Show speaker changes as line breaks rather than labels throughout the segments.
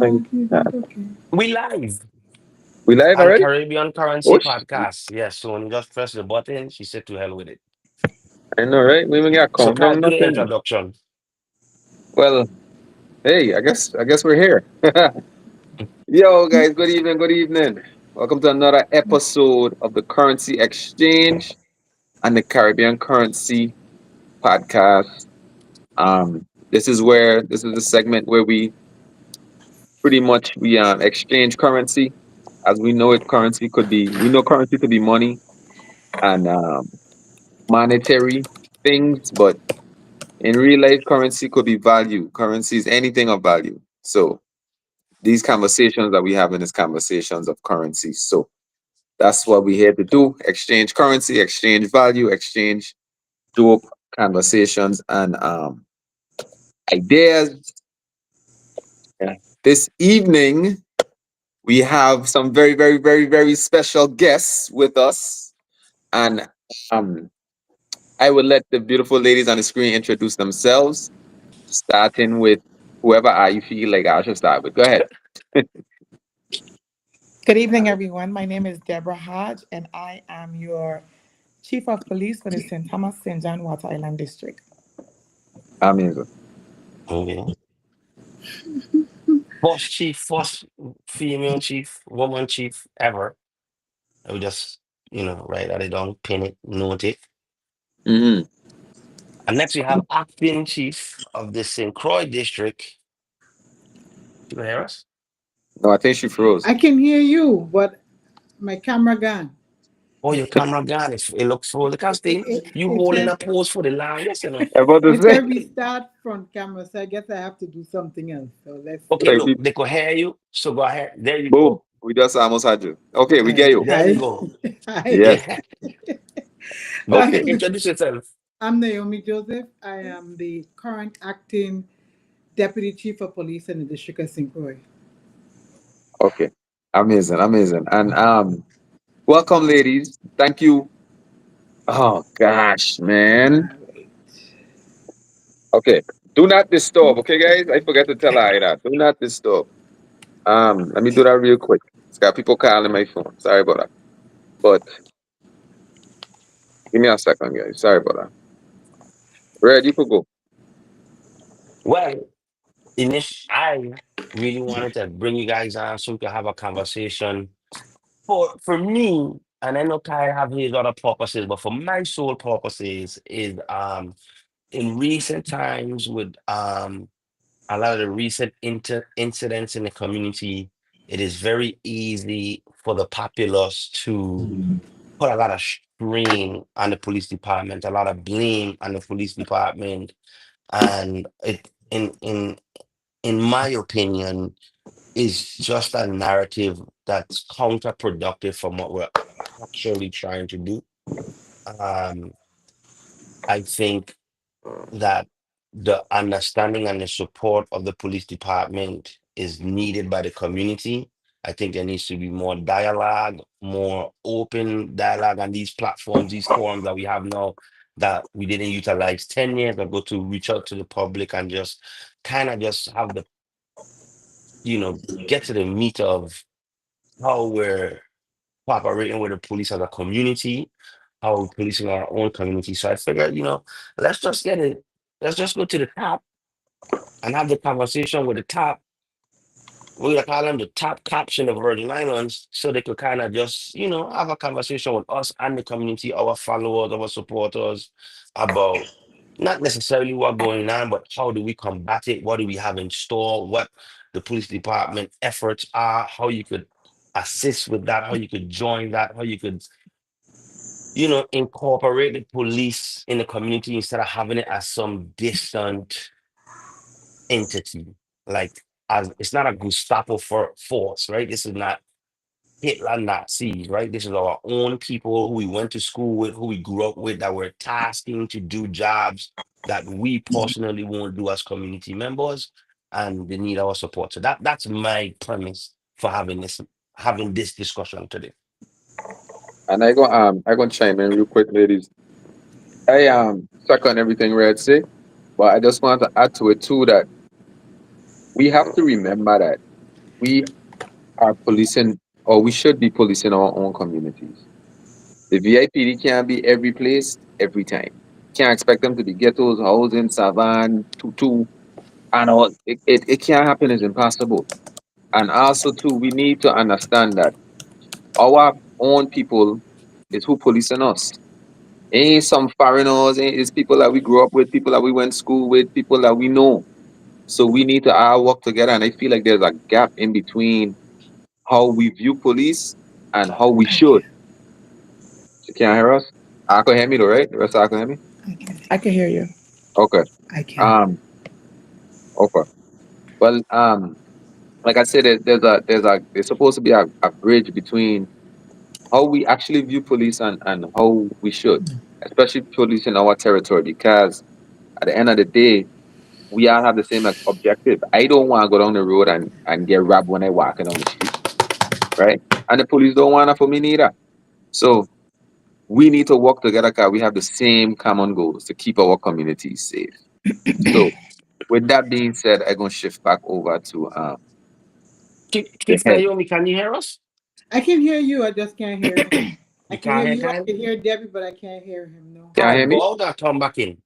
My
Mikey, is
God.
not okay.
We live
We live
on
already?
Caribbean
Oh,
Currency Podcast. Yes, so when you just press the button, she said to hell with it.
I know, right? We even got
So Kyle,
countdown,
do the
nothing.
introduction.
Well, hey, I guess we're here. Yo, guys, good evening, good evening. Welcome to another episode of the Currency Exchange and the Caribbean Currency Podcast. This is the segment where we exchange currency. As we know it, we know currency to be money and monetary things, but in real life, currency could be value. Currency is anything of value. So these conversations that we have in these conversations of currency. So that's what we're here to do: exchange currency, exchange value, exchange dope conversations and ideas. Yeah. This evening, we have some very, very, very, very special guests with us, and um, I will let the beautiful ladies on the screen introduce themselves, starting with whoever I feel like I should start with. Go ahead.
Good evening, everyone. My name is Deborah Hodge, and I am your Chief of Police for the St. Thomas St. John Water Island District.
Amazing.
Okay. First chief, first female chief, woman chief ever. I would just, write that down, pin it, note it.
Hmm.
And next we have acting chief of the St. Croix district. You can hear us?
No, I think she froze.
I can hear you, but my camera gone.
Oh, your camera gone. It looks full. Look how
It,
still
it,
you
it
holding
said
a pose for the lioness.
I'm about to
it
say,
said restart front camera, so I guess I have to do something else. So let's see.
Okay,
like,
look, they could hear you. So go ahead. There you
boom,
go.
we just almost had you. Okay, we
Hi,
get you.
There you
hi,
go.
hi.
Yes.
Yeah. Go
Okay.
ahead.
I'm,
Introduce yourself.
I'm Naomi Joseph. I am the current acting Deputy Chief of Police in the District of St. Croix.
Okay. Amazing. Amazing. And welcome, ladies. Thank you. Oh gosh, man.
All right.
Okay. Do not disturb. Okay, guys. I forgot to tell her that. Do not disturb. Let me do that real quick. It's got people calling my phone. Sorry about that. But give me a second, guys. Sorry about that. Red, you could go.
Well, I really wanted to bring you guys on so we could have a conversation. For me, and I know Kyle have his other purposes, but for my sole purposes is in recent times with a lot of the recent incidents in the community, it is very easy for the populace to put a lot of strain on the police department, a lot of blame on the police department, and it in my opinion is just a narrative that's counterproductive from what we're actually trying to do. Um, I think that the understanding and the support of the police department is needed by the community. I think there needs to be more dialogue, more open dialogue on these platforms, these forums that we have now that we didn't utilize 10 years ago to reach out to the public and just kind of just have the, get to the meat of how we're cooperating with the police as a community, how we're policing our own community. So I figured, let's just get it, let's just go to the top and have the conversation with the top. We're gonna call them the top cops in the Virgin Islands, so they could kind of just, have a conversation with us and the community, our followers, our supporters, about not necessarily what going on, but how do we combat it? What do we have in store? What the police department efforts are? How you could assist with that? How you could join that? How you could, incorporate the police in the community instead of having it as some distant entity. Like, as it's not a Gestapo for force, right? This is not Hitler Nazis, right? This is our own people who we went to school with, who we grew up with, that we're tasking to do jobs that we personally won't do as community members, and they need our support. So that's my premise for having this discussion today.
And I gonna chime in real quick, ladies. I second everything Red said, but I just want to add to it too that we have to remember that. we are policing, or we should be policing our own communities. The VIPD can't be every place, every time. Can't expect them to be ghettos, housing, Savan, Tutu, and all. It can't happen. It's impossible. And also, too, we need to understand that our own people is who policing us. Ain't some foreigners, it's people that we grew up with, people that we went to school with, people that we know. So we need to all work together. And I feel like there's a gap in between how we view police and how we
I
should.
can.
You can't hear us? I can hear me though, right? The rest of you can hear me?
I can hear you.
Okay.
I can.
Um, okay. Well, like I said, there's supposed to be a bridge between how we actually view police and how we should, especially police in our territory, because at the end of the day, we all have the same objective. I don't want to go down the road and get robbed when I walking down the street, right? And the police don't want that for me neither. So we need to work together because we have the same common goals to keep our communities safe. So with that being said, I'm gonna shift back over to the
Chief
head.
Naomi, can you hear us?
I can hear you. I just can't hear him. I
You
can hear
can't hear
you. I
Kyle?
can hear Debbie, but I can't hear him. No.
Can you
Kyle,
hear me?
go out and come back in.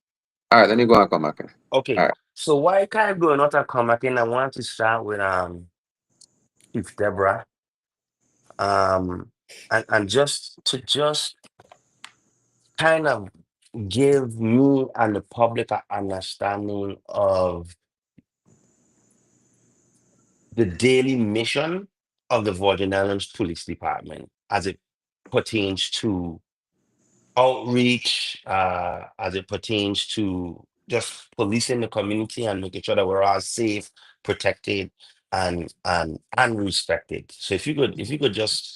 All right, let me go and come back. All
Okay.
right.
So why Kyle going out and come back in? I want to start with Chief Deborah. And just kind of give me and the public an understanding of the daily mission of the Virgin Islands Police Department as it pertains to outreach, as it pertains to just policing the community and making sure that we're all safe, protected, and respected. So if you could just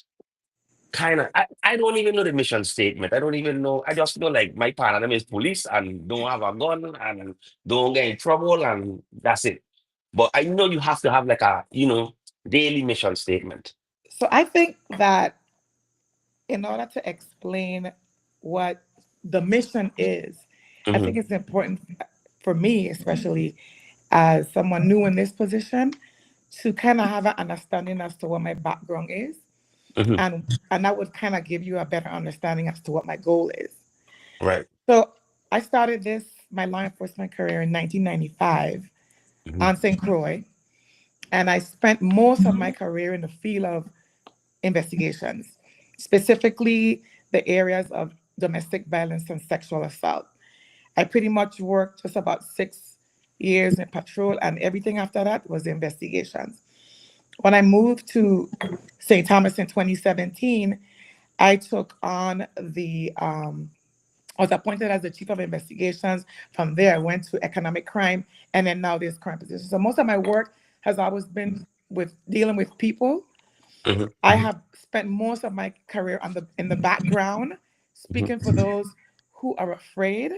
kind of I don't even know the mission statement. I don't even know. I just know like my partner name is police and don't have a gun and don't get in trouble and that's it. But I know you have to have like a daily mission statement.
So I think that in order to explain what the mission is, I
Hmm.
think it's important for me, especially as someone new in this position, to kind of have an understanding as to what my background is,
Hmm.
and that would kind of give you a better understanding as to what my goal is.
Right.
So I started my law enforcement career in 1995
Hmm.
on St. Croix, and I spent most of my career in the field of investigations, specifically the areas of domestic violence and sexual assault. I pretty much worked just about 6 years in patrol, and everything after that was investigations. When I moved to St. Thomas in 2017, I took on I was appointed as the chief of investigations. From there, I went to economic crime, and then now this current position. So most of my work has always been with dealing with people.
Hmm.
I have spent most of my career in the background,
Hmm.
speaking for those who are afraid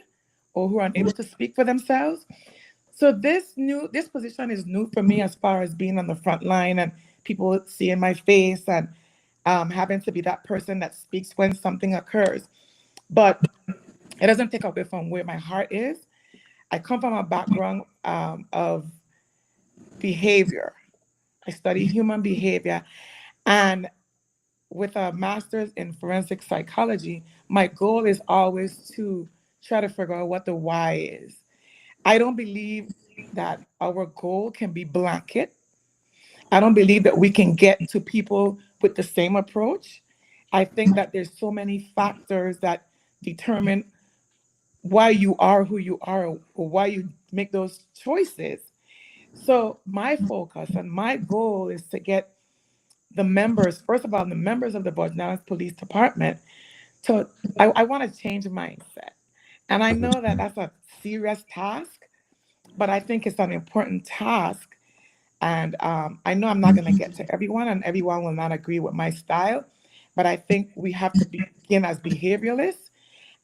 or who are unable to speak for themselves. So this position is new for me as far as being on the front line and people seeing my face and having to be that person that speaks when something occurs. But it doesn't take away from where my heart is. I come from a background of behavior. I study human behavior, and with a master's in forensic psychology, my goal is always to try to figure out what the why is. I don't believe that our goal can be blanket. I don't believe that we can get to people with the same approach. I think that there's so many factors that determine why you are who you are or why you make those choices. So my focus and my goal is to get the members, first of all, the members of the Bojananas Police Department, to I want to change mindset. And I know that that's a serious task, but I think it's an important task. And I know I'm not going to get to everyone, and everyone will not agree with my style. But I think we have to begin as behavioralists.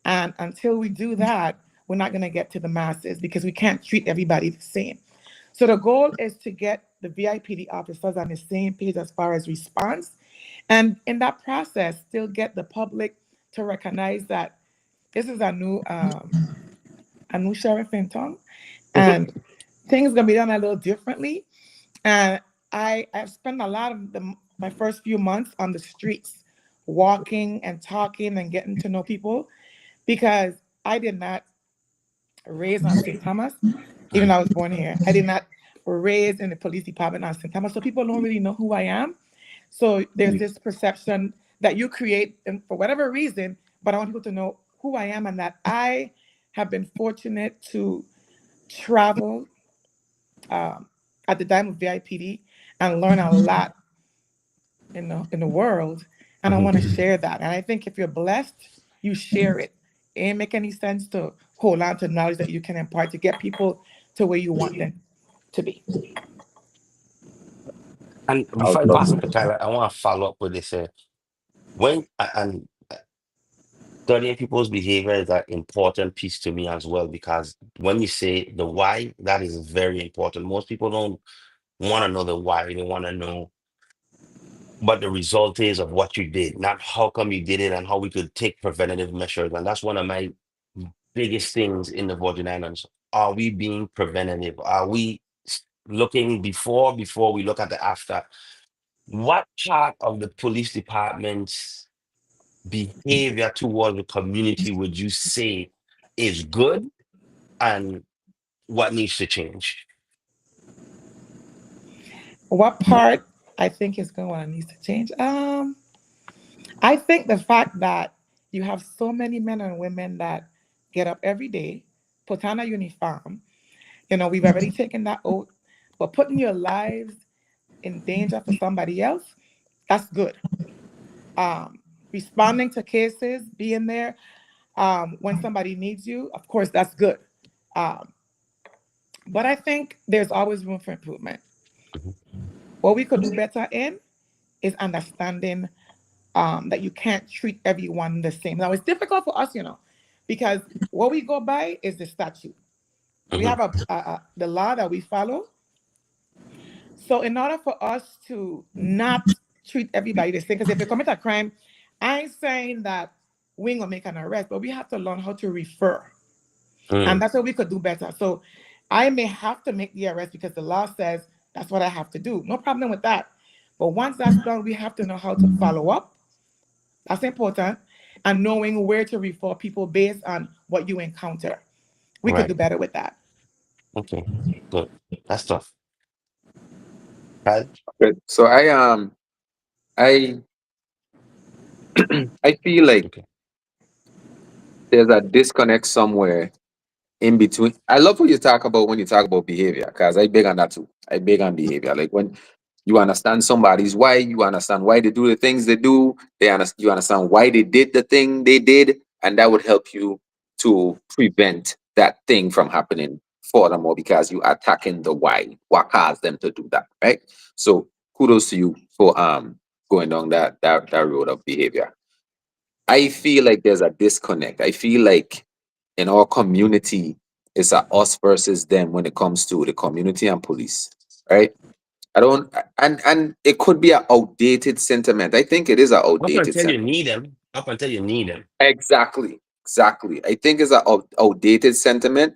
And until we do that, we're not going to get to the masses because we can't treat everybody the same. So the goal is to get the VIPD officers on the same page as far as response. And in that process, still get the public to recognize that this is a new sheriff in town,
Hmm.
and things gonna be done a little differently. And I've spent a lot of my first few months on the streets, walking and talking and getting to know people, because I did not raise on St. Thomas, even though I was born here. I did not raise in the police department on St. Thomas, so people don't really know who I am. So there's
Mm.
this perception that you create, and for whatever reason, but I want people to know who I am and that I have been fortunate to travel at the time of VIPD and learn a lot in the world, and I
Mhm.
want to share that. And I think if you're blessed, you share it. It ain't make any sense to hold on to knowledge that you can impart to get people to where you want them to be.
And
I
before
would
I
love
pass it to
that.
Kyla, I want to follow up with this. And studying people's behavior is an important piece to me as well, because when you say the why, that is very important. Most people don't want to know the why. They want to know what the result is of what you did, not how come you did it and how we could take preventative measures. And that's one of my biggest things in the Virgin Islands. Are we being preventative? Are we looking before we look at the after? What part of the police department's behavior towards the community would you say is good, and what needs to change?
What part I think is going on needs to change? I think the fact that you have so many men and women that get up every day, put on a uniform. We've already taken that oath, but putting your lives in danger for somebody else, that's good. Responding to cases, being there when somebody needs you, of course, that's good. Um, but I think there's always room for improvement.
Mhm.
What we could do better in is understanding that you can't treat everyone the same. Now, it's difficult for us, because what we go by is the statute. We
Mhm.
have the law that we follow. So, in order for us to not treat everybody the same, because if you commit a crime, I ain't saying that we ain't gonna make an arrest, but we have to learn how to refer. And
Mm.
that's what we could do better. So, I may have to make the arrest because the law says that's what I have to do. No problem with that. But once that's done, we have to know how to follow up. That's important. And knowing where to refer people based on what you encounter. We could
Right.
do better with that.
Okay. Good. That's tough. Right?
Good. So I I feel like
Okay.
there's a disconnect somewhere in between. I love what you talk about when you talk about behavior, because I big on that too. I big on behavior. Like when you understand somebody's why, you understand why they do the things they do, you understand why they did the thing they did, and that would help you to prevent that thing from happening furthermore, because you are attacking the why, what caused them to do that, right? So kudos to you for going down that road of behavior. I feel like there's a disconnect. I feel like in our community, it's a us versus them when it comes to the community and police, right? I don't, and it could be an outdated sentiment. I think it is an
Up
outdated
until you
sentiment.
need them. Up until you need them.
Exactly, exactly. I think it's an outdated sentiment.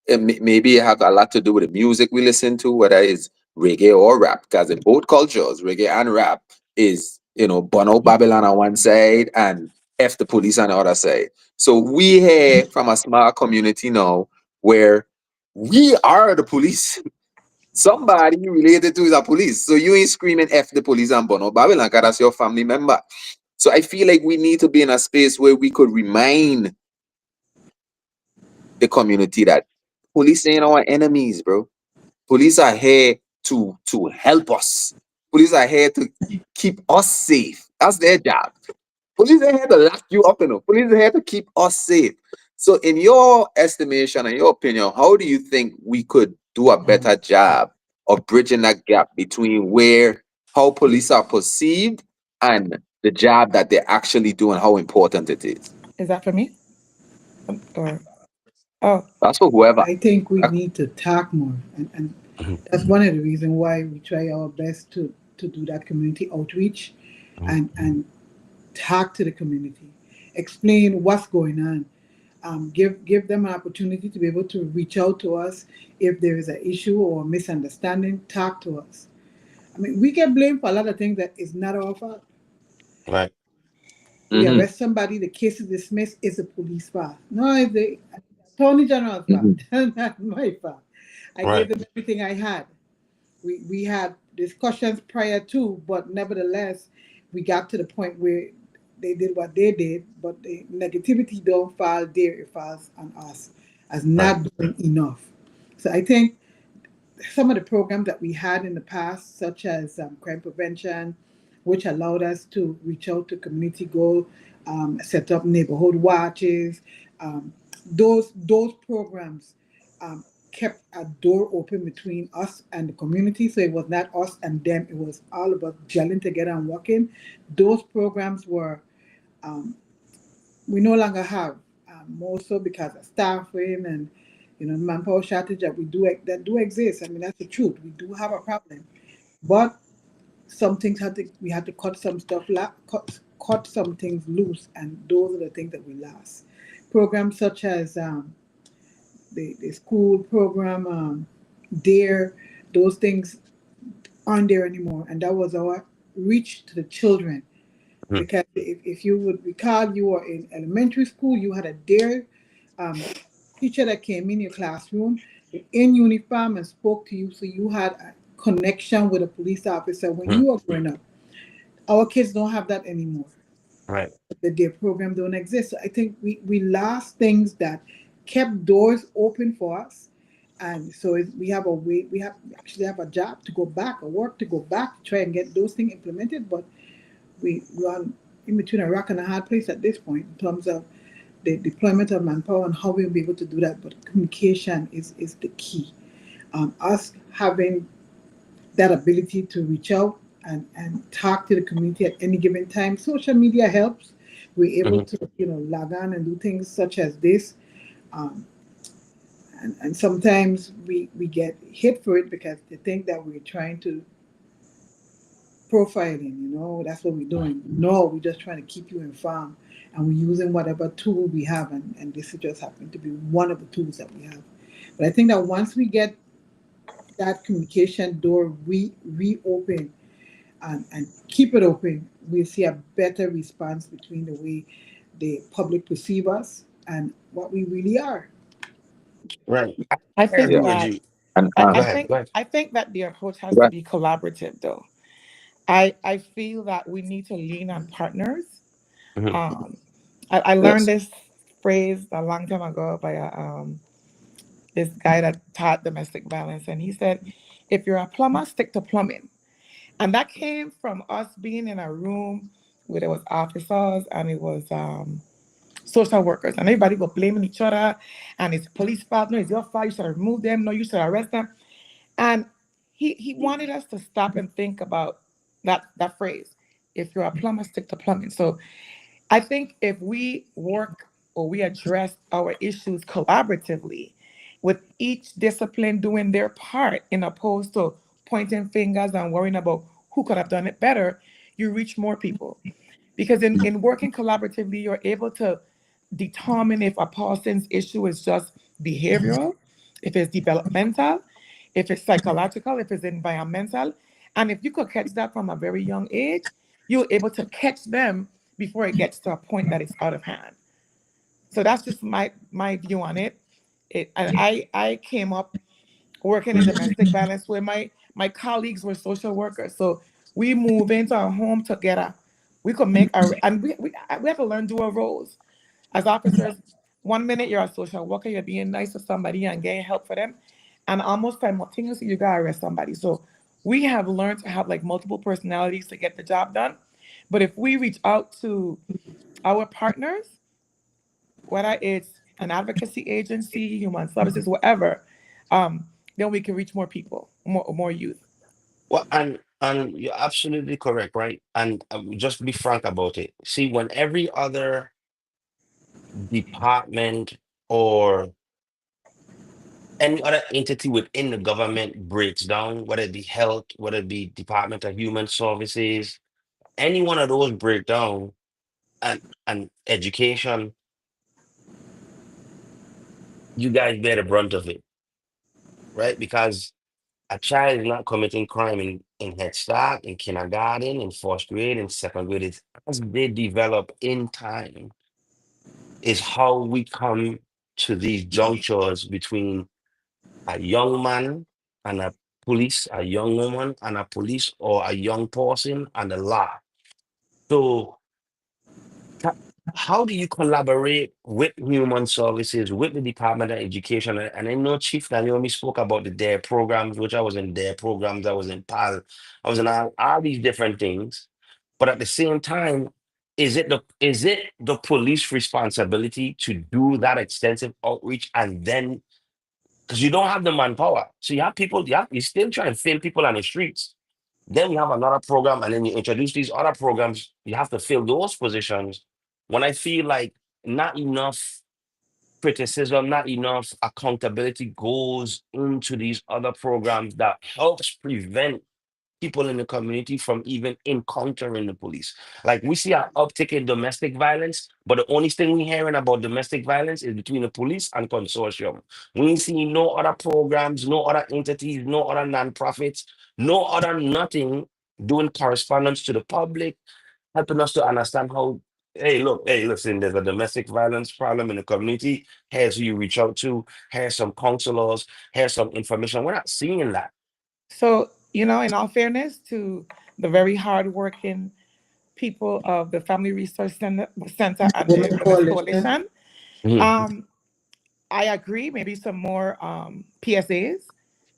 Maybe it have a lot to do with the music we listen to, whether it's reggae or rap, because in both cultures, reggae and rap is, burn out Babylon on one side and F the police on the other side. So we here from a small community now where we are the police. Somebody you related to is a police. So you ain't screaming F the police and burn out Babylon because that's your family member. So I feel like we need to be in a space where we could remind the community that police ain't our enemies, bro. Police are here to help us. Police are here to keep us safe. That's their job. Police are here to lock you up, Police are here to keep us safe. So, in your estimation and your opinion, how do you think we could do a better job of bridging that gap between where how police are perceived and the job that they actually do and how important it is?
Is that for me? Or oh,
That's for whoever.
I think we
That-
need to talk more, and
Mhm.
that's one of the reasons why we try our best to do that community outreach,
Mhm.
and talk to the community, explain what's going on, give them an opportunity to be able to reach out to us if there is an issue or misunderstanding. Talk to us. I mean, we get blamed for a lot of things that is not our fault.
Right.
We
Mm-hmm.
arrest somebody, the case is dismissed, it's a police fault. No, it's the Attorney General's fault,
Mm-hmm.
not my fault. I gave
Right.
them everything I had. We had discussions prior to, but nevertheless, we got to the point where they did what they did, but the negativity don't fall there, it falls on us as
Right.
not doing enough. So I think some of the programs that we had in the past, such as crime prevention, which allowed us to reach out to community goal, set up neighborhood watches, um, those programs kept a door open between us and the community. So it was not us and them; it was all about gelling together and working. Those programs were um, we no longer have, more so because of staffing and manpower shortage that that do exist. I mean, that's the truth. We do have a problem, but some things we had to cut some stuff cut some things loose, and those are the things that we lost. Programs such as the school program, DARE, those things aren't there anymore, and that was our reach to the children.
Mhm.
Because if you would recall, you were in elementary school, you had a DARE teacher that came in your classroom in uniform and spoke to you, so you had a connection with a police officer when
Mhm.
you were growing up. Our kids don't have that anymore.
Right.
The DARE program don't exist. So I think we lost things that kept doors open for us. And so we have a way, we actually have a job to go back, a work to go back to try and get those things implemented. But we're on, in between a rock and a hard place at this point in terms of the deployment of manpower and how we'll be able to do that. But communication is the key. Us having that ability to reach out and talk to the community at any given time. Social media helps. We're able
Hmm.
to, log on and do things such as this. Um, and sometimes we get hit for it because they think that we're trying to profiling, that's what we're doing. No, we're just trying to keep you informed, and we're using whatever tool we have, and this just happened to be one of the tools that we have. But I think that once we get that communication door reopen and keep it open, we'll see a better response between the way the public perceive us and what we really are.
Right.
I
I
think
agree
Yeah.
with
that
you.
And
I,
Go
I
ahead.
think
Go ahead.
I think that the approach has to
right.
be collaborative though. I feel that we need to lean on partners.
Hmm.
Um, I learned
Yes.
this phrase a long time ago by this guy that taught domestic violence, and he said, "If you're a plumber, stick to plumbing." And that came from us being in a room where there was officers and it was social workers, and everybody was blaming each other, and it's police fault. No, it's your fault. You should remove them. No, you should arrest them. And he wanted us to stop and think about that phrase. If you're a plumber, stick to plumbing. So I think if we work or we address our issues collaboratively, with each discipline doing their part, in opposed to pointing fingers and worrying about who could have done it better, you reach more people. Because in working collaboratively, you're able to determine if a person's issue is just behavioral, if it's developmental, if it's psychological, if it's environmental. And if you could catch that from a very young age, you're able to catch them before it gets to a point that it's out of hand. So that's just my view on it. And I came up working in domestic violence where my colleagues were social workers. So we move into a home together. We could make our and we have to learn dual roles as officers. One minute you're a social worker, you're being nice to somebody and getting help for them, and almost simultaneously you gotta arrest somebody. So we have learned to have like multiple personalities to get the job done. But if we reach out to our partners, whether it's an advocacy agency, human services, whatever, then we can reach more people, more youth.
Well, and you're absolutely correct, right? And just be frank about it. See, when every other department or any other entity within the government breaks down, whether it be health, whether it be Department of Human Services, any one of those break down, and education, you guys bear the brunt of it, right? Because a child is not committing crime in Head Start, in kindergarten, in first grade, in second grade. It's as they develop in time, is how we come to these junctures between a young man and a police, a young woman and a police, or a young person and the law. So Ca- how do you collaborate with human services, with the Department of Education? And I know Chief Naomi spoke about the DARE programs, which I was in DARE programs, I was in PAL, I was in all these different things. But at the same time, is it the police responsibility to do that extensive outreach and then because you don't have the manpower. So you have people, you still try and fill people on the streets. Then we have another program, and then you introduce these other programs. You have to fill those positions. When I feel like not enough criticism, not enough accountability goes into these other programs that helps prevent people in the community from even encountering the police. Like we see an uptick in domestic violence, but the only thing we're hearing about domestic violence is between the police and consortium. We ain't seeing no other programs, no other entities, no other non-profits, no other nothing doing correspondence to the public, helping us to understand how, hey, look, hey, listen, there's a domestic violence problem in the community. Here's who you reach out to. Here's some counselors. Here's some information. We're not seeing that.
So, in all fairness to the very hardworking people of the Family Resource Center and the
Women
Women's
Coalition.
Coalition,
Mhm.
um, I agree. Maybe some more PSAs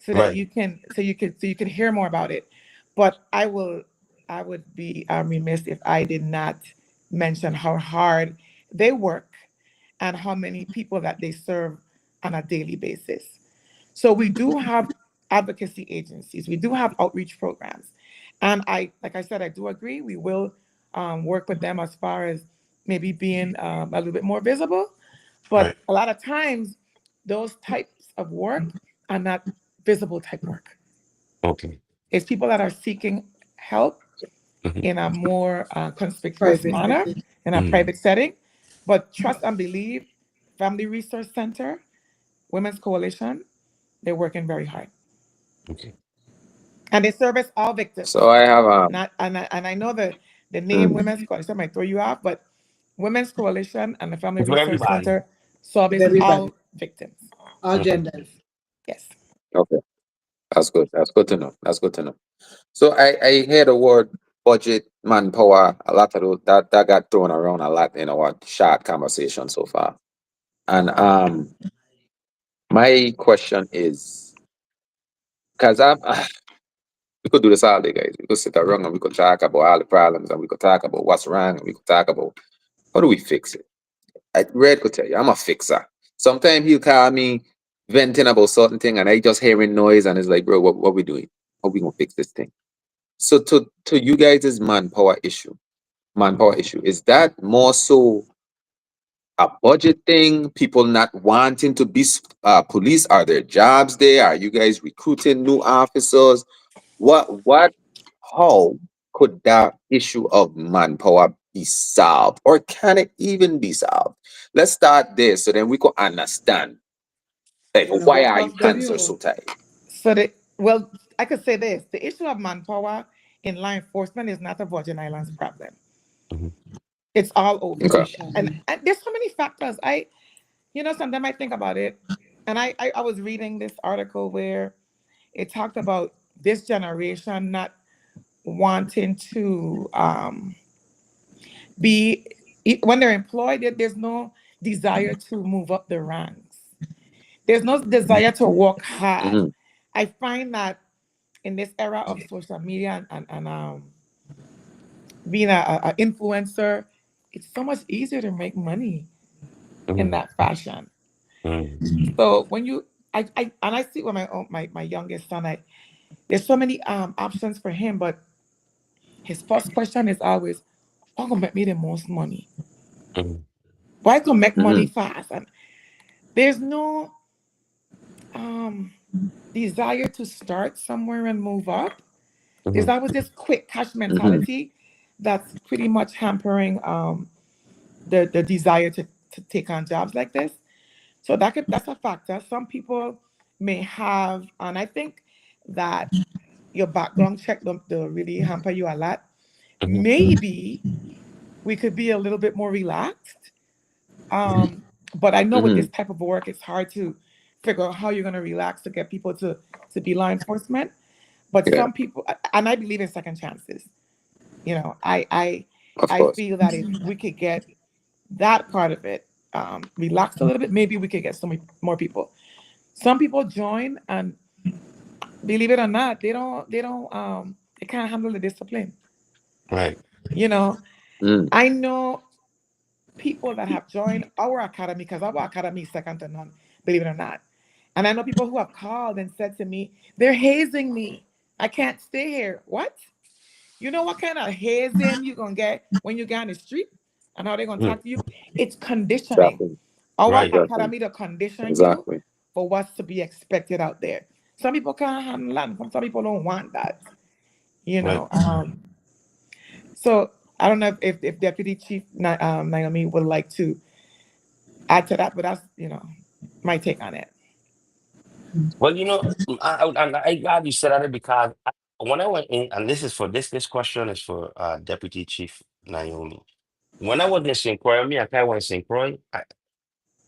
so that
Right.
you can hear more about it. But I would be remiss if I did not mention how hard they work and how many people that they serve on a daily basis. So we do have advocacy agencies. We do have outreach programs, and like I said, I do agree. We will work with them as far as maybe being a little bit more visible.
Right.
But a lot of times, those types of work are not visible type work.
Okay.
It's people that are seeking help
Mhm.
in a more conspicuous
Private
manner
sector.
in a
Mhm.
private setting. But trust and believe, Family Resource Center, Women's Coalition, they're working very hard.
Okay.
And they service all victims.
So I have
And I know the name
mm,
Women's Coalition might throw you off, but Women's Coalition and the Family
For
Resource
everybody.
Center
With
service
everybody,
all victims.
all
Okay.
genders.
Yes.
okay. That's good. That's good to know. That's good to know. So I hear the word budget, manpower, a lot of those that got thrown around a lot in our short conversation so far. And my question is, because I'm we could do this all day, guys. We could sit around and we could talk about all the problems and we could talk about what's wrong and we could talk about how do we fix it. Red could tell you, I'm a fixer. Sometimes he'll call me venting about certain thing and I just hearing noise and it's like, bro, what we doing? How we gonna fix this thing? So to you guys' manpower issue, is that more so a budget thing? People not wanting to be police? Are there jobs there? Are you guys recruiting new officers? What how could that issue of manpower be solved? Or can it even be solved? Let's start there so then we could understand like
You know,
why
what
are you
works for
So,
hands are so
you?
tight?
well, I could say this: the issue of manpower in law enforcement is not a Virgin Islands problem.
Mhm.
It's all over,
Okay.
and,
Nationally.
and there's so many factors. Sometimes I think about it, and I was reading this article where it talked about this generation not wanting to be when they're employed. There's no desire to move up the ranks. There's no desire to work hard.
Mm-hmm.
I find that in this era of social media and being a influencer, it's so much easier to make money in
Mhm.
that fashion.
Mhm.
So when I see with my youngest son, there's so many options for him, but his first question is always, "What gonna make me the most money?
Mhm.
Why gonna make money
Mm-hmm.
fast?" And there's no um desire to start somewhere and move up. There's
Mhm.
always this quick cash
Mm-hmm.
mentality that's pretty much hampering the desire to take on jobs like this. So that's a factor. Some people may have, and I think that your background check don't really hamper you a lot,
Hmm.
maybe we could be a little bit more relaxed. But I know with
Mm-hmm.
this type of work, it's hard to figure out how you're going to relax to get people to be law enforcement. But
Yeah,
some people, and I believe in second chances. You know,
of
I
course.
feel that if we could get that part of it relaxed a little bit, maybe we could get so many more people. Some people join, and believe it or not, they can't handle the discipline.
Right.
You know,
Mm.
I know people that have joined our academy because our academy is second to none, believe it or not. And I know people who have called and said to me, they're hazing me. I can't stay here. What? You know what kind of hazing you're gonna get when you get on the street and how they're gonna
Mm.
talk to you? It's conditioning.
Exactly.
Our
Right.
Exactly.
academy to condition you
Exactly.
for what's to be expected out there. Some people can't handle that. Some people don't want that. You
Right.
know. So I don't know if Deputy Chief Naomi would like to add to that, but that's my take on it.
Well, I glad you said that because when I went in, and this is for this question is for Deputy Chief Naomi. When I was in St. Croix, me and Kai went in St. Croix.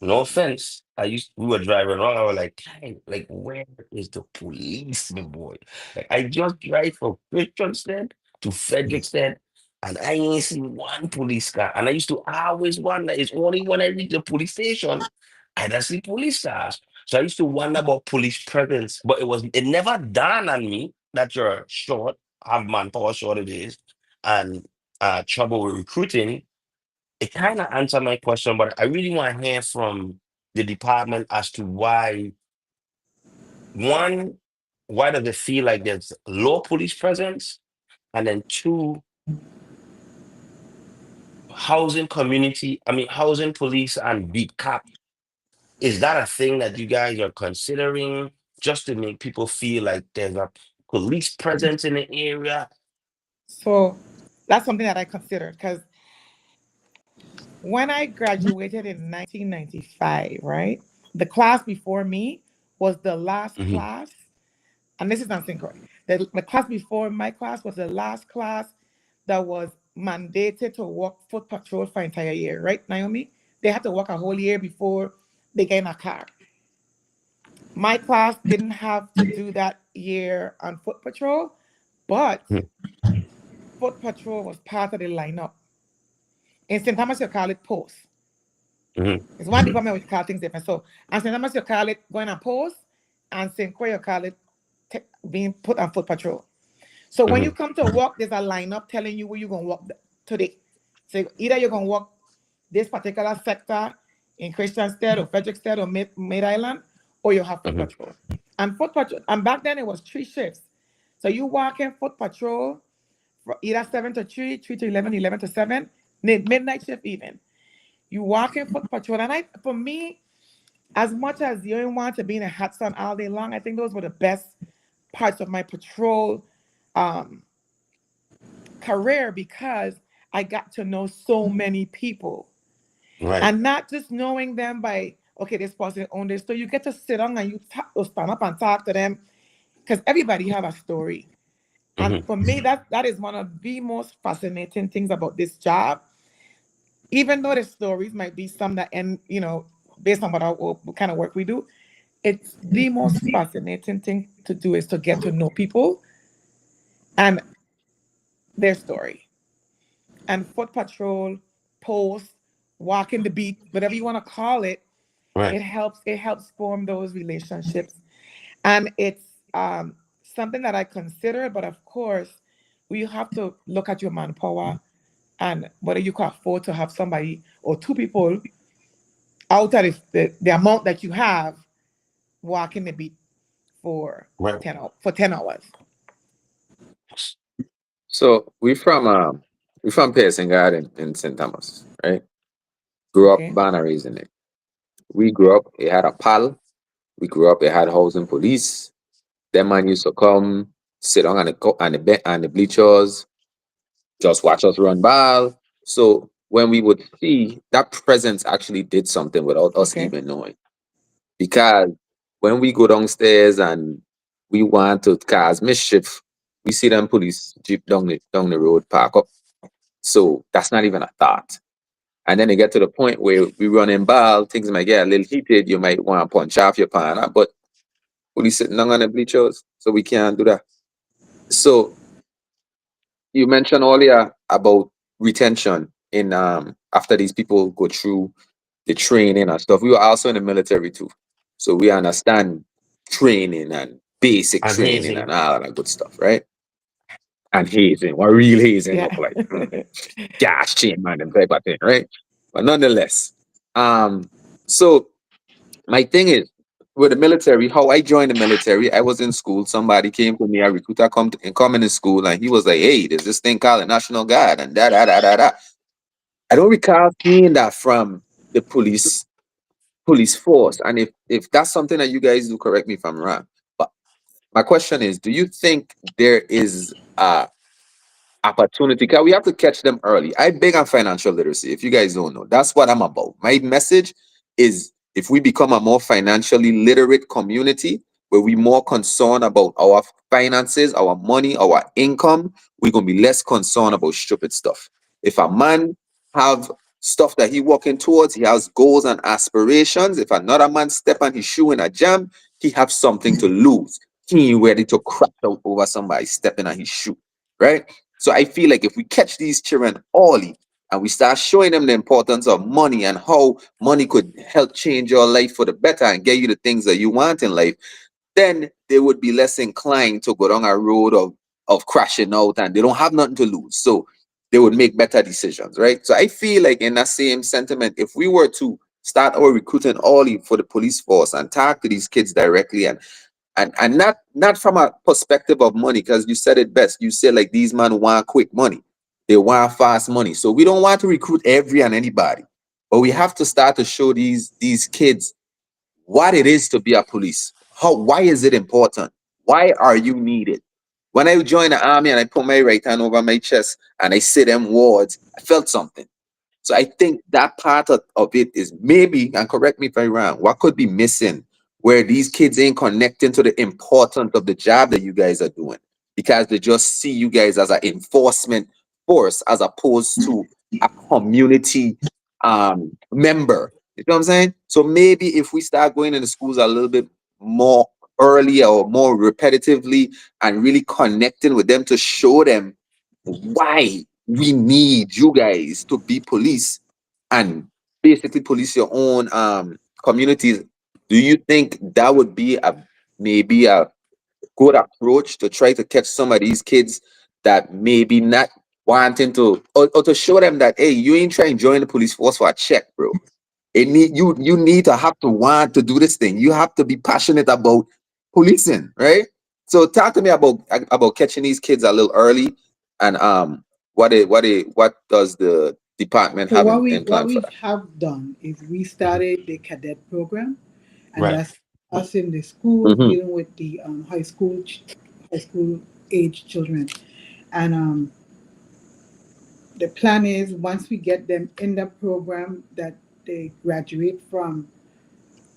No offense. We were driving around. I was like, "Dang, like, where is the policeman boy? Like, I just drive from Christiansted to Fredericksted, and I ain't seen one police car. And I used to always wonder, it's only when I reach the police station, I don't see police cars. So I used to wonder about police presence, but it never dawned on me that you're short, have manpower shortages, and trouble with recruiting. It kind of answered my question, but I really want to hear from the department as to one, why does it feel like there's low police presence? And then two, housing police and beat cop. Is that a thing that you guys are considering just to make people feel like there's a police presence in the area?
So that's something that I considered because when I graduated in 1995, right, the class before me was the last
Hmm.
class, and this is not synchronous. The class before my class was the last class that was mandated to walk foot patrol for entire year, right, Naomi? They had to walk a whole year before they get in a car. My class didn't have to do that year on foot patrol, but foot patrol was part of the lineup. In St. Thomas, you call it post.
Hmm.
It's one department which call things different. So, and St. Thomas, you call it going on post, and St. Croix, you call it being put on foot patrol. So when you
Hmm.
come to walk, there's a lineup telling you where you're gonna walk today. So either you're gonna walk this particular sector in Christiansted or Fredericksted or Mid Island, or you have foot
Hmm.
patrol. And foot patrol, and back then it was 3 shifts. So you walk in foot patrol for either 7 to 3, 3 to 11, 11 to 7, midnight shift even. You walk in foot patrol, and for me, as much as you don't want to be in a hot sun all day long, I think those were the best parts of my patrol um, career because I got to know so many people
Right.
and not just knowing them by, okay, this person owned this. So you get to sit down and you talk, or stand up and talk to them because everybody have a story. And
Hmm.
for me, that is one of the most fascinating things about this job. Even though the stories might be some that end, based on what kind of work we do, it's the most fascinating thing to do is to get to know people and their story. And foot patrol, post, walking the beat, whatever you want to call it,
Right.
it helps form those relationships. And it's something that I consider, but of course, we have to look at your manpower and whether you can afford to have somebody or two people out of the amount that you have walking the beat for
Right.
10 hours.
So we from Pearson Garden in St. Thomas, right? Grew up,
Okay.
born and raised in it. We grew up. It had a pal. We grew up. It had housing police. Them man used to come, sit on the bleachers, just watch us run ball. So when we would see that presence actually did something without us
Okay.
even knowing. Because when we go downstairs and we want to cause mischief, we see them police jeep down the road park up. So that's not even a thought. And then they get to the point where we run in ball, things might get a little heated. You might want to punch off your partner, but police sitting down on the bleachers, so we can't do that. So you mentioned earlier about retention in after these people go through the training and stuff. We were also in the military too, so we understand training and basic
And
training
hazing.
and all of that good stuff, right? And hazing, what real hazing
Yeah.
look like, gas chain man, and type of thing, right? But nonetheless, so my thing is with the military, how I joined the military, I was in school. Somebody came to me, a recruiter come in school, and he was like, "Hey, there's this thing called the National Guard," and da da da da da. I don't recall seeing that from the police force. And if that's something that you guys do, correct me if I'm wrong. But my question is, do you think there is opportunity? Because we have to catch them early. I big on financial literacy. If you guys don't know, that's what I'm about. My message is if we become a more financially literate community, where we more concerned about our finances, our money, our income, we're gonna be less concerned about stupid stuff. If a man have stuff that he working towards, he has goals and aspirations. If another man step on his shoe in a jam, he have something to lose. He ain't ready to crash out over somebody stepping on his shoe, right? So I feel like if we catch these children early and we start showing them the importance of money and how money could help change your life for the better and get you the things that you want in life, then they would be less inclined to go down a road of crashing out and they don't have nothing to lose. So they would make better decisions, right? So I feel like in that same sentiment, if we were to start our recruiting early for the police force and talk to these kids directly and not from a perspective of money, because you said it best. You said like these men want quick money, they want fast money. So we don't want to recruit every and anybody, but we have to start to show these kids what it is to be a police. Why is it important? Why are you needed? When I joined the army and I put my right hand over my chest and I say them words, I felt something. So I think that part of it is maybe, and correct me if I'm wrong, what could be missing where these kids ain't connecting to the importance of the job that you guys are doing because they just see you guys as an enforcement force as opposed to a community member. You know what I'm saying? So maybe if we start going into schools a little bit more early or more repetitively and really connecting with them to show them why we need you guys to be police and basically police your own communities. Do you think that would be a maybe a good approach to try to catch some of these kids that maybe not wanting to or to show them that hey, you ain't trying to join the police force for a check, bro. You need to have to want to do this thing. You have to be passionate about policing, right? So talk to me about catching these kids a little early, and what does the department
So
have
what
in plan for
we
that?
have done is we started the cadet program, and
Right.
that's us in the schools
Mm-hmm.
dealing with the high school age children. And the plan is once we get them in the program that they graduate from,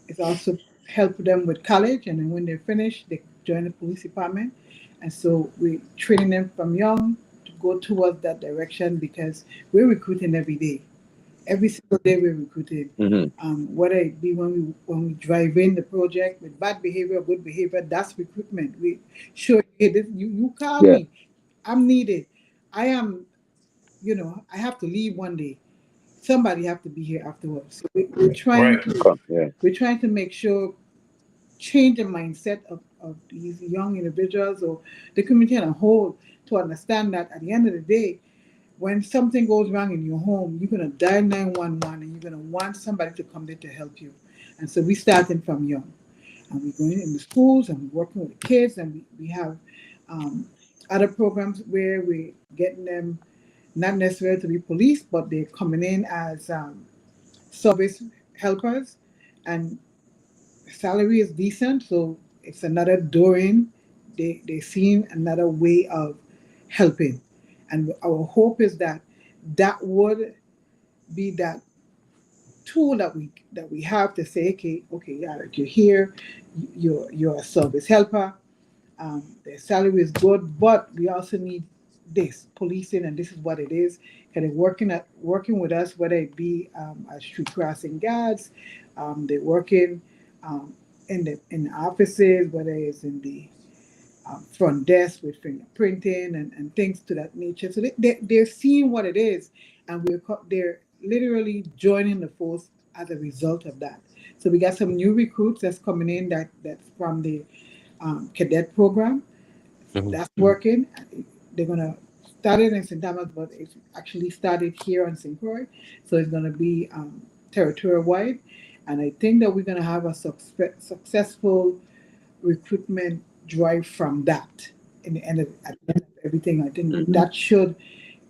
it's also help them with college, and then when they're finished, they join the police department. And so we're training them from young to go towards that direction because we're recruiting every day. Every single day we're recruiting.
Mm-hmm.
Whether it be when we drive in the project with bad behavior, good behavior, that's recruitment. We sure hey, you call
Yeah.
me, I'm needed. I am, I have to leave one day. Somebody have to be here afterwards. So
Right.
Yeah.
we're trying to make sure change the mindset of these young individuals or the community as a whole to understand that at the end of the day, when something goes wrong in your home, you're going to dial 911 and you're going to want somebody to come there to help you. And so we starting from young. And we're going in the schools and we're working with the kids and we have um, other programs where we're getting them not necessarily to be police, but they're coming in as service helpers and salary is decent, so it's another door in. They seen another way of helping, and our hope is that that would be that tool that we have to say, okay, yeah, you're here, you're a service helper. Their salary is good, but we also need this policing, and this is what it is. Kind of working with us, whether it be as street crossing guards, they're working um, in the offices, whether it's in the front desk with fingerprinting and things to that nature. So they're seeing what it is, and they're literally joining the force as a result of that. So we got some new recruits that's coming in that's from the cadet program
Mhm.
that's working. They're gonna start it in St. Thomas, but it's actually started here on St. Croix, so it's gonna be territorial wide. And I think that we're gonna have a successful recruitment drive from that. In the end of, at the end of everything, I think
Mm-hmm.
that should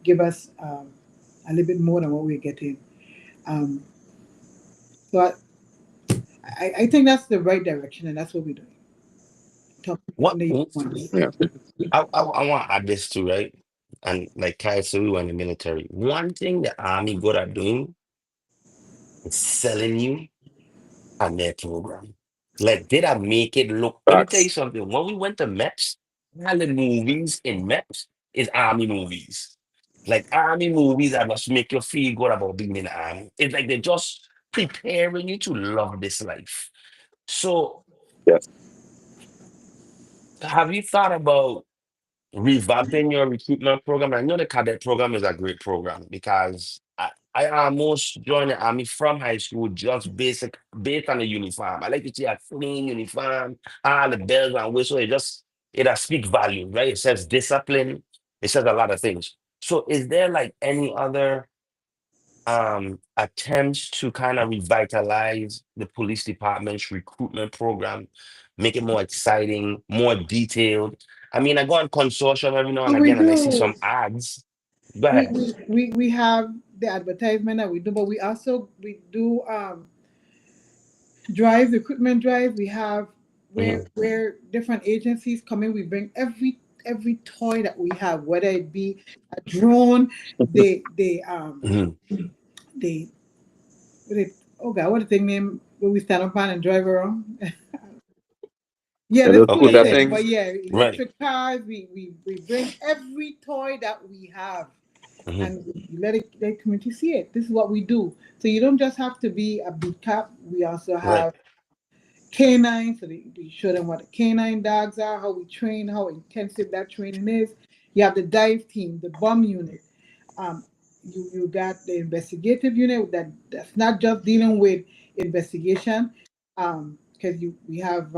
give us a little bit more than what we're getting. Um, so I think that's the right direction, and that's what we're doing.
What
Talking to you once.
Yeah.
I want to add this too, right? And like Kai said, we were in the military. One thing the army good at doing is selling you on their program. Like, did I make it look? Let me tell you
Facts.
something. When we went to MEPS, all the movies in MEPS is army movies. Like army movies that must make you feel good about being in the army. It's like they're just preparing you to love this life. So,
Yes.
have you thought about revamping your recruitment program? I know the cadet program is a great program because I almost joined the army from high school just based on the uniform. I like to see a clean uniform, all the bells and whistles. It has speak value, right? It says discipline. It says a lot of things. So is there like any other attempts to kind of revitalize the police department's recruitment program, make it more exciting, more detailed? I mean, I go on consortium every now and
So we
again and I see
do.
some ads. Go
We,
ahead.
we, we have the advertisement that we do, but we do drives, recruitment drives. We have
Mhm,
where different agencies come in. We bring every toy that we have, whether it be a drone,
mhm.
they they oh god, what the thing name where we stand up on and drive around? Yeah,
And
let's
just
put
put
it
Okay,
that
there.
thing.
But yeah,
right.
electric cars, we bring every toy that we have
Mhm,
and we let the community see it. This is what we do. So you don't just have to be a beat cop. We also
right.
have canines, so we show them what the canine dogs are, how we train, how intensive that training is. You have the dive team, the bomb unit. Um, you got the investigative unit that's not just dealing with investigation, because you we have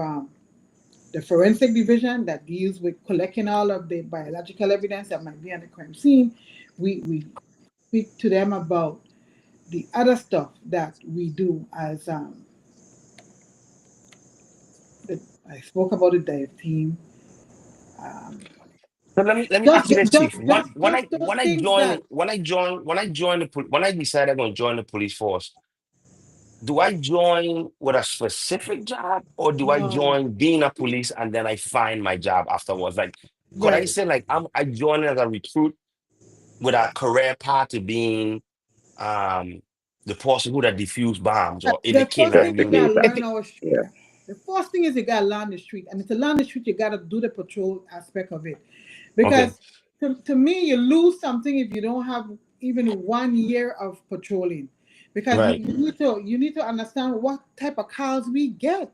the forensic division that deals with collecting all of the biological evidence that might be on the crime scene. We speak to them about the other stuff that we do as the, I spoke about the dive team. Um,
So let me ask you this, Chief.
just those things that
When I decided I'm going to join the police force, do I join with a specific job or do I
no
join being a police and then I find my job afterwards? Like, could I
right.
say like I joined as a recruit with a career path to being um the person who that defuse bombs or in the
The first thing
canine
you
unit?
gotta
Investigator.
learn our street.
Yeah.
The first thing is you gotta learn the street, and to learn the street, you gotta do the patrol aspect of it. Because
Okay,
to me, you lose something if you don't have even 1 year of patrolling. Because
right.
you need to understand what type of cars we get.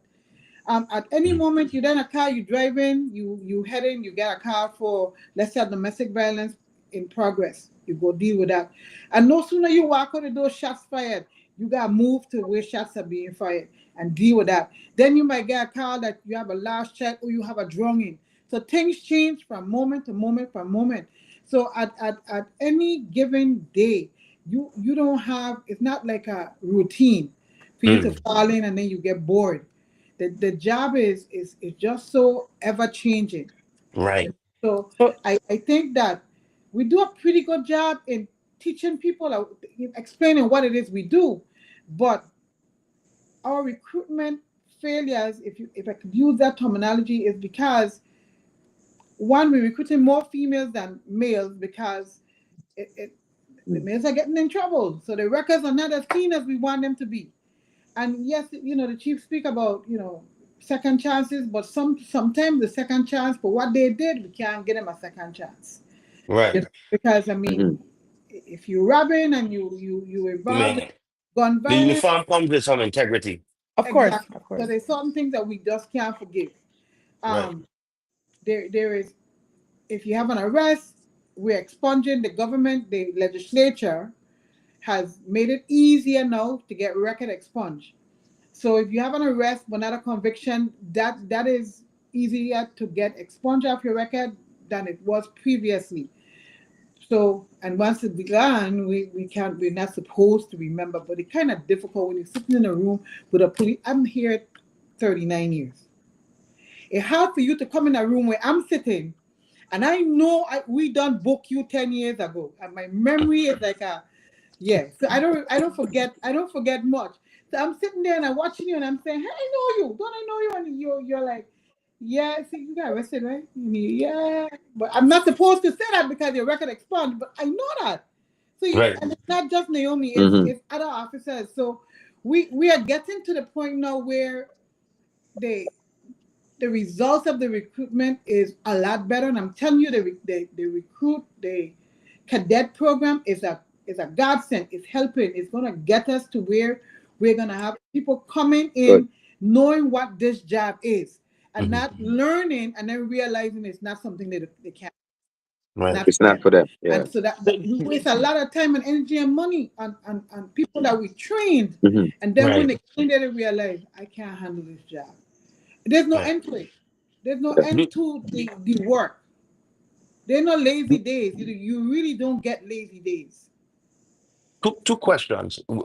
At any
Mhm.
moment you're in a car, you driving, you heading, you get a car for let's say domestic violence in progress. You go deal with that, and no sooner you walk out the door, shots fired. You got to move to where shots are being fired and deal with that. Then you might get a car that you have a last check or you have a drone in. So things change from moment to moment from moment. So at any given day, you don't have. It's not like a routine for you to
Mm,
fall in and then you get bored. The job is just so ever changing.
right.
So
So,
I think that we do a pretty good job in teaching people, in explaining what it is we do, but our recruitment failures, if I could use that terminology, is because one, we're recruiting more females than males because the males are getting in trouble, so the records are not as clean as we want them to be. And yes, the chief speak about second chances, but sometimes the second chance for what they did, we can't give them a second chance.
Right.
Because I
Mm-hmm.
mean, if you're robbing and you involved in
Man,
gun
the
violence,
uniform comes with some integrity.
Of course,
exactly.
of
So
course.
there's certain things that we just can't forgive.
Right.
Um, there is, if you have an arrest, we're expunging. The government, the legislature has made it easier now to get record expunged. So if you have an arrest but not a conviction, that is easier to get expunged off your record than it was previously. So, and once it began, we can't, we're not supposed to remember, but it's kind of difficult when you're sitting in a room with a police. I'm here 39 years. It's hard for you to come in a room where I'm sitting and I know we done book you 10 years ago. And my memory is like a, yeah. So I don't forget much. So I'm sitting there and I'm watching you and I'm saying, hey, I know you. Don't I know you? And you're like, yeah, see, you got arrested, right? Yeah. But I'm not supposed to say that because your record expunged, but I know that. So
Right.
and it's not just Naomi, it's
Mm-hmm.
it's other officers. So we are getting to the point now where they the results of the recruitment is a lot better. And I'm telling you, the cadet program is a godsend. It's helping. It's gonna get us to where we're gonna have people coming
Good.
in knowing what this job is and
Hmm.
not learning and then realizing it's not something that they can't. It's
Right.
not
It's
for
not
them.
for them. Yeah.
And so that we waste a lot of time and energy and money on people that we trained.
Mm-hmm.
And then when
Right.
they get in there, they realize I can't handle this job. There's no
Right.
end to it. There's no
Yeah.
end
Do-
to the work. There's no lazy days. You really don't get lazy days.
two questions, and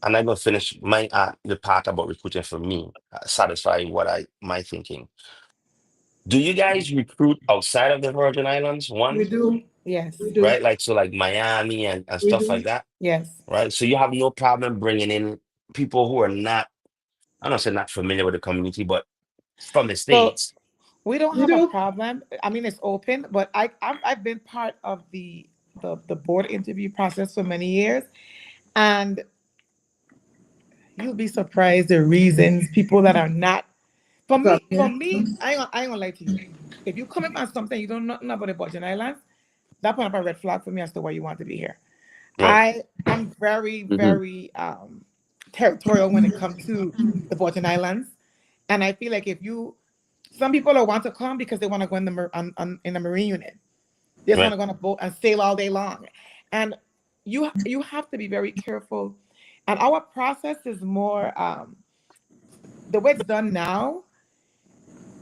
I'm gonna finish my the part about recruiting for me, satisfying what I my thinking. Do you guys recruit outside of the Virgin Islands?
We
One,
do.
Yes,
We do.
right? Like so, like Miami and
We
stuff
do.
like that,
yes.
right? So you have no problem bringing in people who are not, I don't say not familiar with the community, but from the
So
States,
we don't
We
have a
do.
problem. I mean, it's open, but I've been part of the board interview process for many years, and you'll be surprised the reasons people that are not. For
So,
me,
yeah.
I ain't gonna lie to you. If you come in on something you don't know nothing about the Virgin Islands, that put up a red flag for me as to why you want to be here.
right?
I'm very,
Mm-hmm.
very territorial when it comes to the Virgin Islands. And I feel like if you some people don't want to come because they want to go in in the marine unit. They just want
Right.
to go on a boat and sail all day long. And you have to be very careful. And our process is more the way it's done now,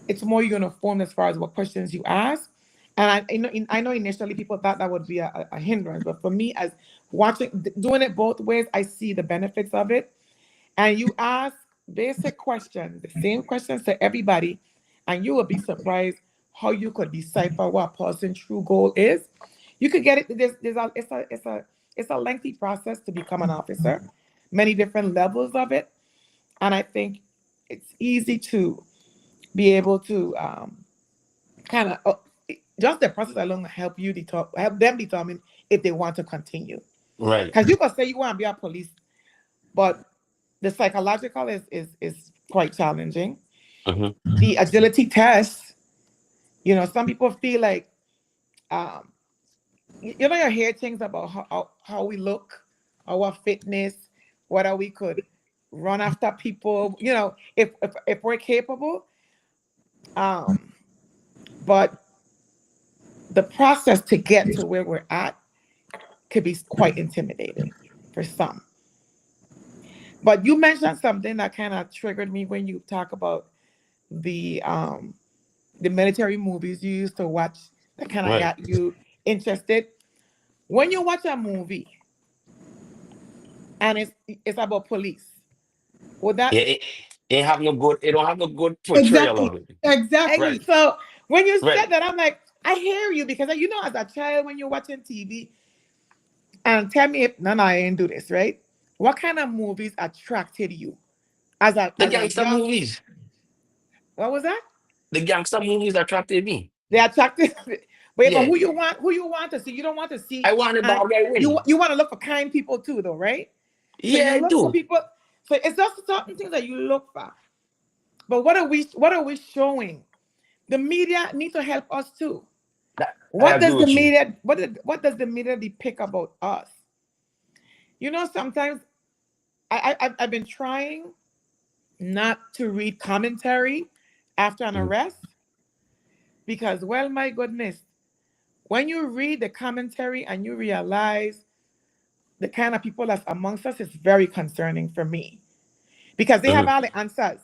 it's more uniform as far as what questions you ask. And I know initially people thought that would be a hindrance, but for me, as doing it both ways, I see the benefits of it. And you ask basic questions, the same questions to everybody, and you will be surprised how you could decipher what a person's true goal is. You could get it. It's a lengthy process to become an officer, many different levels of it, and I think it's easy to be able to kind of just the process alone help them determine if they want to continue.
Right.
Because you can say you want to be a police, but the psychological is quite challenging.
Hmm.
The agility test, some people feel like um, you hear things about how we look, our fitness, whether we could run after people, if we're capable. Um, but the process to get to where we're at could be quite intimidating for some. But you mentioned something that kind of triggered me when you talk about the um the military movies you used to watch that kind of
Right.
got you interested. When you watch a movie and it's about police, would that
Yeah. It have no good. It don't have no good portrayal
Exactly.
of it.
Exactly.
Right.
so when you said
Right.
that, I'm like, I hear you because as a child when you're watching TV and tell me if no, I ain't do this, right? What kind of movies attracted you as a
The
as a
gangster
young?
movies.
What was that?
The gangster movies attracted me.
They attracted, but
Yeah.
who you want to see? You don't want to see,
I want the
and
bad guy win.
you want to look for kind people too, though, right? So
Yeah,
you
I
look for
do.
people. So it's just certain things that you look for. But what are we showing? The media need to help us too.
I agree with you.
What does the media depict about us? Sometimes I've been trying not to read commentary after an
Mhm.
arrest because, well, my goodness, when you read the commentary and you realize the kind of people that's amongst us, it's very concerning for me because they have
Mhm.
all the answers.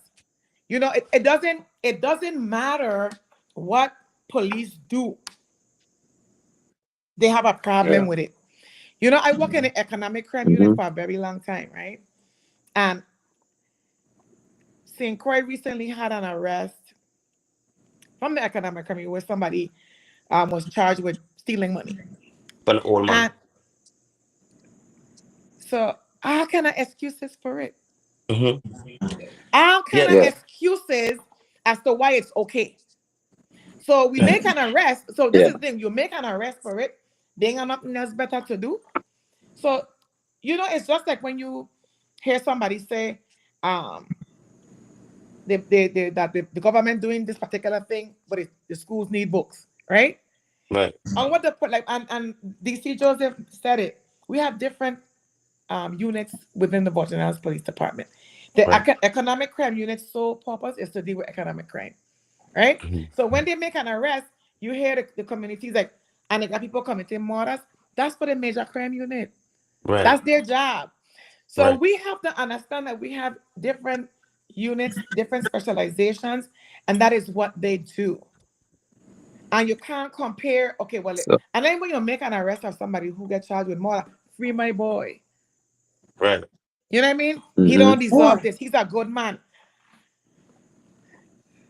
It doesn't matter what police do. They have a
Yeah.
problem with it. I work in the economic crime unit
Mm-hmm.
for a very long time, right? And St. Croix recently had an arrest from the economic crime unit where somebody was charged with stealing money.
For an old man.
And so, all kind of excuses for it.
Hmm.
All kind
Yeah.
of
Yeah.
excuses as to why it's okay. So we
Yeah.
make an arrest. So this
Yeah.
is the thing: you make an arrest for it. They ain't got nothing else better to do. So it's just like when you hear somebody say, um, that the government doing this particular thing, but the schools need books, right?
Right.
And what the put like and DC Joseph said it. We have different units within the Baltimore Hills Police Department. The
Right.
economic crime unit's sole purpose is to deal with economic crime, right?
Mhm.
So when they make an arrest, you hear the communities like, and they got people committing murders. That's for the major crime unit.
Right.
That's their job. So
Right.
we have to understand that we have different units, different specializations, and that is what they do. And you can't compare, okay, well,
So
and then when you make an arrest of somebody who gets charged with murder, free my boy.
Right.
You know what I mean? He
mm-hmm.
don't deserve
Or
this. He's a good man.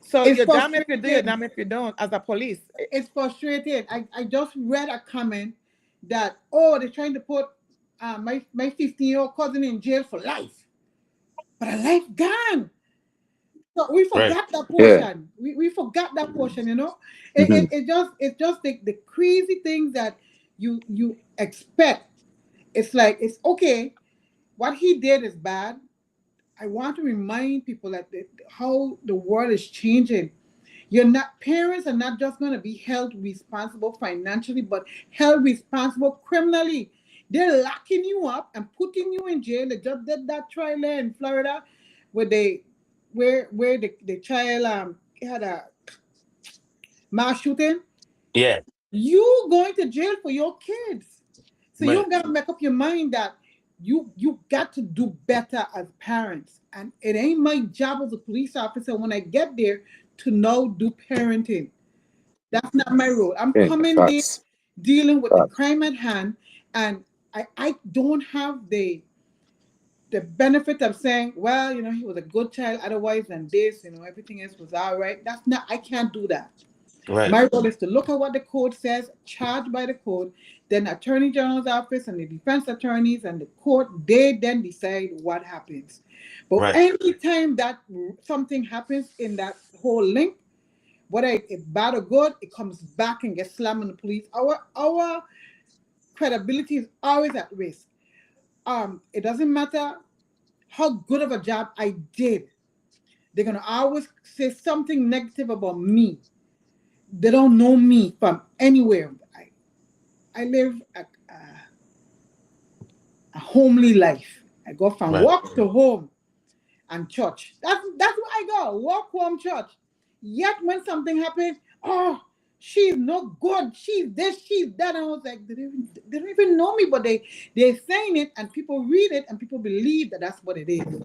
So
it's
you're damn if you do, you're
frustrating.
damn if you don't, as a police.
It's frustrating. I just read a comment that, oh, they're trying to put my 15-year-old cousin in jail for life, but a life gone. So we
Right.
forgot that
Yeah.
portion. We forgot that portion.
Mm-hmm.
It just the crazy things that you expect. It's like it's okay. What he did is bad. I want to remind people that how the world is changing. Parents are not just going to be held responsible financially, but held responsible criminally. They're locking you up and putting you in jail. They just did that trial there in Florida where the child had a mass shooting.
Yeah.
You going to jail for your kids. So you
Right.
got to make up your mind that you got to do better as parents. And it ain't my job as a police officer when I get there to now do parenting. That's not my role. I'm
Yeah.
coming there
Facts.
dealing with the
Facts.
crime at hand, and I don't have the benefit of saying, well, he was a good child, otherwise than this, everything else was all right. That's not, I can't do that.
Right.
My role is to look at what the code says, charged by the code, then the Attorney General's office and the defense attorneys and the court, they then decide what happens. But
Right.
anytime that something happens in that whole link, whether it's bad or good, it comes back and gets slammed on the police. Our credibility is always at risk. It doesn't matter how good of a job I did. They're gonna always say something negative about me. They don't know me from anywhere. I live a homely life. I go from
Right.
work to home and church. That's where I go. Work, home, church. Yet when something happens, oh, she's no good. She's this, she's that. And I was like, they don't even know me, but they're saying it, and people read it, and people believe that that's what it is.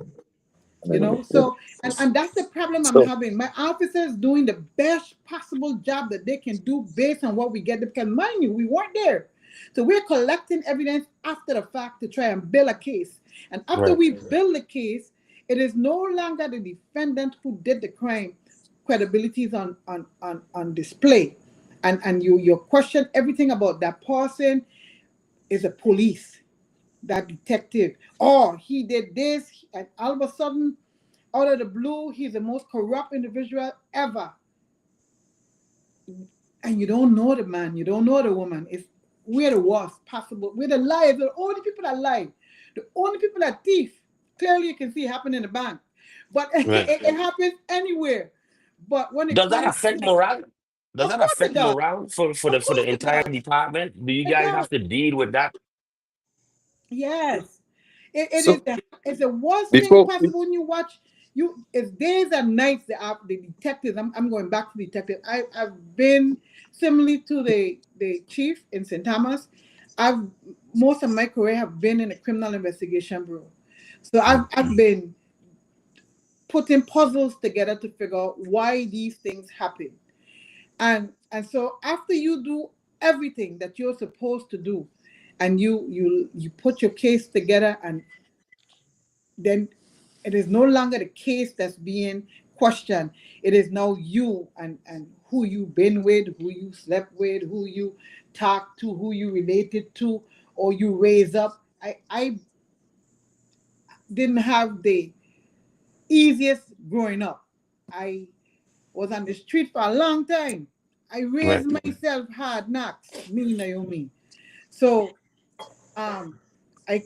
Yeah.
So and that's the problem I'm
So
having. My officers doing the best possible job that they can do based on what we get, because mind you, we weren't there. So we're collecting evidence after the fact to try and build a case, and after
Right.
we build the case, it is no longer the defendant who did the crime. Credibility is on display, and you question everything about that person. Is a police, that detective, or he did this, and all of a sudden, out of the blue, he's the most corrupt individual ever. And you don't know the man, you don't know the woman. We're the worst possible. We're the liars. The only people that lie, the only people that thief. Clearly, you can see it happen in the bank. but
Right.
it happens anywhere. But when it
Does that
comes
affect
to,
morale? Does
of
that
course it
affect
does.
morale
Of
for the
course it
entire
does.
department? Do you
It
guys
does.
have to deal with that?
Yes. It is
So
it's the worst thing
before
possible when you watch you it's days and nights the detectives. I'm going back to detective. I've been similarly to the chief in St. Thomas. I've most of my career have been in the criminal investigation bureau. So
Mm.
I've been putting puzzles together to figure out why these things happen. And so after you do everything that you're supposed to do, and you put your case together, and then it is no longer the case that's being questioned. It is now you and who you been with, who you slept with, who you talked to, who you related to, or you raised up. I didn't have the easiest growing up. I was on the street for a long time. I raised
Right.
myself hard knocks, me, Naomi. So I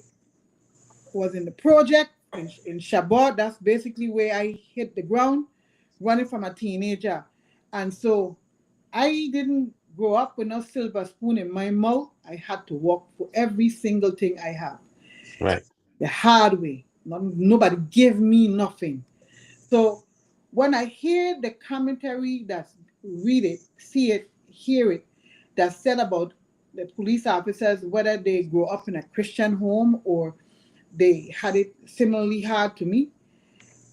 was in the project in Shabbat. That's basically where I hit the ground, running from a teenager. And so I didn't grow up with no silver spoon in my mouth. I had to work for every single thing I have
Right.
the hard way. Nobody gave me nothing. So when I hear the commentary that's read it, see it, hear it, that's said about the police officers, whether they grow up in a Christian home or they had it similarly hard to me,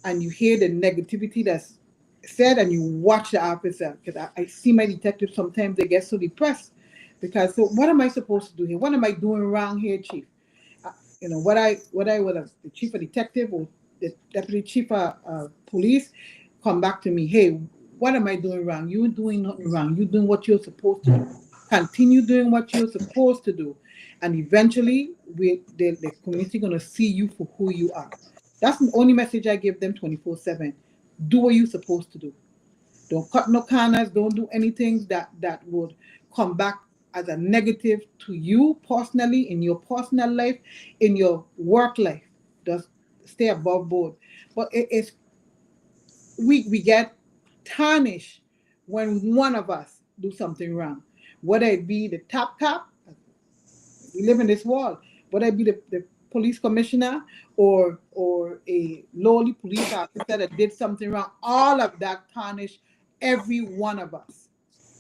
and you hear the negativity that's said, and you watch the officer, because I see my detectives sometimes they get so depressed because so what am I supposed to do here? What am I doing wrong here, chief? Uh, what I was the chief of detective or the deputy chief of police come back to me, hey, what am I doing wrong? You're doing nothing wrong. You're doing what you're supposed to do. Continue doing what you're supposed to do, and eventually, the community gonna see you for who you are. That's the only message I give them 24/7. Do what you're supposed to do. Don't cut no corners. Don't do anything that would come back as a negative to you personally in your personal life, in your work life. Just stay above board. But it's we get tarnished when one of us do something wrong, whether it be the top cop. We live in this world, whether it be the police commissioner or a lowly police officer that did something wrong. All of that tarnish every one of us,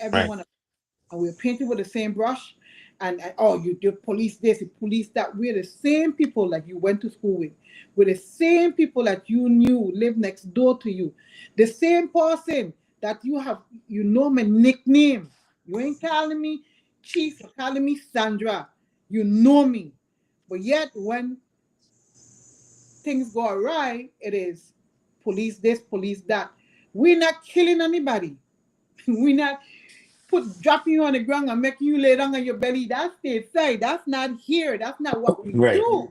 every
Right.
one of us, and we're painted with the same brush. And oh, you police this, you police that. We're the same people that you went to school with. We're the same people that you knew live next door to you. The same person that you know my nickname. You ain't calling me Chief, you're calling me Sandra. You know me. But yet, when things go awry, it is police this, police that. We're not killing anybody. We're not dropping you on the ground and making you lay down on your belly. That's stateside. That's not here. That's not what we
Right.
do.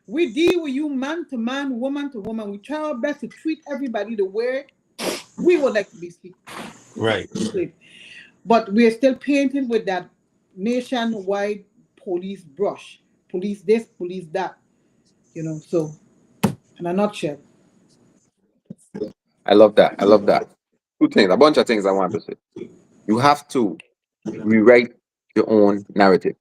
We deal with you man to man, woman to woman. We try our best to treat everybody the way we would like to be
Right.
treated. But we're still painted with that nationwide police brush. Police this, police that. So in a nutshell.
I love that. I love that. Two things, a bunch of things I want to say. You have to rewrite your own narrative.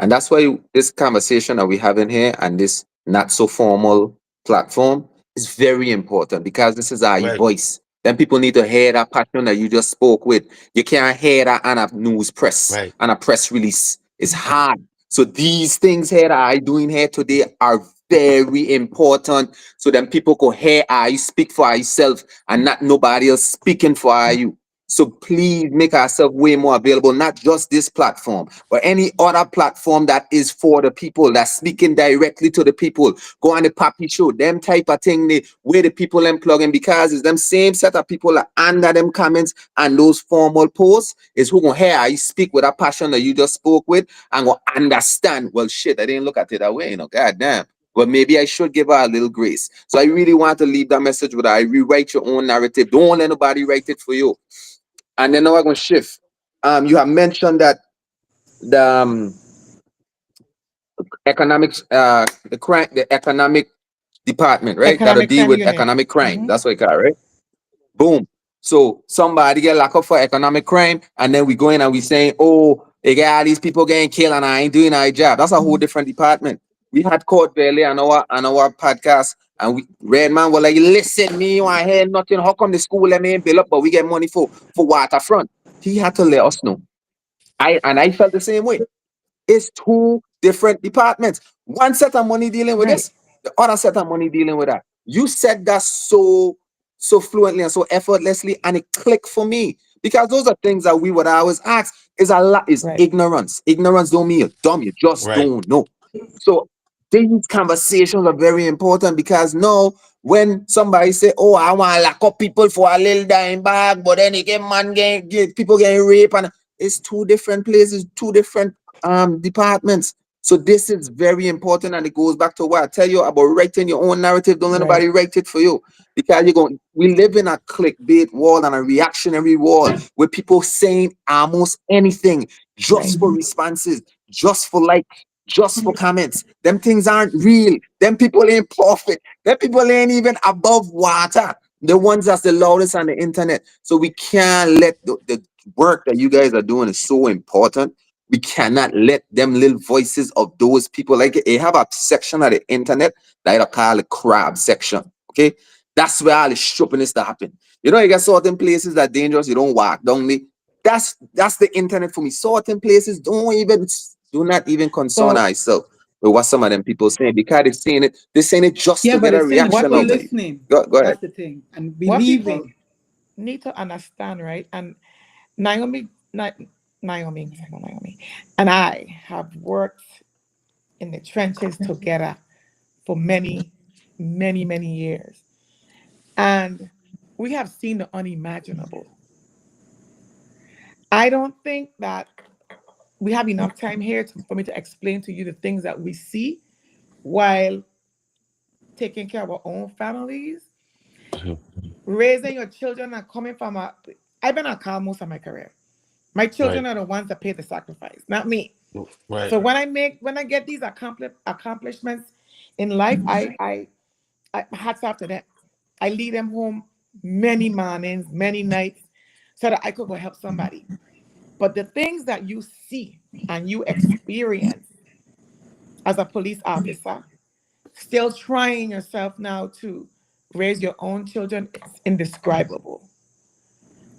And that's why this conversation that we have in here and this not so formal platform is very important because this is our
Right.
voice. Then people need to hear that passion that you just spoke with. You can't hear that on a news press,
Right.
on a press release. It's hard. So these things here that I doing here today are very important. So then people can hear I speak for yourself and not nobody else speaking for you. So please make ourselves way more available, not just this platform, but any other platform that is for the people, that's speaking directly to the people. Go on the Papi Show, them type of thing, where the people them plugging because it's them same set of people that under them comments and those formal posts is who gonna hear I speak with that passion that you just spoke with and go understand. Well, shit, I didn't look at it that way, God damn. But maybe I should give her a little grace. So I really want to leave that message with her. I rewrite your own narrative. Don't let nobody write it for you. And then now I'm going to shift. You have mentioned that the economics, the economic department, right? That'll
Economic
deal
crime
with
unit.
economic crime.
Mm-hmm.
That's what it called, right? Boom. So somebody get locked up for economic crime, and then we go in and we saying, "Oh, they got all these people getting killed, and I ain't doing our job." That's a whole different department. We had court Bailey on our podcast, and we Redman was like, "Listen, me, you want hear nothing? How come the school let me bill up, but we get money for waterfront?" He had to let us know. I felt the same way. It's two different departments. One set of money dealing with
Right.
this, the other set of money dealing with that. You said that so fluently and so effortlessly, and it clicked for me because those are things that we would always ask. Is a lot is
Right.
ignorance. Ignorance don't mean you're dumb. You just
Right.
don't know. So these conversations are very important because no, when somebody say, "Oh, I want to lock up people for a little dime bag," but then again, man, get people getting raped, and it's two different places, two different departments. So this is very important, and it goes back to what I tell you about writing your own narrative. Don't let
Right.
nobody write it for you because we live in a clickbait world and a reactionary world where people saying almost anything
Right.
just for responses, just for like, just for comments. Them things aren't real. Them people ain't perfect. Them people ain't even above water. The ones that's the loudest on the internet. So we can't let the work that you guys are doing is so important. We cannot let them little voices of those people, like they have a section of the internet that I call the crab section. Okay, that's where all the stupidness that happen. You know, you get certain places that dangerous. You don't walk down the. That's the internet for me. Certain places do not even concern
So
ourselves with what some of them people saying because they're saying it just
Yeah,
to
but
get a
it's saying the
what
reaction
people
out of
people
you.
listening.
Go ahead.
That's the thing. And
what people
believing.
need to understand, right? And Naomi, Naomi, sorry, not Naomi, and I have worked in the trenches together for many, many, many years. And we have seen the unimaginable. I don't think that we have enough time here for me to explain to you the things that we see while taking care of our own families,
Mhm.
raising your children and coming from a. I've been a car most of my career. My children
Right.
are the ones that pay the sacrifice, not me.
Right.
So when I get these accomplishments in life, I hats off to them. I lead them home many mornings, many nights, so that I could go help somebody. But the things that you see and you experience as a police officer, still trying yourself now to raise your own children, it's indescribable.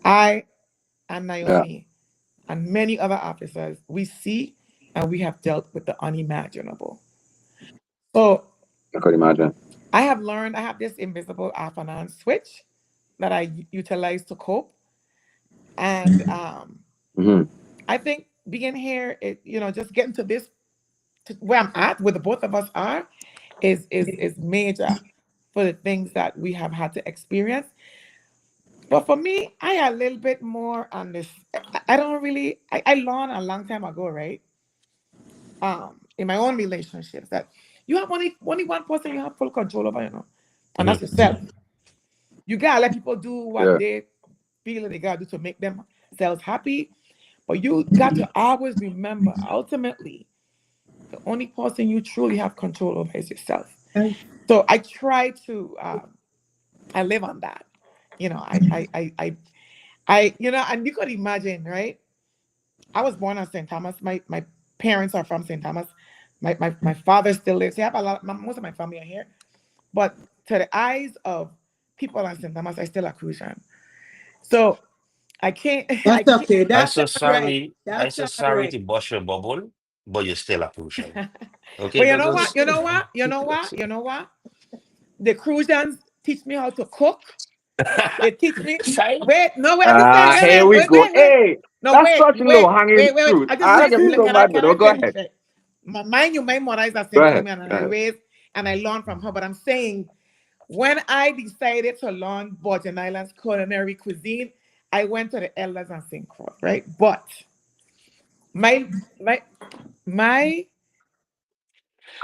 I and
Yeah,
Naomi and many other officers, we see and we have dealt with the unimaginable. So
I could imagine.
I have learned, I have this invisible off and on switch that I utilize to cope. And
Hmm.
I think being here, just getting to this, to where I'm at, where the both of us are, is major for the things that we have had to experience. But for me, I a little bit more on this. I don't really. I learned a long time ago, right? In my own relationships, that you have only one person you have full control over, and that's
Mhm.
yourself. You gotta let people do what
Yeah,
they feel they gotta do to make themselves happy. But you got to always remember, ultimately, the only person you truly have control over is yourself. So I try to, I live on that. And you could imagine, right? I was born in St. Thomas. My parents are from St. Thomas. My father still lives here. I have most of my family are here. But to the eyes of people in St. Thomas, I still a Crucian. So I can't, I
That's
can't.
okay.
I'm
That's
so
all right.
sorry. I'm
That's
so
all
sorry
right.
to bust your bubble, but you're still a Prussian. Okay,
But you
that's
know what?
just.
You know what? You know what? You know what? The Crucians teach me how to cook. They teach me.
Sorry.
Wait, no, wait. I'm just saying. Wait,
here
wait,
we
wait,
go.
wait, wait.
Hey,
No,
that's
wait,
such low
wait,
hanging
wait, wait, wait.
fruit.
I just
I
want
get
to
so
can I
mad
can
with
I
it. Go
finish
ahead.
it? Mind you, my mother is at
Go
St.
ahead.
Thomas and
Go
I
ahead.
raised and I learned from her. But I'm saying when I decided to learn Virgin Islands culinary cuisine, I went to the elders and St. Croix, right? But my my my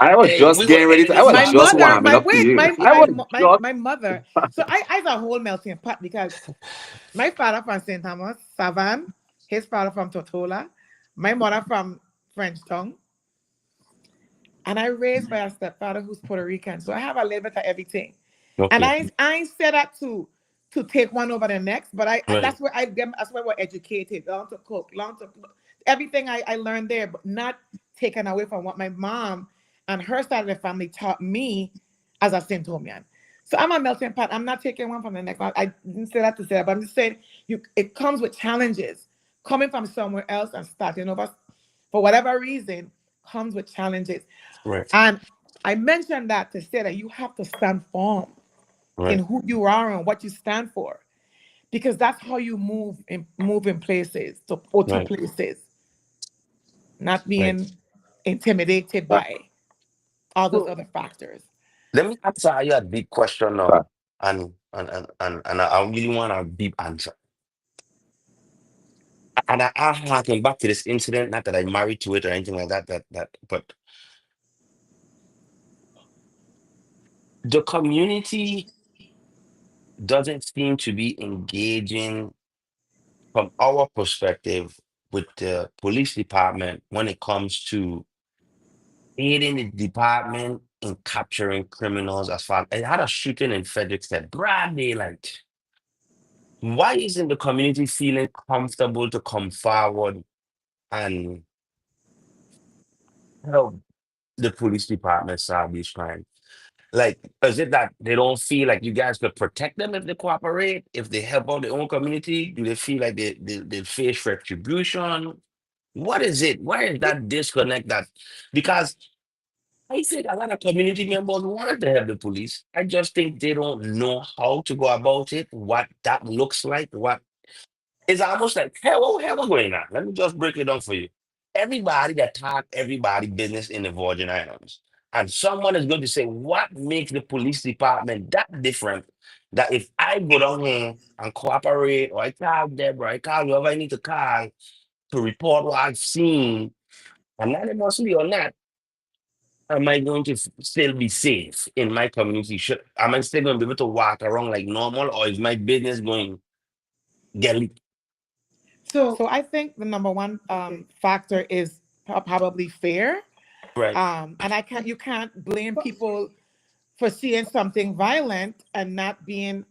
I was
Hey,
just
we're gonna
getting ready
edit
to. I
this
was
my
part.
just
mother,
warming
my
up to
wait,
you. I was just.
my mother. So I a whole melting pot because my father from St. Thomas, Savan, his father from Totola, my mother from Frenchtown, and I raised by a stepfather who's Puerto Rican, so I have a little bit of everything. And
Okay.
I ain't said that to take one over the next, but
Right.
that's where I get, that's where we're educated, learn to cook, learn to everything I learned there, but not taken away from what my mom and her side of the family taught me as a Saint Homian. So I'm a melting pot. I'm not taking one from the next. I didn't say that to say that, but I'm just saying it comes with challenges. Coming from somewhere else and starting over for whatever reason comes with challenges.
Right.
And I mentioned that to say that you have to stand firm in
Right.
who you are and what you stand for, because that's how you move in places to
Right.
places, not
Right.
being intimidated
Fact,
by all those
So
other factors.
let me answer you a deep question
fact,
now, and I really want a deep answer. And I harken back to this incident, not that I'm married to it or anything like that. But the community doesn't seem to be engaging from our perspective with the police department when it comes to aiding the department in capturing criminals. As far it had a shooting in Frederickstead, broad daylight. Why isn't the community feeling comfortable to come forward and help the police department solve these crimes? Like, is it that they don't feel like you guys could protect them if they cooperate, if they help out their own community? Do they feel like they face retribution? What is it? Where is that disconnect that? Because I think a lot of community members want to help the police. I just think they don't know how to go about it, what that looks like, what it's almost like, hey, what's going on? Let me just break it down for you. Everybody that talk everybody business in the Virgin Islands. And someone is going to say, what makes the police department that different? That if I go down here and cooperate, or I call Deborah, I call whoever I need to call to report what I've seen, anonymously or not, am I going to still be safe in my community? Am I still going to be able to walk around like normal, or is my business going to get leaked?
So,
So I think the number one
okay.
factor is probably fear.
Right,
And you can't blame
But,
people for seeing something violent and not being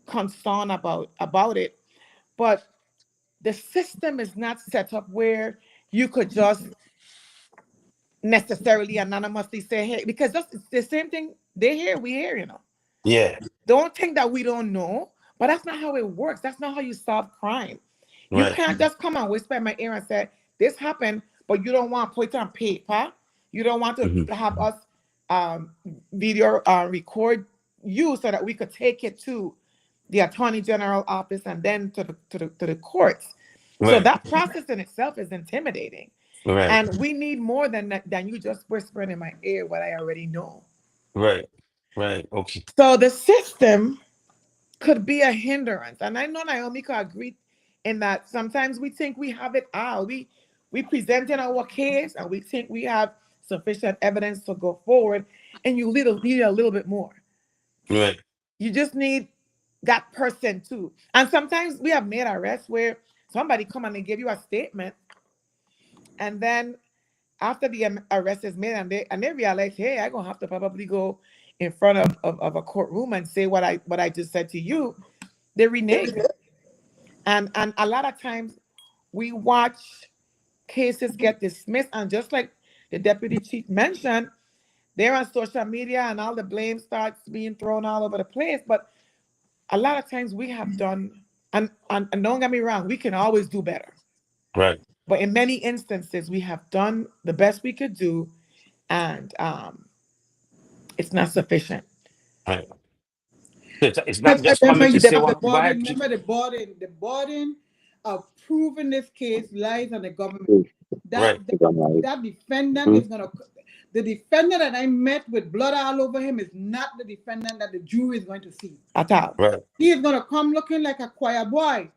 concerned about it. But the system is not set up where you could just necessarily anonymously say, hey, because that's it's the same thing they hear, we hear,
yeah,
Don't think that we don't know, but that's not how it works. That's not how you solve crime. You
right,
can't just come and whisper in my ear and say, this happened, but you don't want to put it on paper. You don't want to
hmm,
have us um, video record you so that we could take it to the attorney general office and then to the courts. So
right,
that process in itself is intimidating.
right,
And we need more than that, than you just whispering in my ear what I already know.
right, right. Okay,
So the system could be a hindrance. And I know Naomi could agree in that sometimes we think we have it all. We present in our case and we think we have sufficient evidence to go forward, and you need a little bit more.
right,
You just need that person too. And sometimes we have made arrests where somebody come and they give you a statement, and then after the arrest is made and they realize, hey, I'm gonna have to probably go in front of a courtroom and say what I just said to you, they renege. And a lot of times we watch cases get dismissed, and just like the deputy chief mentioned, they're on social media and all the blame starts being thrown all over the place. But a lot of times we have done, and don't get me wrong, we can always do better.
right,
But in many instances, we have done the best we could do, and it's not sufficient.
right. So it's not
but
just
remember,
coming to
you
say
have the
what why.
burden. Remember the burden of proving this case lies on the government.
is
That
Right,
is unwise.
that defendant
Mhm.
is gonna. The defendant that I met with blood all over him is not the defendant that the jury is going to see.
At all.
right,
He is gonna come looking like a choir boy.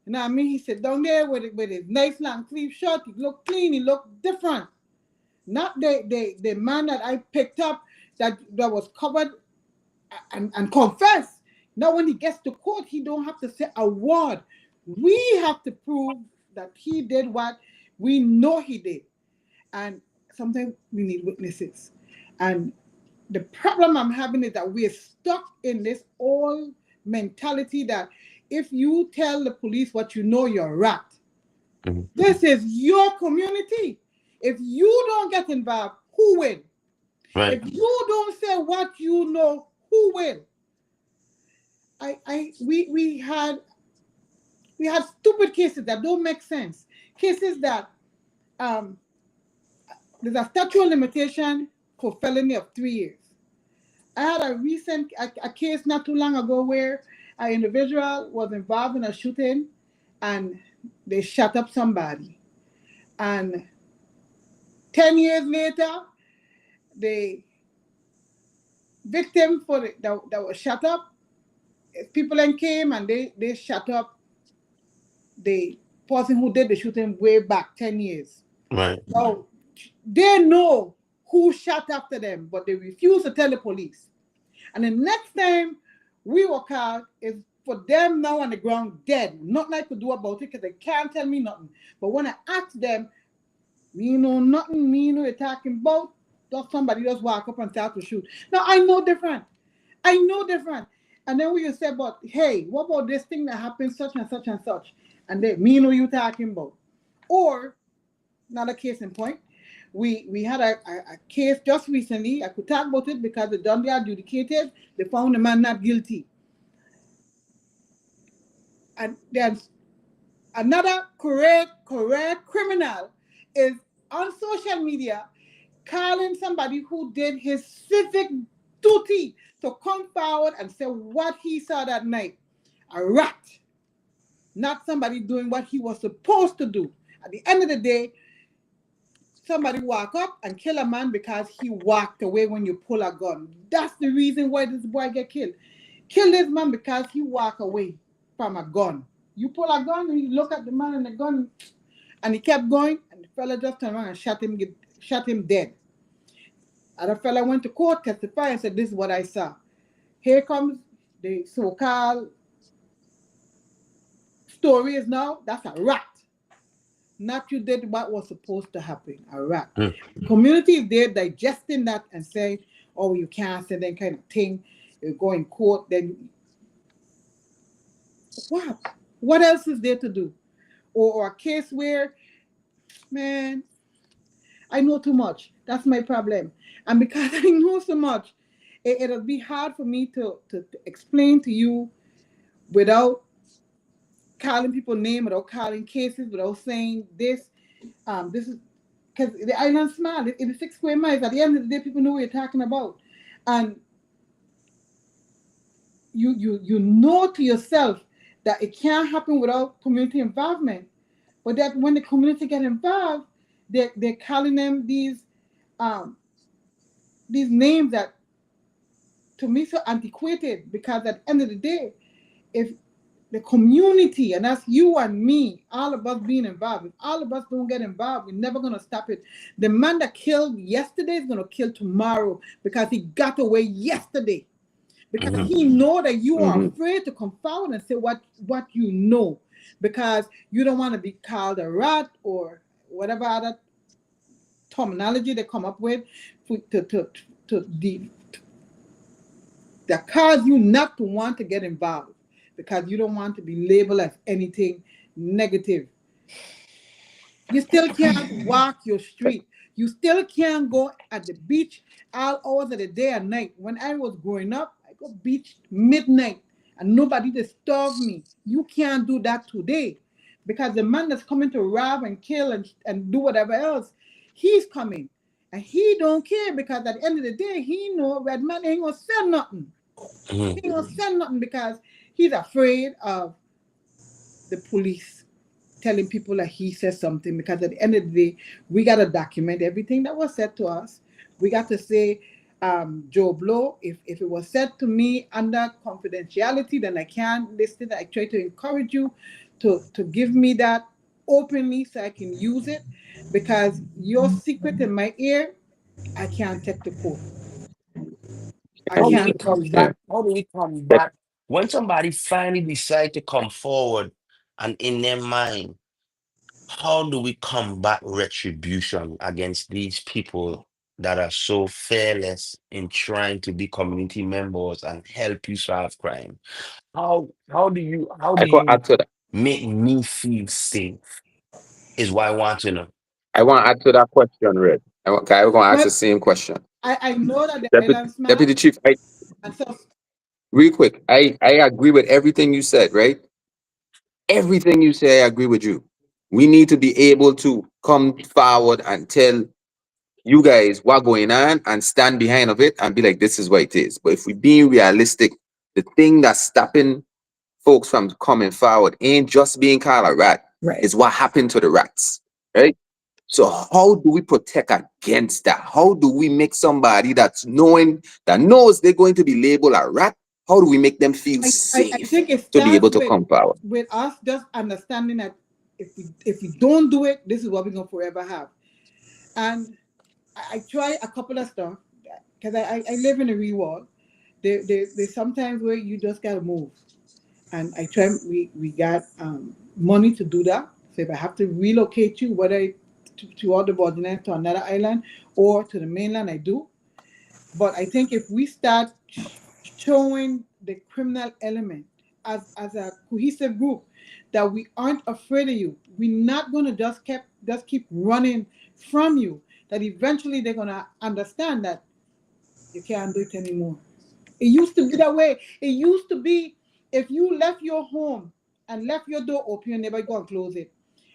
You know what I mean? He sit down there with his nice long sleeve shirt. He looked clean. He looked different. Not the man that I picked up that was covered and confess. Now when he gets to court, he don't have to say a word. We have to prove that he did what we know he did. And sometimes we need witnesses. And the problem I'm having is that we're stuck in this old mentality that if you tell the police what you know, you're a rat.
Mhm.
This is your community. If you don't get involved, who will?
Right.
If you don't say what you know, who will? We had stupid cases that don't make sense. Cases that um, there's a statute of limitation for felony of 3 years. I had a case not too long ago where an individual was involved in a shooting and they shot up somebody. And 10 years later, the victim that was shot up, people then came and they shot up the person who did the shooting way back 10 years.
Right.
So they know who shot after them, but they refuse to tell the police. And the next time we were called is for them now on the ground dead. Nothing I could do about it because they can't tell me nothing. But when I ask them, me know nothing, me know you're talking about, just somebody just walk up and start to shoot. Now I know different. I know different. And then we say, but hey, what about this thing that happened such and such and such? And they me know you talking about. Or another case in point. We had a case just recently. I could talk about it because the done they adjudicated. They found the man not guilty. And then another correct criminal is on social media calling somebody who did his civic duty to come forward and say what he saw that night. A rat, not somebody doing what he was supposed to do. At the end of the day, somebody walk up and kill a man because he walked away when you pull a gun. That's the reason why this boy get killed. Kill this man because he walk away from a gun. You pull a gun and you look at the man and the gun, and he kept going, and the fella just turned around and shot him dead. Other fella went to court, testified, and said, "This is what I saw." Here comes the so-called story is now. That's a rat. Not you did what was supposed to happen. A rat.
Mm.
The community is there digesting that and saying, "Oh, you can't say that kind of thing. You go in court, then what? What else is there to do?" Or a case where, man, I know too much. That's my problem. And because I know so much, it'll be hard for me to explain to you without calling people name, without calling cases, without saying this. This is because the island's small. It is 6 square miles. At the end of the day, people know what you're talking about, and you know to yourself that it can't happen without community involvement. But that when the community get involved, they're calling them these names that to me so antiquated. Because at the end of the day, if the community, and that's you and me, all of us being involved, if all of us don't get involved, we're never going to stop it. The man that killed yesterday is going to kill tomorrow because he got away yesterday. Because
Mhm.
he know that you are
Mm-hmm.
afraid to come forward and say what you know, because you don't want to be called a rat or whatever other terminology they come up with to that cause you not to want to get involved because you don't want to be labeled as anything negative. You still can't walk your street. You still can't go at the beach all hours of the day and night. When I was growing up, I go beach midnight and nobody disturbed me. You can't do that today because the man that's coming to rob and kill and do whatever else, he's coming. And he don't care because at the end of the day, he know red man ain't gonna say nothing.
Mhm.
He ain't gonna say nothing because he's afraid of the police telling people that he said something, because at the end of the day, we got to document everything that was said to us. We got to say, Joe Blow, if it was said to me under confidentiality, then I can't list it. I try to encourage you to give me that openly so I can use it, because your secret in my ear, I can't take to court. I
How do we
can't
Okay.
come
Yeah.
back? How do we come back when somebody finally decide to come forward and in their mind how do we combat retribution against these people that are so fearless in trying to be community members and help you solve crime? How
I
do
could
you
add to that.
make me feel safe? Is what I want to know.
I want to add to that question, Red. I want to ask
Well,
the same question.
I know that the
Deputy,
island smart,
Deputy Chief,
and so
real quick, I agree with everything you said, right? Everything you say, I agree with you. We need to be able to come forward and tell you guys what going on and stand behind of it and be like, this is what it is. But if we being realistic, the thing that's stopping folks from coming forward ain't just being called a rat.
Right.
It's what happened to the rats, right? So how do we protect against that? How do we make somebody that knows they're going to be labeled a rat? How do we make them feel
I
safe
think it
to be
starts
able to come forward?
with us just understanding that if we don't do it, this is what we're gonna forever have. And I try a couple of stuff because I live in a real world. There's sometimes where you just gotta move. And I try we got money to do that. So if I have to relocate you, whether to other borderland to another island or to the mainland, I do. But I think if we start showing the criminal element as a cohesive group, that we aren't afraid of you, we're not gonna just keep running from you. That eventually they're gonna understand that you can't do it anymore. It used to be that way. It used to be if you left your home and left your door open, your neighbor go and close it.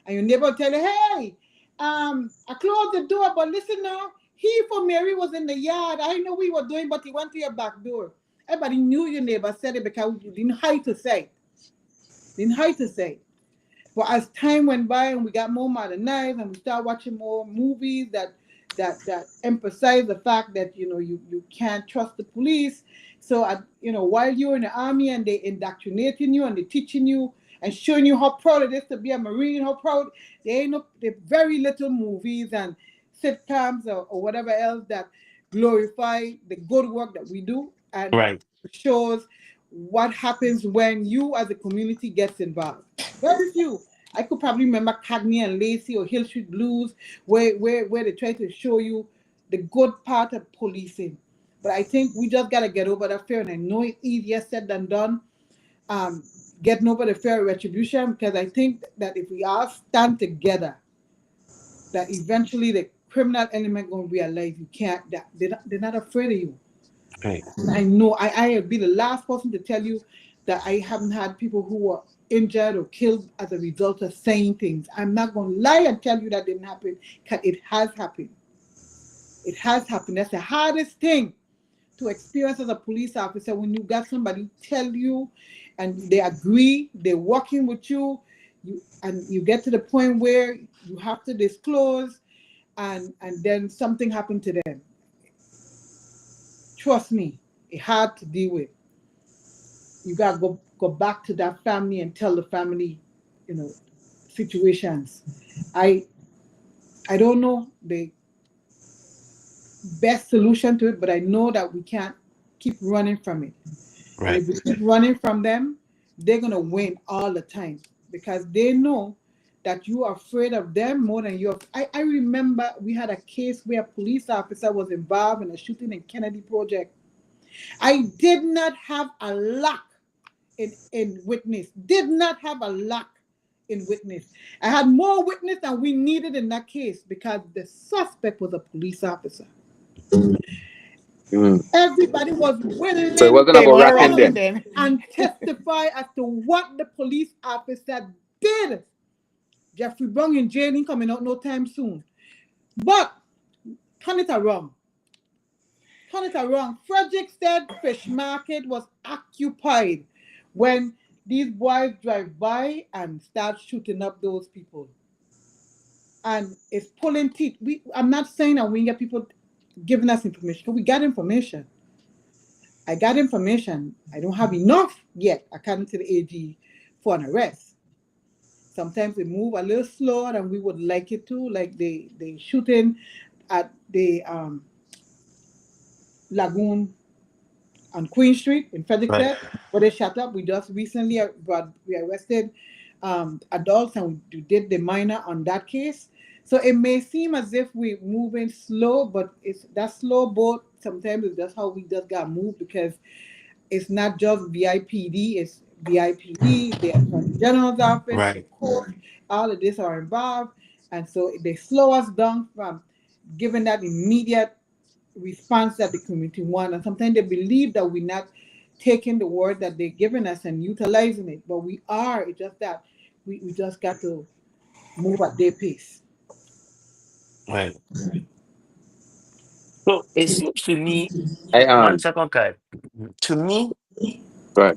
And your neighbor tell you, hey, I closed the door, but listen now, he for Mary was in the yard. I know we were doing, but he went to your back door. Everybody knew your neighbor said it because you didn't hide to say. Didn't hide to say. But as time went by and we got more modernized and we start watching more movies that emphasize the fact that you can't trust the police. So while you're in the army and they indoctrinating you and they teaching you and showing you how proud it is to be a Marine, how proud they ain't no they very little movies and sitcoms or whatever else that glorify the good work that we do and
Right.
shows what happens when you as a community gets involved. Very few. I could probably remember Cagney and Lacey or Hill Street Blues, where they try to show you the good part of policing. But I think we just gotta get over that fear, and I know it's easier said than done. Um, Getting over the fear of retribution, because I think that if we all stand together, that eventually the criminal element gonna realize you can't. That they're not afraid of you.
Right.
I know I'll be the last person to tell you that I haven't had people who were injured or killed as a result of saying things. I'm not going to lie and tell you that didn't happen because it has happened. It has happened. That's the hardest thing to experience as a police officer when you got somebody tell you and they agree, they're working with and you get to the point where you have to disclose and then something happened to them. Trust me, it's hard to deal with. You gotta go back to that family and tell the family, you know, situations. I I don't know the best solution to it, but I know that we can't keep running from it. And
Right.
if we keep running from them, they're gonna win all the time because they know that you are afraid of them more than you are. I remember we had a case where a police officer was involved in a shooting in Kennedy Project. I did not have a lock in witness. Did not have a lock in witness. I had more witness than we needed in that case because the suspect was a police officer.
Mm.
Everybody was
So it
willing
wasn't
They
about
more
to
ratting
ratting
come
then.
then.
and testify as to what the police officer did. Jeffrey Brown in jail ain't coming out no time soon. But turn it around. Turn it around. Frederickstead Fish Market was occupied when these boys drive by and start shooting up those people. And it's pulling teeth. I'm not saying that we get people giving us information, because we got information. I got information. I don't have enough yet, according to the AG, for an arrest. Sometimes they move a little slower than we would like it to, like they shooting at the Lagoon on Queen Street in
Right.
Frederickstead, where they shut up. We just recently we arrested adults, and we did the minor on that case. So it may seem as if we're moving slow, but it's that slow boat. Sometimes it's just how we just got moved, because it's not just VIPD, it's VIPD, the Attorney General's office, the
Right.
court, all of this are involved. And so they slow us down from giving that immediate response that the community want. And sometimes they believe that we're not taking the word that they're giving us and utilizing it, but we are. It's just that we just got to move at their pace.
Right. So it seems to me,
I
one second, Kai. To me,
But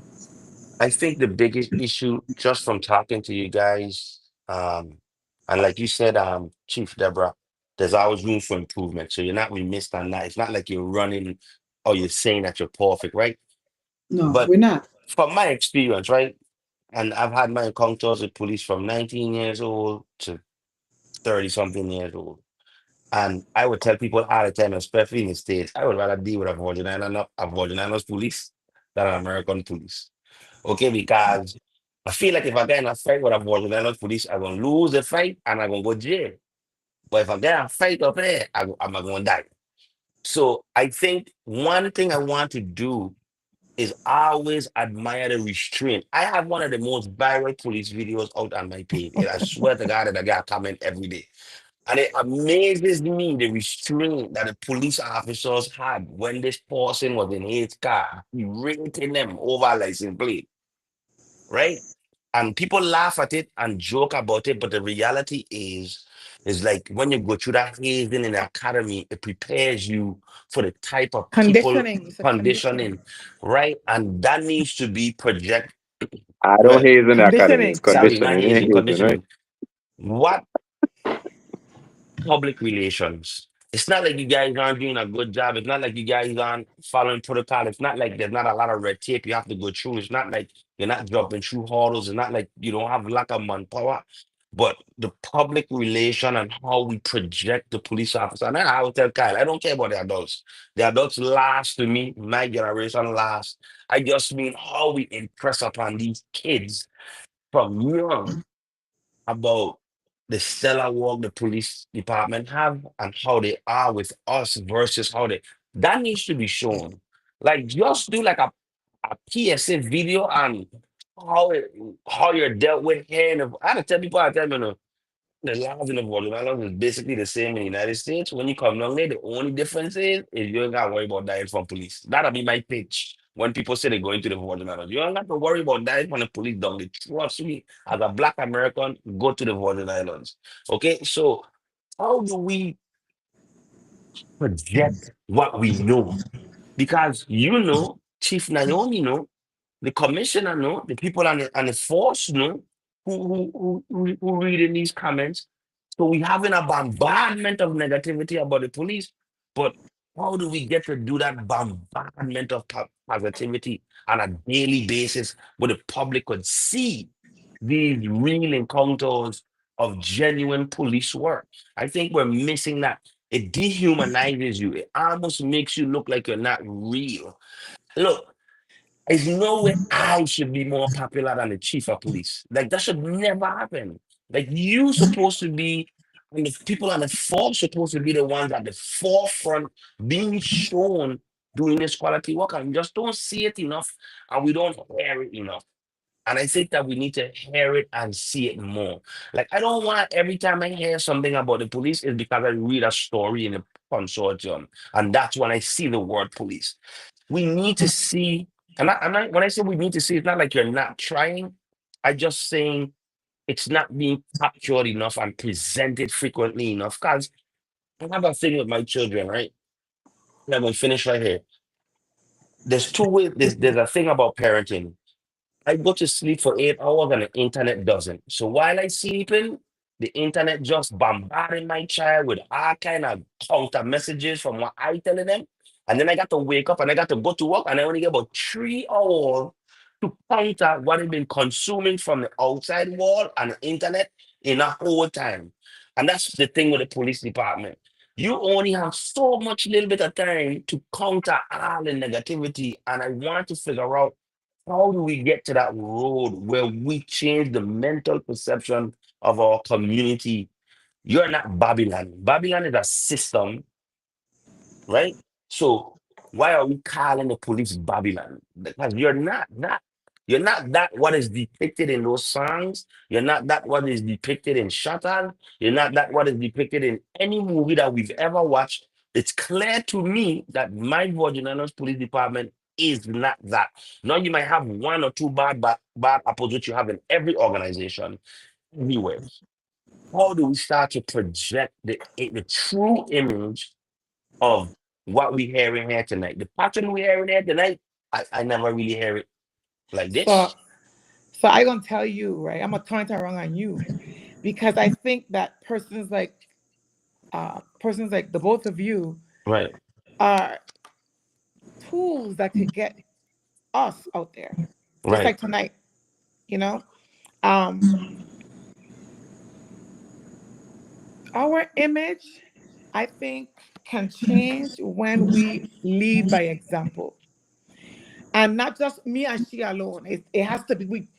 I think the biggest issue, just from talking to you guys, and like you said, Chief Deborah, there's always room for improvement. So you're not remiss on that. It's not like you're running or you're saying that you're perfect, right?
No,
But
we're not.
from my experience, right, and I've had my encounters with police from 19 years old to 30 something years old. And I would tell people all the time, especially in the States, I would rather deal with a Virgin Islands police than an American police. Okay, because I feel like if I get in a fight with a Virgin Islands police, I'm gonna lose the fight and I'm gonna go jail. But if I get a fight up there, I'm gonna die. So I think one thing I want to do is always admire the restraint. I have one of the most viral police videos out on my page. And I swear to God that I get a comment every day. And it amazes me the restraint that the police officers had when this person was in his car, berating them over a license plate, right? And people laugh at it and joke about it, but the reality is like when you go through that hazing in the academy, it prepares you for the type of people
Conditioning. It's a
conditioning,
conditioning.
right? And that needs to be project.
I don't
Well,
haze in the academy. It's
Conditioning.
sorry, not
conditioning. It ain't
hazing,
hazing, right?
conditioning. What public relations. It's not like you guys aren't doing a good job. It's not like you guys aren't following protocol. It's not like there's not a lot of red tape you have to go through. It's not like you're not jumping through hurdles. It's not like you don't have lack of manpower. But the public relation and how we project the police officer. And I would tell Kyle, I don't care about the adults. The adults last to me, my generation last. I just mean how we impress upon these kids from young about the stellar work the police department have and how they are with us versus how they that needs to be shown. Like just do like a PSA video on how it, how you're dealt with here. And I had to tell people I tell them, the laws in the Guatemala is basically the same in the United States. When you come down there, the only difference is you ain't got to worry about dying from police. That'll be my pitch. When people say they're going to the Virgin Islands, you don't have to worry about dying from the police down there. Trust me, as a Black American, go to the Virgin Islands. Okay, so how do we project what we know? Because you know, Chief Naomi know, the commissioner know, the people on the force know who reading these comments. So we having a bombardment of negativity about the police, but how do we get to do that bombardment of positivity on a daily basis where the public could see these real encounters of genuine police work? I think we're missing that. It dehumanizes you. It almost makes you look like you're not real. Look, there's no way I should be more popular than the chief of police. Like that should never happen. Like you supposed to be, and the people on the force supposed to be the ones at the forefront being shown doing this quality work. And we just don't see it enough, and we don't hear it enough. And I think that we need to hear it and see it more. Like I don't want every time I hear something about the police is because I read a story in a consortium, and that's when I see the word police. We need to see, when I say we need to see, it's not like you're not trying. I just saying it's not being captured enough and presented frequently enough. Because I have a thing with my children, right? And I'm gonna finish right here. There's two ways. There's a thing about parenting. I go to sleep for 8 hours and the internet doesn't. So while I sleeping, the internet just bombarding my child with all kind of counter messages from what I telling them. And then I got to wake up and I got to go to work and I only get about 3 hours to counter what I've been consuming from the outside world and the internet in a whole time. And that's the thing with the police department. You only have so much little bit of time to counter all the negativity. And I want to figure out how do we get to that road where we change the mental perception of our community? You're not Babylon. Babylon is a system, right? So why are we calling the police Babylon? Because you're not that. You're not that what is depicted in those songs. You're not that what is depicted in Shutter. You're not that what is depicted in any movie that we've ever watched. It's clear to me that my Virginia's police department is not that. Now you might have one or two bad apples which you have in every organization, everywhere. How do we start to project the true image of what we hearing here tonight? The pattern we hearing here tonight, I never really hear it like
So
this.
so I gonna tell you, right? I'm gonna turn it around on you because I think that persons like the both of you
Right,
are tools that could get us out there. Just
right,
like tonight, you know? Um, our image, I think, can change when we lead by example. And not just me and she alone. It has to be we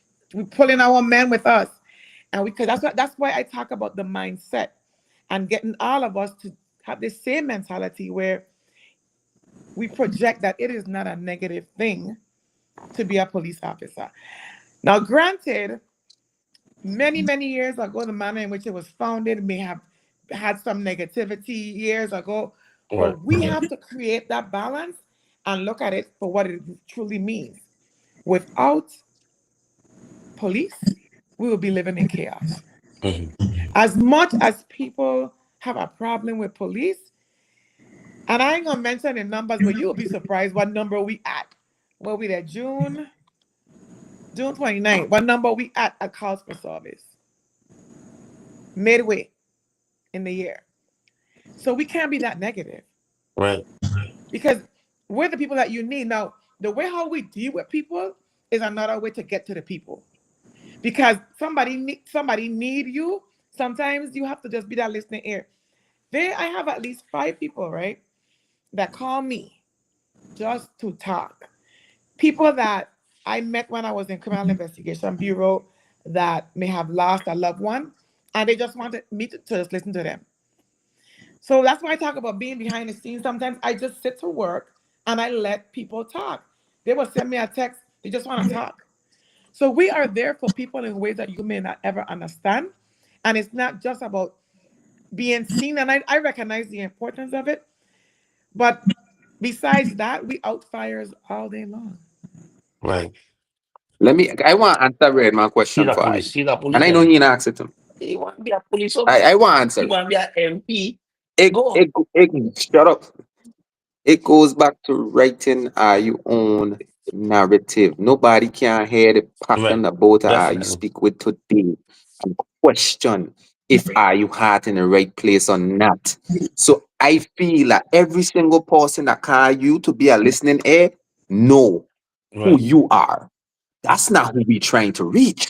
pulling our men with us. And because that's why I talk about the mindset and getting all of us to have the same mentality where we project that it is not a negative thing to be a police officer. Now, granted, many years ago, the manner in which it was founded may have had some negativity years ago,
right,
but we have to create that balance and look at it for what it truly means. Without police, we will be living in chaos.
mhm,
As much as people have a problem with police, and I ain't gonna mention the numbers, but you'll be surprised what number we at. What we there? June 29th. What number we at calls for service? Midway in the year. So we can't be that negative
right,
because we're the people that you need. Now, the way how we deal with people is another way to get to the people. Because somebody need you. Sometimes you have to just be that listening ear. There, I have at least 5 people, right, that call me just to talk. People that I met when I was in criminal investigation bureau that may have lost a loved one, and they just wanted me to just listen to them. So that's why I talk about being behind the scenes. Sometimes I just sit to work and I let people talk. They will send me a text. They just want to talk. So we are there for people in ways that you may not ever understand. And it's not just about being seen. And I recognize the importance of it. But besides that, we out fires all day long.
right.
I want to answer Redman
He's
question
a
for
police.
I.
He's a
And I know
policeman.
you not ask it to me.
He want to be a police officer.
I want to
He
answer it.
want to be an MP.
It,
Go.
it. Shut up. It goes back to writing your own narrative. Nobody can hear the
Right.
pattern about you
Definitely.
speak with today and question if are you heart in the right place or not. So I feel that every single person that call you to be a listening ear know who
Right.
you are. That's not who we trying to reach.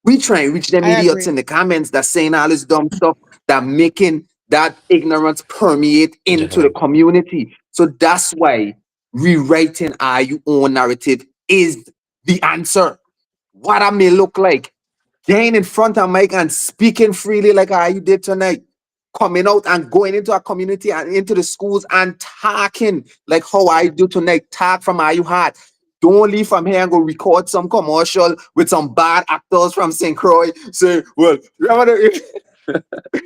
We try and reach them
I
idiots
agree.
in the comments that saying all this dumb stuff that making that ignorance permeate into the
Definitely.
community. So that's why rewriting our you own narrative is the answer. What I may look like, getting in front of Mike and speaking freely like how you did tonight, coming out and going into our community and into the schools and talking like how I do tonight, talk from how you heart. Don't leave from here and go record some commercial with some bad actors from St. Croix. Say, well, remember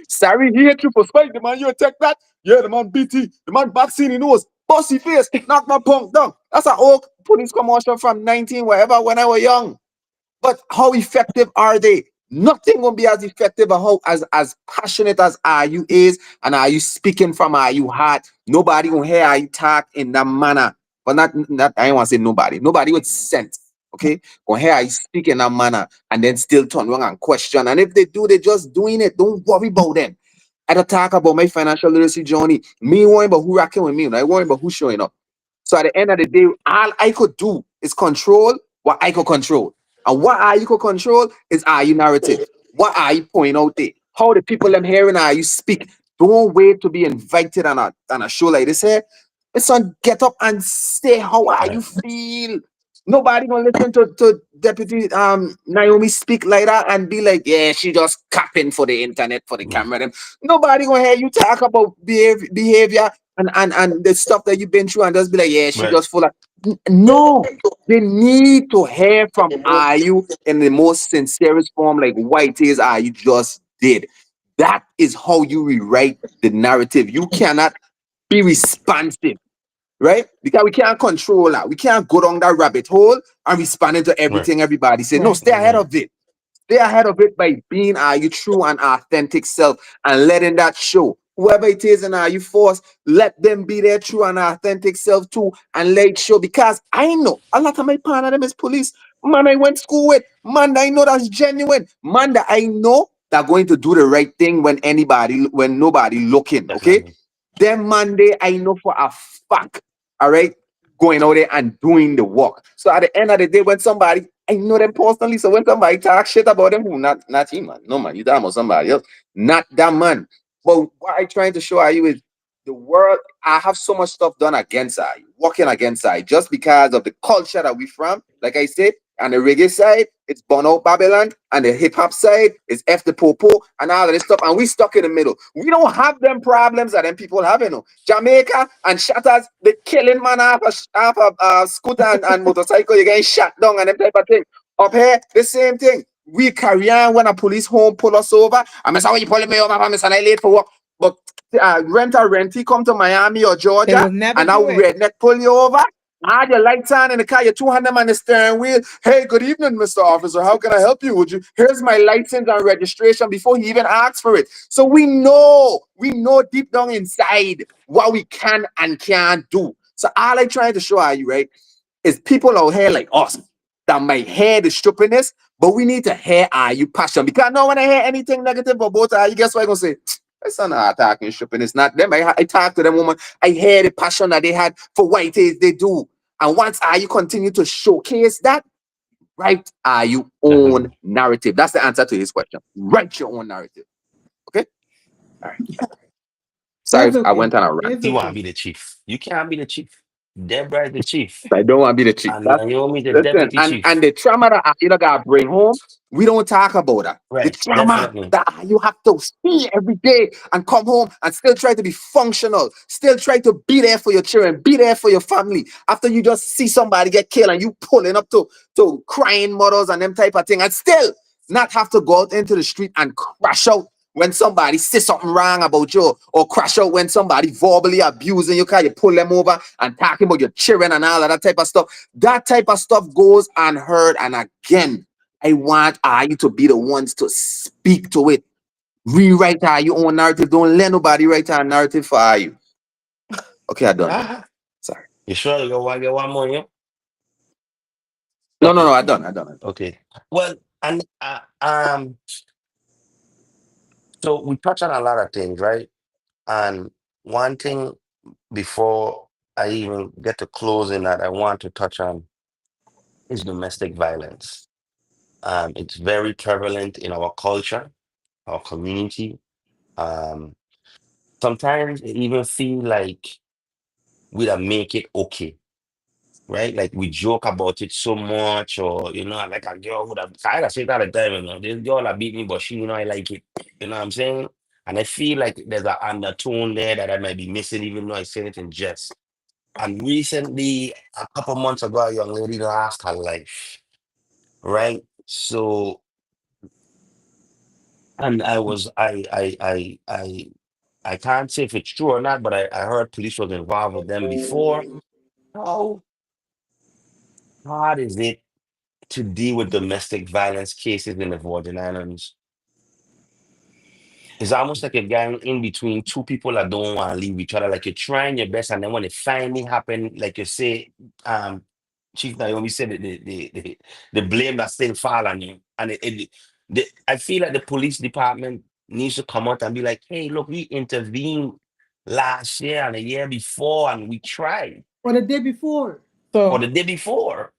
sorry, he hit you for spike. The man you attack that? Yeah, the man BT, the man vaccine in nose, bossy face, knock my punk down. That's an old police commercial from 19, wherever, when I was young. But how effective are they? Nothing will be as effective as as passionate as are you is, and are you speaking from are you heart. Nobody will hear how you talk in that manner. But not I don't want to say nobody. Nobody with sense. Okay, will hear how you speak in that manner and then still turn around and question. And if they do, they're just doing it. Don't worry about them. I don't talk about my financial literacy journey. Me worrying about who rocking with me, and I worrying about who's showing up. So at the end of the day, all I could do is control what I could control. And what are you could control is are you narrative. What are you pointing out there? How the people them hearing are you speak. Don't wait to be invited on a show like this here. It's on get up and say how are you
Right.
feel. Nobody gonna listen to Deputy Naomi speak like that and be like, yeah, she just capping for the internet, for the
Mm.
camera. Them. Nobody gonna hear you talk about behavior and the stuff that you've been through and just be like, yeah, she
Right.
just full of no. They need to hear from you in the most sincerest form, like white is you just did. That is how you rewrite the narrative. You cannot be responsive, right? Because we can't control that. We can't go down that rabbit hole and responding to
Right.
everything everybody say. No,
Right.
stay ahead
Right.
of it. Stay ahead of it by being you true and authentic self and letting that show. Whoever it is and you force, let them be their true and authentic self too and let it show. Because I know a lot of my partner them is police. Man, I went school with. Man, I know that's genuine. Man, that I know they're going to do the right thing when nobody looking. Okay.
Definitely.
Then Monday, I know for a fact, all right, going out there and doing the work. So at the end of the day, when somebody, I know them personally, so when somebody talk shit about them, who not him, man. No man, you talking about somebody else, not that man. But what I trying to show you is the world. I have so much stuff done against I, working against I, just because of the culture that we from. Like I said, on the reggae side, it's Bono Babylon, and the hip hop side is F the Popo and all of this stuff. And we stuck in the middle. We don't have them problems that them people have, you know. Jamaica and shatters, the killing man half a scooter and motorcycle, you getting shot down and them type of thing. Up here, the same thing. We carry on when a police home pull us over. I'm sorry you pulling me over, I'm I late for work. But renty come to Miami or
They
Georgia,
will never
and now
do it.
redneck pull you over. Had your lights on in the car, your 200 on the steering wheel. Hey, good evening, Mr. Officer. How can I help you? Would you? Here's my license and registration before he even asks for it. So we know deep down inside what we can and can't do. So all I trying to show you, right, is people out here like us that might hear the stupidness, but we need to hear you passion. Because now when I hear anything negative about you, guess what I'm gonna say? It's not attacking stupidness, not them. I talk to them woman. I hear the passion that they had for what it is they do. And once you continue to showcase that, write your own
Definitely.
narrative. That's the answer to his question. Write your own narrative. Okay? All right. Sorry
That's
if I
okay.
went on a rant.
It's
You want to
okay.
be the chief. You can't be the chief. Deborah is the chief.
I don't want to be the chief.
And
That's
Naomi the
listen,
deputy
and
chief.
the trauma that you know got bring home, we don't talk about that. The
Right.
trauma
Definitely.
that you have to see every day and come home and still try to be functional, still try to be there for your children, be there for your family. After you just see somebody get killed and you pulling up to crying mothers and them type of thing, and still not have to go out into the street and crash out when somebody says something wrong about you, or crash out when somebody verbally abusing you, because you pull them over and talking about your children and all of that type of stuff. That type of stuff goes unheard. And again, I want you to be the ones to speak to it. Rewrite your own narrative. Don't let nobody write a narrative for you. Okay, I done.
Ah,
Sorry.
You sure you go get one more, yeah?
No,
Okay.
I done. I done.
Okay. Well, and so we touch on a lot of things, right? And one thing before I even get to closing that I want to touch on is domestic violence. It's very prevalent in our culture, our community. Um, Sometimes it even feel like we don't make it okay, right? Like we joke about it so much, or like a girl would have I say it all the time, this girl that beat me, but I like it. You know what I'm saying? And I feel like there's an undertone there that I might be missing, even though I say it in jest. And recently, a couple months ago, a young lady lost her life, right? So, and I can't say if it's true or not, but I heard police was involved with them before. How hard is it to deal with domestic violence cases in the Virgin Islands? It's almost like a gang in between two people that don't want to leave each other. Like you're trying your best, and then when it finally happen, like you say, Chief Naomi said that the blame that still fall on you. And I feel like the police department needs to come out and be like, hey, look, we intervened last year and the year before, and we tried,
Or the day before.
or
so,
the day before.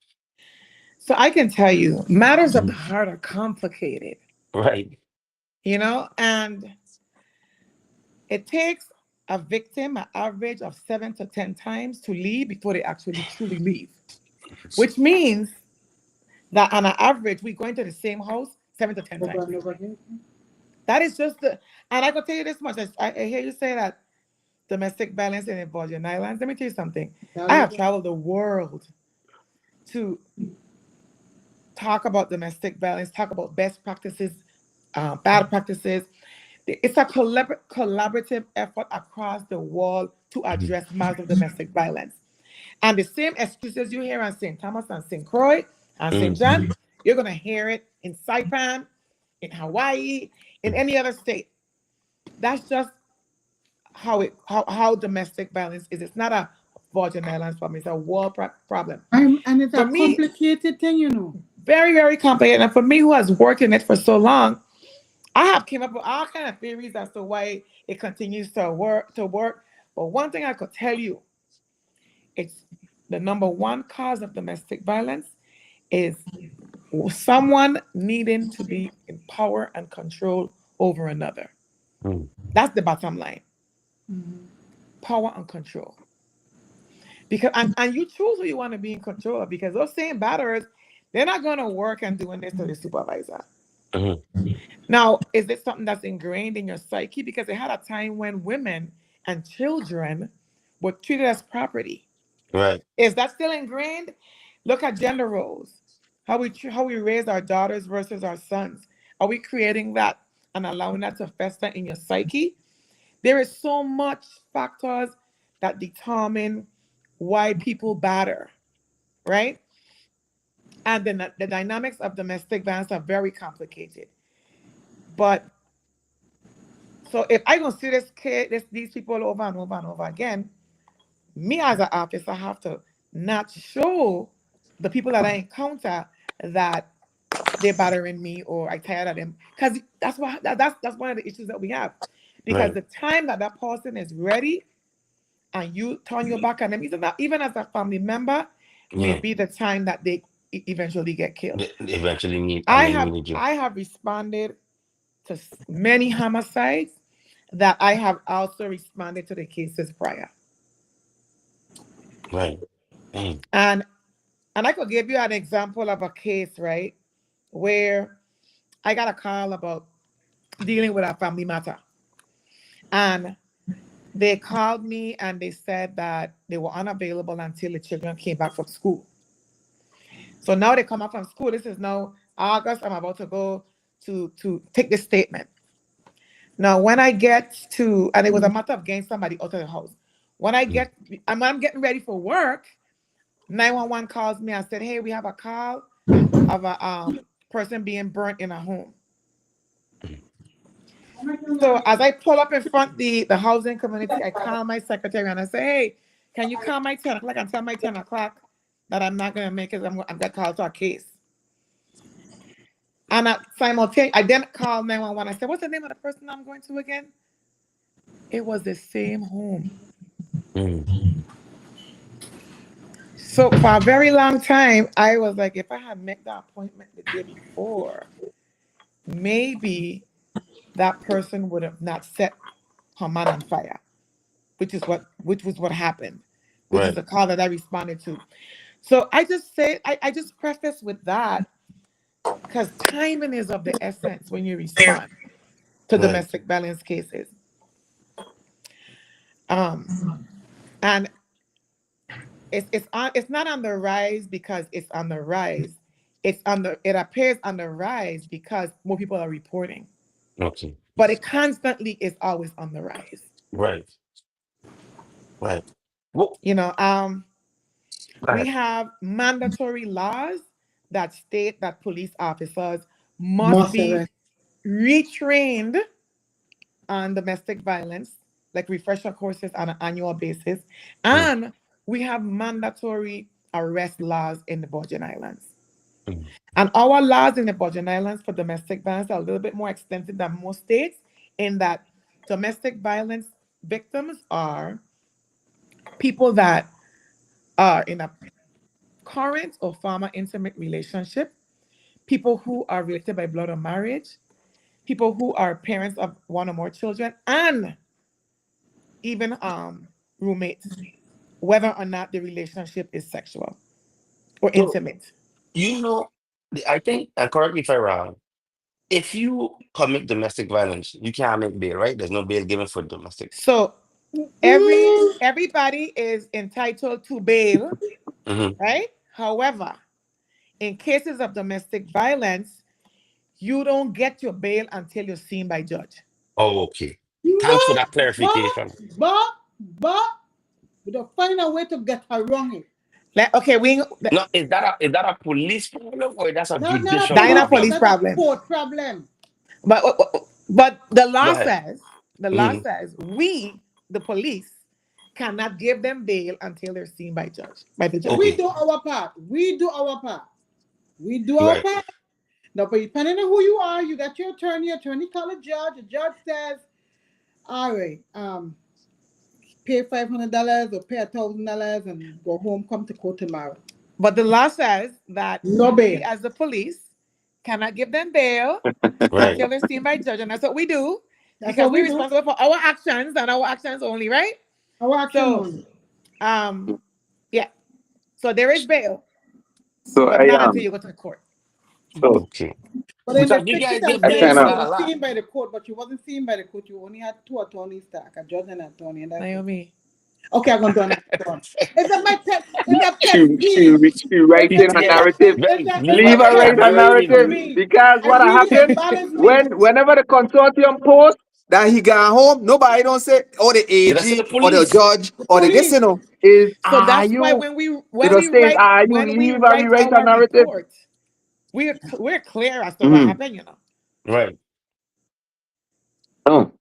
so I can tell you, matters of the
Mhm.
heart are complicated,
Right.
and it takes a victim an average of 7 to 10 times to leave before they actually truly leave. which means that on an average, we go into the same house 7 to 10
over
times.
and over again.
That is just the, and I can tell you this much. I hear you say that domestic violence in the Virgin Islands. Let me tell you something. I have traveled the world to talk about domestic violence, talk about best practices, bad practices. It's a collaborative effort across the world to
Mhm.
address matters of domestic violence. And the same excuses you hear on St. Thomas and St. Croix and St.
Mhm.
John, you're going to hear it in Saipan, in Hawaii, in any other state. That's just how domestic violence is. It's not a Virgin Islands problem, it's a world problem.
And it's a
For me,
complicated thing, you know.
very, very complicated. And for me, who has worked in it for so long, I have came up with all kind of theories as to why it continues to work. But one thing I could tell you, it's the number one cause of domestic violence is someone needing to be in power and control over another.
Mhm.
That's the bottom line.
Mhm.
Power and control. Because and you choose who you want to be in control of, because those same batterers, they're not going to work and doing this to the supervisor.
Mhm.
Now, is this something that's ingrained in your psyche? Because it had a time when women and children were treated as property.
Right.
Is that still ingrained? Look at gender roles. How we raise our daughters versus our sons. Are we creating that and allowing that to fester in your psyche? There is so much factors that determine why people batter, right? And then the dynamics of domestic violence are very complicated. But so if I gonna see these people over and over and over again, me as an officer have to not show the people that I encounter that they're bothering me or I tired of them, because that's one of the issues that we have. Because
Right.
the time that that person is ready and you turn your back on them, even as a family member, may
Yeah.
be the time that they eventually get killed.
They eventually need. I
I
mean,
have
need you.
I have responded to many homicides that I have also responded to the cases prior.
Right. Dang.
And I could give you an example of a case, right, where I got a call about dealing with a family matter. And they called me and they said that they were unavailable until the children came back from school. So now they come back from school. This is now August. I'm about to go to take this statement. Now, when I get to, and it was a matter of getting somebody out of the house. When I
Mm.
get, I'm getting ready for work, 911 calls me and said, "Hey, we have a call of a person being burnt in a home." So as I pull up in front the housing community, I call my secretary and I say, "Hey, can you call my 10 o'clock and tell my 10 o'clock that I'm not gonna make it? I'm gonna call to a case." And I then called 911. I said, "What's the name of the person I'm going to again?" It was the same home.
Mm.
So for a very long time, I was like, if I had made that appointment the day before, maybe that person would have not set her man on fire, which was what happened, which is
Right.
the call that I responded to. So I just preface with that because timing is of the essence when you respond to
Right.
domestic violence cases. Um, and it's not on the rise because it's on the rise. It appears on the rise because more people are reporting.
Okay.
But it constantly is always on the rise.
Right. Right. Well.
You know,
Go
we
ahead.
have mandatory laws that state that police officers must
Must
be
arrest.
retrained on domestic violence, like refresher courses on an annual basis.
Mm.
And we have mandatory arrest laws in the Virgin Islands.
Mm.
And our laws in the Virgin Islands for domestic violence are a little bit more extensive than most states, in that domestic violence victims are people that are in a current or former intimate relationship, people who are related by blood or marriage, people who are parents of one or more children, and even roommates, whether or not the relationship is sexual or
So,
intimate.
you know, I think, and correct me if I'm wrong, if you commit domestic violence, you can't make bail, right? There's no bail given for domestic.
So
Mm,
everybody is entitled to bail,
Hmm.
right? However, in cases of domestic violence, you don't get your bail until you're seen by judge.
Oh, okay.
no,
Thanks for that
but,
clarification.
but, but, we don't find a way to get her wrong.
Like, okay,
No, is that a police problem or that's a
That's not a
judicial
that ain't a
police problem,
police
problem?
that's a
problem.
court problem.
But the
Go
law
ahead.
says, the law
Hmm.
says we, the police, cannot give them bail until they're seen by the judge.
We
Okay.
do our part. We do our part. We do our
Right.
part. Now, but depending on who you are, you got your attorney call a judge. The judge says, all right, pay $500 or pay $1,000 and go home, come to court tomorrow.
But the law says that
No
we,
bail.
as the police, cannot give them bail
Right.
until they're seen by judge, and that's what we do
That's
because
what
we're
we do.
responsible for our actions and our actions only, right?
Our action
So,
only.
um, yeah. So there is bail,
So
but
I
not until you go to the court.
so
Okay.
But in the
Because you
fix
guys
it and
get
I
say
bail
kind
for
you
of
that a
were
lot.
seen by the court, but you wasn't seen by the court. You only had two attorneys stack, a judge and an attorney, and that's it.
Naomi,
Okay, I'm gonna do another one. It's a my pet. It's a
she
pet peeve.
she writing her
It's a
narrative.
pet.
Leave
It's
her
a
Leave her
write
pet
a
write her
peeve
narrative.
for
narrative
me.
because
It
what
really
happened
embarrasses me.
whenever the consortium post that he got home, nobody don't say or the
Yeah, that's the
AG or the
police.
judge
The
or the this
police.
you know is
so
are
that's why
you
when
it
we
says
write
are you
when we
leave her
write
rewrite her
our
narrative.
report, we're clear as to what
Mm-hmm.
happened, you know,
Right.
Oh.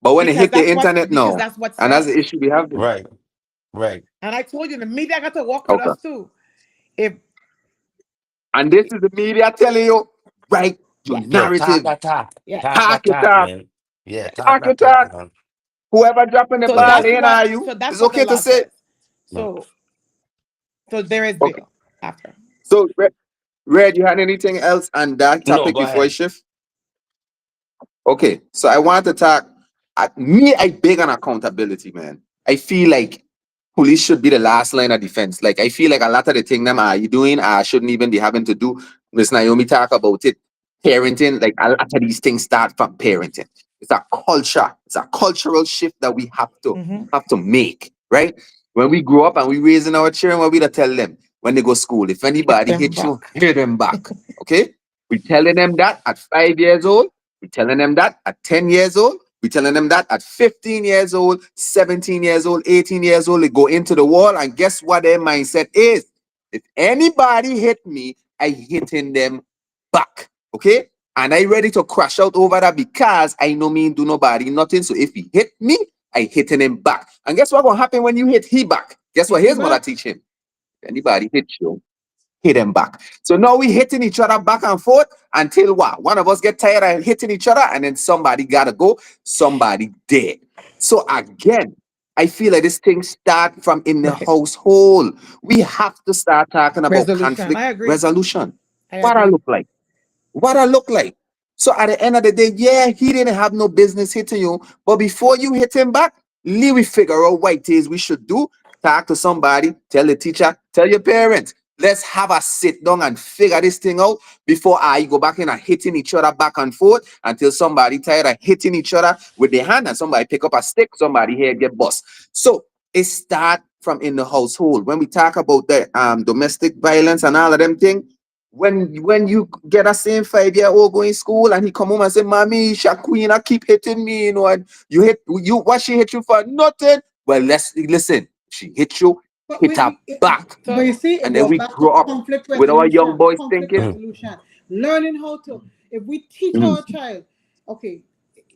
But when it
because
hit the internet, no.
that's what's
And that's the
said.
issue we have there.
Right. Right.
And I told you the media got to work with
Okay.
us too. If
And this is the media telling you, write your
yes,
Yeah. Talk
narrative.
that talk.
yes.
Talk
Talk
that
it
talk,
up.
man. Yeah. Talk
Talk
that
it
talk,
up.
man.
Whoever dropping the
So
Yeah.
ball, ain't are you?
that's
It's
what the
okay to
law
say.
says.
No.
So there is
Okay.
bail after.
So Red, you had anything else on that
No,
topic
go
before I
ahead.
shift? Okay, so I want to talk. Me, I big on accountability, man. I feel like police should be the last line of defense. Like I feel like a lot of the thing them are you doing, I shouldn't even be having to do. Miss Naomi talk about it, parenting. Like a lot of these things start from parenting. It's a culture. It's a cultural shift that we
Mm-hmm.
have to make, right? When we grow up and we raising our children, what we to tell them when they go school? If
Hit
anybody
them
hits you,
back.
hit them back. Okay, we telling them that at 5 years old. We're telling them that at 10 years old. We're telling them that at 15 years old, 17 years old, 18 years old. They go into the wall, and guess what their mindset is? If anybody hit me, I hitting them back. Okay? And I ready to crash out over that because I know me do nobody nothing. So if he hit me, I hitting him back. And guess what gonna happen when you hit he back? Guess what
Hit you
his mother
back.
teach him? If anybody hit you, hit them back. So now we hitting each other back and forth until what? One of us get tired of hitting each other, and then somebody gotta go, somebody dead. So again, I feel like this thing start from in the
Right.
household. We have to start talking about
Resolution.
conflict
I agree.
resolution.
I
What I
agree.
look like. What I look like. So at the end of the day, yeah, he didn't have no business hitting you. But before you hit him back, we figure out what it is we should do. Talk to somebody, tell the teacher, tell your parents. Let's have a sit down and figure this thing out before I go back in and hitting each other back and forth until somebody tired of hitting each other with their hand and somebody pick up a stick, somebody here get bust. So it start from in the household. When we talk about the domestic violence and all of them things, when you get a same 5 year old going school and he come home and say, "Mommy, Shaquina keep hitting me," and you hit you what she hit you for nothing. Well, let's listen. She hit you,
But
hit her back,
but
So
you see, it
and then
goes
we
back to
grow up
conflict
with our young
resolution.
boys
Conflict
thinking.
Mm.
resolution. Learning how to, if we teach
Mhm,
our child, okay,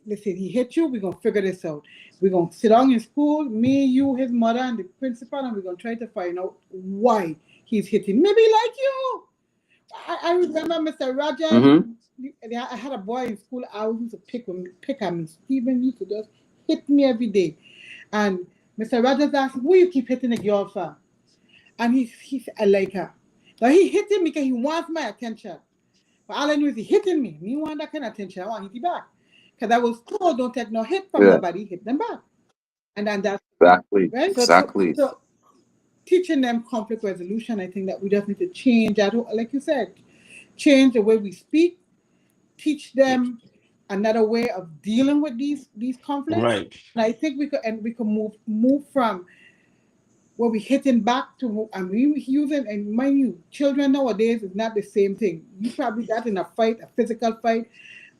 listen, he hit you, we're gonna figure this out. We're gonna sit down in school, me, you, his mother, and the principal, and we're gonna try to find out why he's hitting. Maybe like you. I remember Mr. Rogers.
mhm,
I had a boy in school. I used to pick on me. Stephen used to just hit me every day. And Mr. Rogers asked, "Who you keep hitting the girl for?" And he said, "I like her." Now he hitting me because he wants my attention. But all I knew is he hitting me. Me want that kind of attention. I want to hit you back. Because I was told don't take no hit from
yeah,
nobody, hit them back. And then that's
exactly,
right.
so
So
exactly.
so teaching them conflict resolution. I think that we just need to change that, like you said, change the way we speak, teach them another way of dealing with these conflicts.
Right.
And I think we could move from where we hitting back to, and we using, and mind you, children nowadays is not the same thing. You probably got in a fight, a physical fight,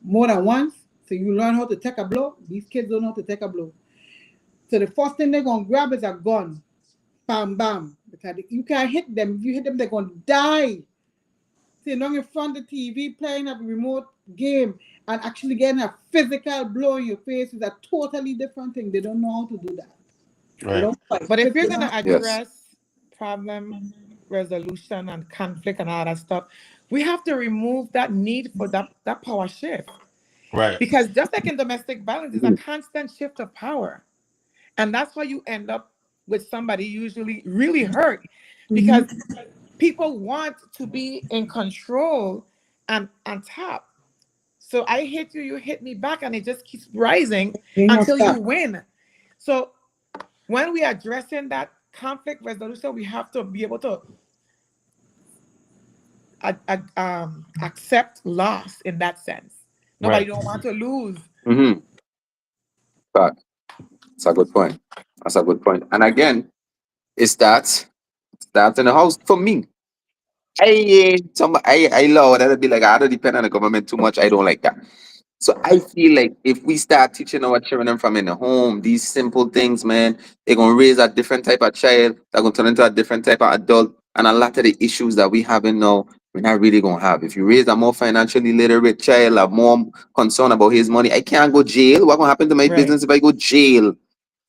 more than once. So you learn how to take a blow. These kids don't know how to take a blow. So the first thing they're gonna grab is a gun. Bam bam. Because you can't hit them. If you hit them, they're gonna die. Sitting down in front of the TV playing a remote game and actually getting a physical blow in your face is a totally different thing. They don't know how to do that. They
Right.
don't fight.
But if you're
They
gonna
don't-
Yes.
address problem resolution and conflict and all that stuff, we have to remove that need for that power shift.
Right.
Because just like in domestic violence, it's a
Mhm.
constant shift of power. And that's why you end up with somebody usually really hurt because
Mhm.
people want to be in control and on top. So I hit you, you hit me back, and it just keeps rising
They ain't gonna
until you
stop.
win. So when we are addressing that conflict resolution, we have to be able to accept loss in that sense. Nobody
Right.
don't want to lose.
Mm-hmm. But that's a good point. That's a good point. And again, it starts in the house for me. I love that'll be like I don't depend on the government too much. I don't like that. So I feel like if we start teaching our children from in the home, these simple things, man, they're gonna raise a different type of child, they're gonna turn into a different type of adult. And a lot of the issues that we having now, we're not really gonna have. If you raise a more financially literate child, have more concern about his money, I can't go jail. What gonna happen to my
Right.
business if I go jail?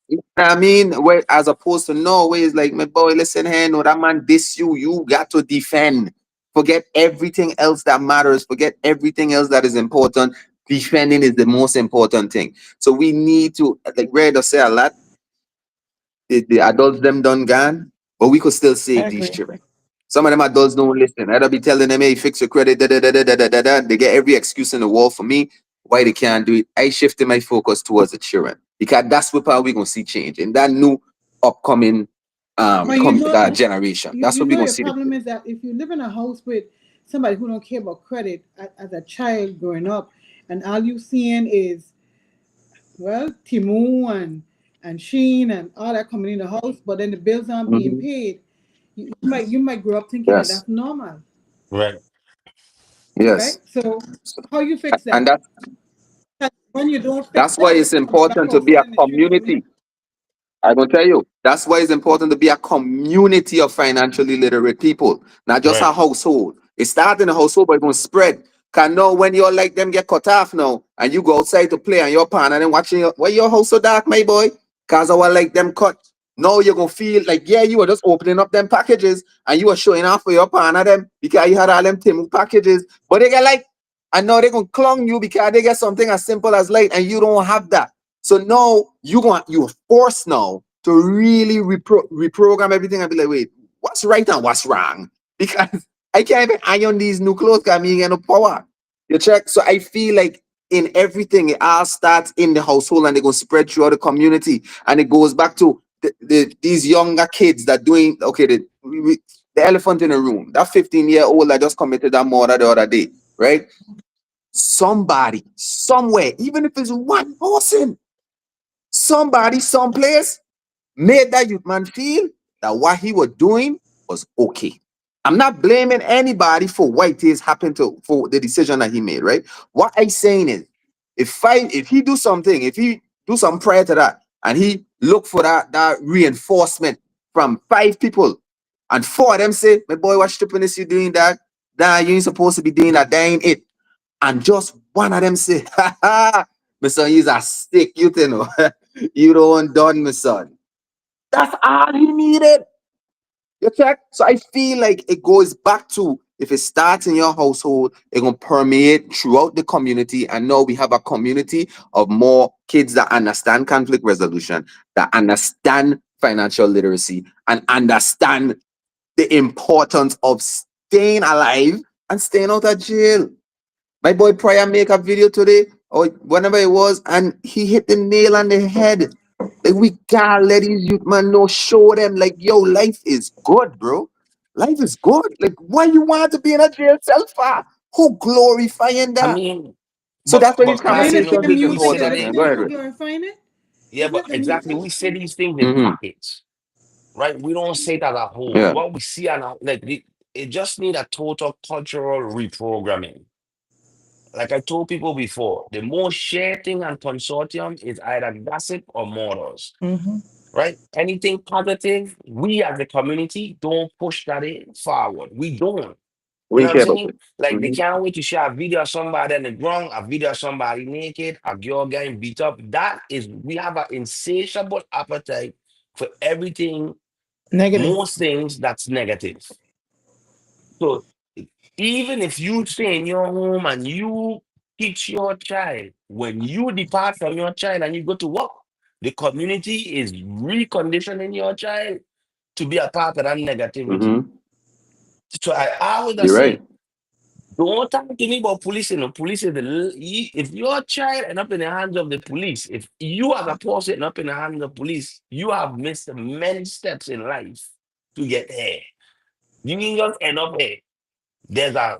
You know what I mean? Where as opposed to no, where it's like, my boy, listen here, no, that man diss you. You got to defend. Forget everything else that matters. Forget everything else that is important. Defending is the most important thing. So we need to, like Ray does say a lot, the adults them done gone, but we could still
I
save these
agree.
children. Some of them adults don't listen. I'd be telling them, hey, fix your credit, da da da da da da da da. They get every excuse in the world for me why they can't do it. I shifted my focus towards the children because that's what we're gonna see change in that new upcoming
Well, you know,
generation. That's
you
what we're
know
gonna
your
see.
problem is that if you live in a house with somebody who don't care about credit as a child growing up, and all you seeing is, well, Timu and Sheen and all that coming in the house, but then the bills aren't being
Mhm.
paid. You might grow up thinking that
Yes,
that's normal,
Right.
right?
yes,
So how you fix
and
that? And when you don't fix
that's why
that,
it's
it comes back
important to be a
also in the children.
community. I will tell you, that's why it's important to be a community of financially literate people, not just a
Right.
household. It starts in a household, but it's going to spread. Can know when you're like them get cut off now, and you go outside to play, and your partner then watching your, why your house so dark, my boy? Cause I want like them cut. No, you're gonna feel like yeah, you were just opening up them packages and you were showing off for your partner them because you had all them Timu packages, but they get like, I know they're gonna clung you because they get something as simple as light, and you don't have that. So now you're forced now to really reprogram everything and be like, wait, what's right and what's wrong? Because I can't even iron these new clothes because I ain't got no power. You check. So I feel like in everything, it all starts in the household and they're gonna spread throughout the community. And it goes back to these younger kids that doing okay, the elephant in the room, that 15-year-old that just committed that murder the other day, right? Somebody, somewhere, even if it's one person, somebody, someplace, made that youth man feel that what he was doing was okay. I'm not blaming anybody for what it is happened to for the decision that he made, right? What I'm saying is, if he do something, if he do something prior to that, and he look for that reinforcement from 5 people, and 4 of them say, "My boy, what stupidness you doing that? That you ain't supposed to be doing that. That ain't it." And just one of them say, "Ha ha, my son, you's a stick, you know, you don't done, my son." That's all he needed. You check? So I feel like it goes back to if it starts in your household, it's gonna permeate throughout the community. And now we have a community of more kids that understand conflict resolution, that understand financial literacy, and understand the importance of staying alive and staying out of jail. My boy Pryor make a video today or whenever it was, and he hit the nail on the head. Like we gotta let these youth man know, show them like, yo, life is good, bro. Life is good. Like, why you want to be in a jail cell for? Who glorifying
I
that?
mean,
So that's where these
but
But in the
Kasi, no
conversations
same
is
people, we
music,
say
important,
that
there's
man. Go
in.
still
ahead,
who
Ray.
glorifying it.
Yeah,
Isn't
but
it the
exactly,
music?
we say these things in
Mm-hmm.
packets, right? We don't say it as a whole.
Yeah.
What we see and like it just need a total cultural reprogramming. Like I told people before, the most shared thing and consortium is either gossip or murders,
Mm-hmm.
right? Anything positive, we as a community don't push that in forward. We don't. You
We
know
ain't
what I'm
care about
saying?
it.
Like they
Mm-hmm.
can't wait to share a video of somebody on the ground, a video of somebody naked, a girl getting beat up. That is, we have an insatiable appetite for everything,
Negative.
most things that's negative. So even if you stay in your home and you teach your child, when you depart from your child and you go to work, the community is reconditioning your child to be a part of that negativity.
Mm-hmm.
So I always
You're
just
right.
say, don't talk to me about police. You know, police is if your child end up in the hands of the police, if you as a person end up in the hands of police, you have missed many steps in life to get there. You didn't just end up here. There's a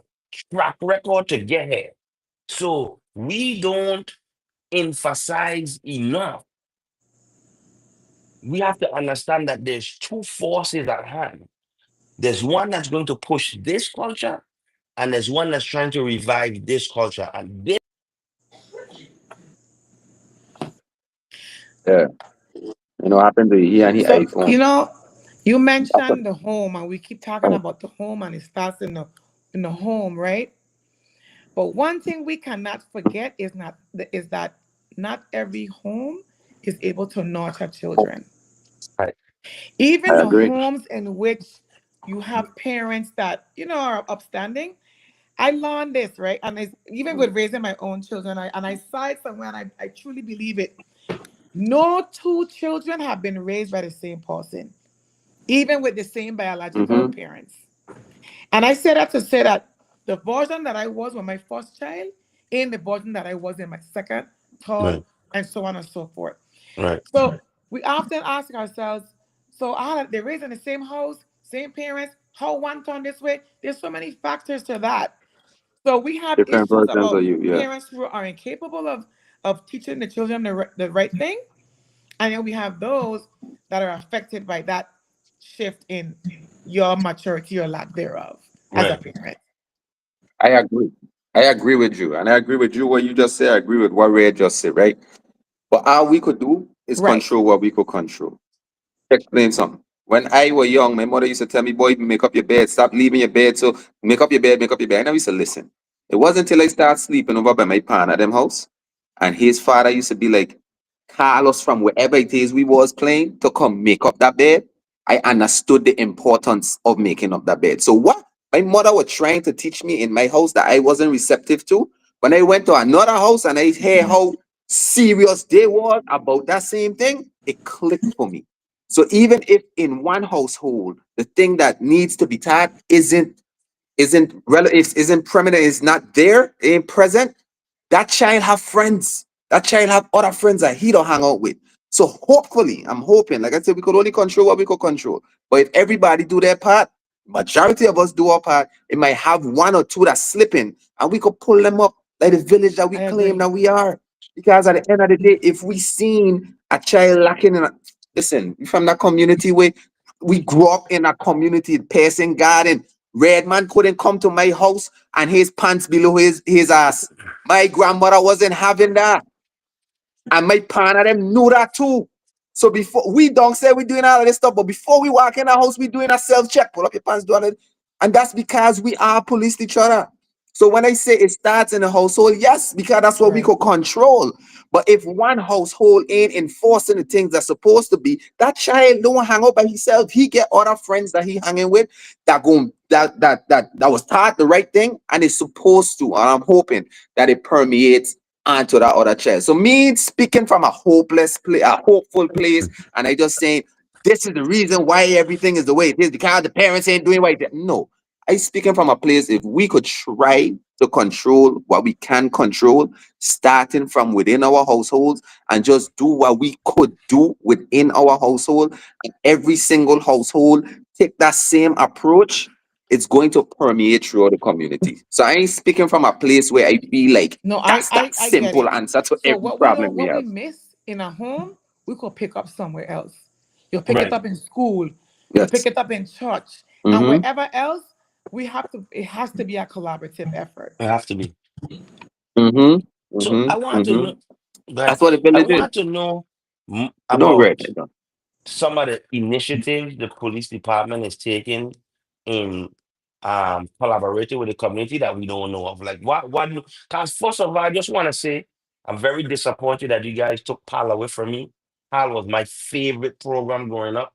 track record to get here. So we don't emphasize enough. We have to understand that there's two forces at hand. There's one that's going to push this culture, and there's one that's trying to revive this culture. And this
Yeah. You know what happened to he and he
So,
iPhone.
you
That's what,
mentioned the home, and we keep talking about the home, and it starts in the home, right? But one thing we cannot forget is that not every home is able to nurture children.
right,
Even
I
the
agree.
homes in which you have parents that are upstanding. I learned this, right, and it's, even with raising my own children, I saw it somewhere, and I truly believe it. No two children have been raised by the same person, even with the same biological
Mm-hmm.
parents. And I say that to say that the version that I was with my first child ain't the version that I was in my second, third,
right,
and so on and so forth.
right,
So we often ask ourselves, so they're raised in the same house, same parents, how one turned this way? There's so many factors to that. So we have
Different
issues
versions of
about
you. Yeah.
parents who are incapable of teaching the children the right thing. And then we have those that are affected by that shift in your maturity or lack thereof as a
right.
parent.
I agree. I agree with you. And I agree with you what you just said. I agree with what Ray just said, right? But all we could do is
Right.
control what we could control. Explain something. When I was young, my mother used to tell me, boy, make up your bed, stop leaving your bed. So make up your bed, make up your bed. And I used to listen. It wasn't until I started sleeping over by my partner at them house. And his father used to be like, call us from wherever it is we was playing to come make up that bed. I understood the importance of making up that bed. So what my mother was trying to teach me in my house that I wasn't receptive to, when I went to another house and I hear how serious they was about that same thing, it clicked for me. So even if in one household the thing that needs to be taught isn't prominent, is not there, ain't present, that child have friends. That child have other friends that he don't hang out with. So hopefully, I'm hoping, like I said, we could only control what we could control. But if everybody do their part, majority of us do our part, it might have one or two that's slipping, and we could pull them up like the village that we
I
claim
agree.
that we are. Because at the end of the day, if we seen a child lacking listen, from that community where we grew up in a community, passing garden, red man couldn't come to my house and his pants below his ass. My grandmother wasn't having that. And my partner them knew that too. So before we don't say we doing all of this stuff, but before we walk in the house, we doing a self-check. Pull up your pants, do all that. And that's because we are police each other. So when I say it starts in the household, yes, because that's what we
Right.
could control. But if one household ain't enforcing the things that's supposed to be, that child don't hang out by himself. He get other friends that he hanging with that was taught the right thing and is supposed to. And I'm hoping that it permeates onto that other child. So me speaking from a hopeless place, a hopeful place, and I just saying this is the reason why everything is the way it is because the parents ain't doing right. No, I speaking from a place, if we could try to control what we can control, starting from within our households, and just do what we could do within our household, and every single household take that same approach, it's going to permeate throughout the community. So I ain't speaking from a place where I feel like
No,
that's that
I get
simple
it.
answer to
So
every
what we
problem
don't,
we
what we
have.
miss in a home, we could pick up somewhere else. You'll pick it
Right.
up in school, you pick
Yes.
it up in church, and
Mm-hmm.
wherever else, we have to, it has to be a collaborative effort.
It have to be.
Mm-hmm.
So I
Mm-hmm.
want to
Mm-hmm.
know, right?
That's what the
I
village is.
want to know
No,
about
great.
some of the initiatives the police department is taking in collaborating with the community that we don't know of. Like what because first of all, I just want to say I'm very disappointed that you guys took PAL away from me. PAL was my favorite program growing up.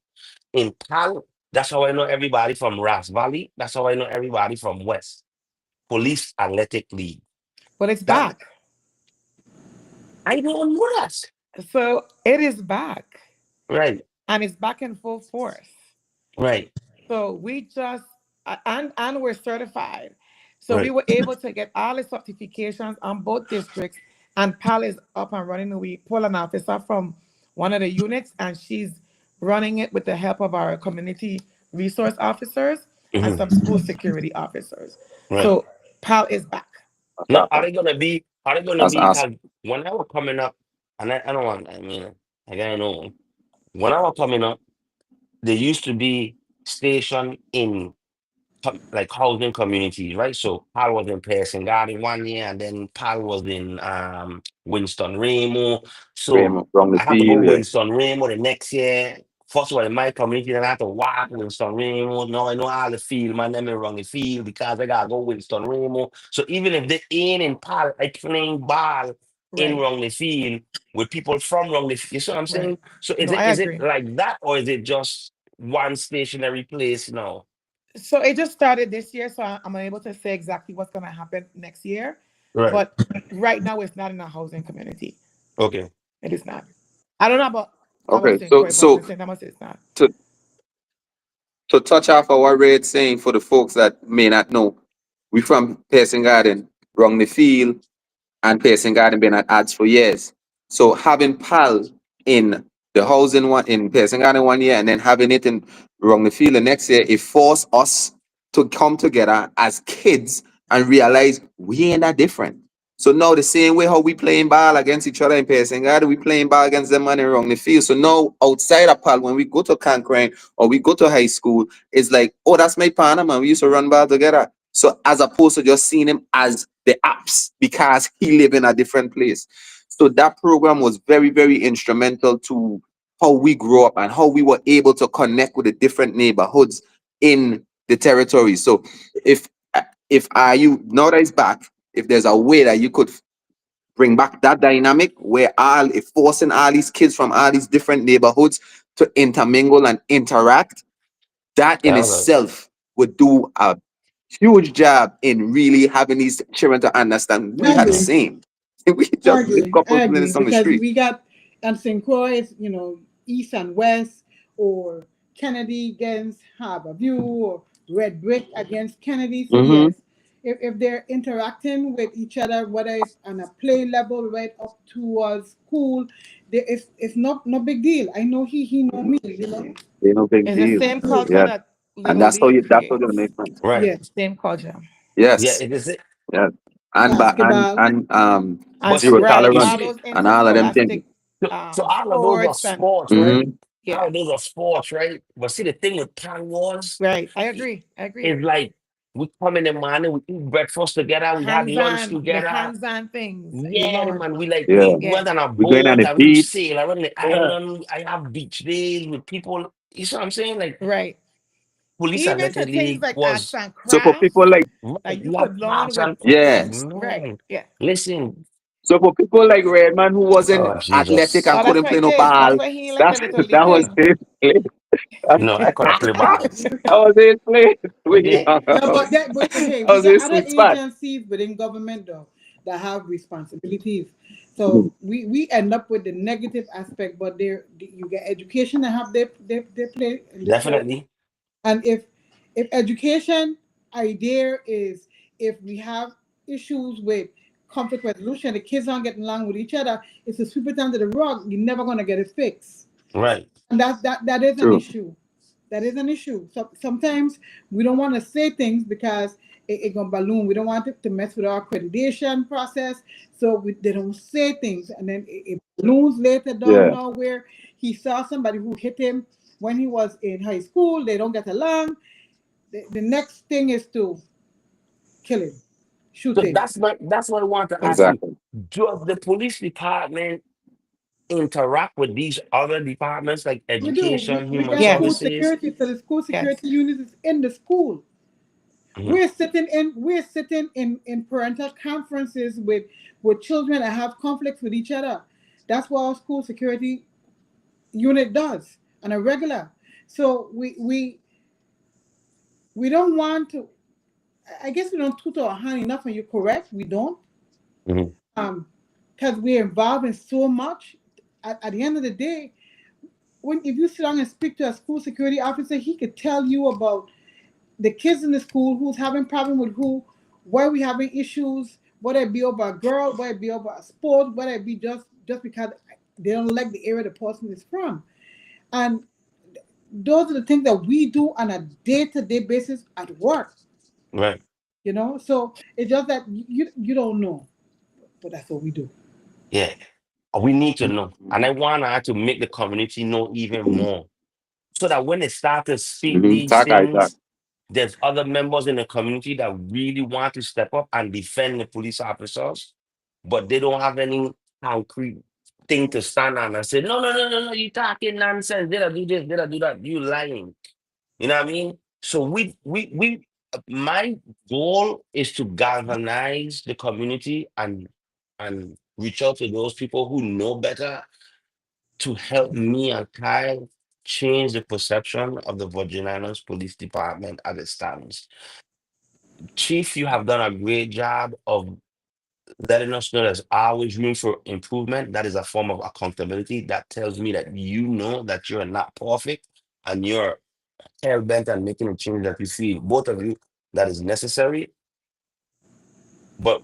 In PAL, that's how I know everybody from Ras Valley. That's how I know everybody from West. Police Athletic League.
But it's
That
back.
I don't know that.
So it is back,
Right,
and it's back in full force.
right,
So we just and we're certified. So we
right.
were able to get all the certifications on both districts, and PAL is up and running. We pull an officer from one of the units, and she's running it with the help of our community resource officers and
Hmm.
some school security officers.
Right.
So PAL is back.
That's
Now, are
awesome.
they gonna be? Are they gonna
That's
be?
awesome.
Cause when I was coming up, and I don't want. I mean, like I know when I was coming up, there used to be station in like housing communities, right? So Pal was in Pearson Garden one year, and then Pal was in Winston Ramo. So
Raymond from the
I had to go
field. Yeah.
Winston Ramo the next year. First of all, in my community, then I had to walk Winston Ramo. Now I know all the field, man. Let me run the field because I gotta go Winston Ramo. So even if they ain't in Pal, I playing ball in
Right,
Wrongly Field with people from Wrongly Field. You see what I'm
right.
saying? So
No, I
is it
agree.
like that, or is it just one stationary place now?
So it just started this year, so I'm unable to say exactly what's going to happen next year.
Right.
But right now, it's not in a housing community.
Okay.
It is not. I don't know about
Okay.
St.
So
Croix, but in
so
St. Thomas, it's not.
to to touch off of what Red's saying for the folks that may not know, we from Pearson Garden, wrong the field, and Pearson Garden been at odds for years. So having PAL in the housing one in Pearson Garden one year and then having it in wrong the field the next year, it forced us to come together as kids and realize we ain't that different. So now the same way how we playing ball against each other in Pearson Garden, we playing ball against them man in wrong the field. So now outside of PAL, when we go to Cancrain or we go to high school, it's like, oh, that's my partner, man. We used to run ball together. So as opposed to just seeing him as the apps because he live in a different place. So that program was very, very instrumental to how we grew up and how we were able to connect with the different neighborhoods in the territory. So if if are you now that it's back, if there's a way that you could bring back that dynamic where all if forcing all these kids from all these different neighborhoods to intermingle and interact, that in
Yeah, like,
itself would do a huge job in really having these children to understand we
I
are the
mm,
agree.
same. We
I
just live
agree. I
couple
agree
minutes on the
because
street.
we got and St. Croix, east and west, or Kennedy against Harbor View, or Red Brick against Kennedy. So
Mm-hmm.
yes, if they're interacting with each other, whether it's on a play level right up towards school, it's not no big deal. I know he know me.
Ain't no big
It's the
deal.
same
So
culture
Yeah.
that
And
Little League
that's how you
creates.
make friends.
right.
yeah,
Same culture.
Yeah,
Yes.
it is it.
Yes.
basketball.
And
And
But
zero
see,
right,
you
tolerance
all
see,
those
and all of them things.
interscholastic
so all of those are
sports and
sports, right?
Mm-hmm.
All
yeah,
of those are sports, right? But see, the thing with Pan Wars
right. I agree. I agree.
is like we come in the morning, we eat breakfast together, we have lunch
The
together.
hands-on things. You
Yeah,
learn.
man, we like
Yeah.
we
Yeah,
went on a
We going on
boat
the
and we
beach.
sail around the
Yeah.
island. I have beach days with people. You see what I'm saying? Like
right.
Police
Even to
Athletic
things
League
like arts
was
and
So for
crafts
people like
right.
that you
We have
could learn
arts
with
and crafts,
yes.
right.
man.
Yeah.
Listen,
So for people like Redman who wasn't
oh
athletic
Jesus.
and
Oh, that's
couldn't
my
play no
kid. That's
ball,
why he like the
that's
little league
that was
thing.
his place.
No, I could have played ball.
That was his place. We
Yeah.
No,
that
but hey, we
was
got
his
other
sweet spot.
agencies within government though that have responsibilities. So we end up with the negative aspect, but there you get education that have their play in this role.
Definitely.
And if education idea is if we have issues with conflict resolution, the kids aren't getting along with each other, it's to sweep it under the rug. You're never going to get it fixed.
Right.
And that is an
True.
issue. That is an issue. So sometimes we don't want to say things because it gonna balloon. We don't want it to mess with our accreditation process, so they don't say things, and then it balloons later down.
Yeah.
Now where he saw somebody who hit him when he was in high school, they don't get along. The next thing is to kill him, shoot
So
him.
that's what I want to ask you.
Exactly.
Does the police department interact with these other departments like
We do.
education,
We
human
got school
Yes.
services?
security, so the school
Yes.
security unit is in the school.
Mhm.
We're sitting in parental conferences with children that have conflicts with each other. That's what our school security unit does on a regular. So we don't want to. I guess we don't toot our hand enough, and you're correct. We don't,
Mhm.
because we're involved in so much. At the end of the day, when if you sit down and speak to a school security officer, he could tell you about the kids in the school who's having problem with who, why we having issues, whether it be over a girl, whether it be over a sport, whether it be just because they don't like the area the person is from. And those are the things that we do on a day-to-day basis at work,
Right.
so it's just that you don't know, but that's what we do.
Yeah. We need to know. And I want her to make the community know even more. So that when they start to speak
Mm-hmm.
these
Talk, I talk.
things, there's other members in the community that really want to step up and defend the police officers, but they don't have any concrete thing to stand on and say, no, no, no, no, no, you talking nonsense. Did I do this? Did I do that? You lying. You know what I mean? So my goal is to galvanize the community and reach out to those people who know better to help me and Kyle change the perception of the Virgin Islands Police Department as it stands. Chief, you have done a great job of letting us know there's always room for improvement. That is a form of accountability. That tells me that you know that you're not perfect and you're hell bent on making a change that you see, both of you, that is necessary. But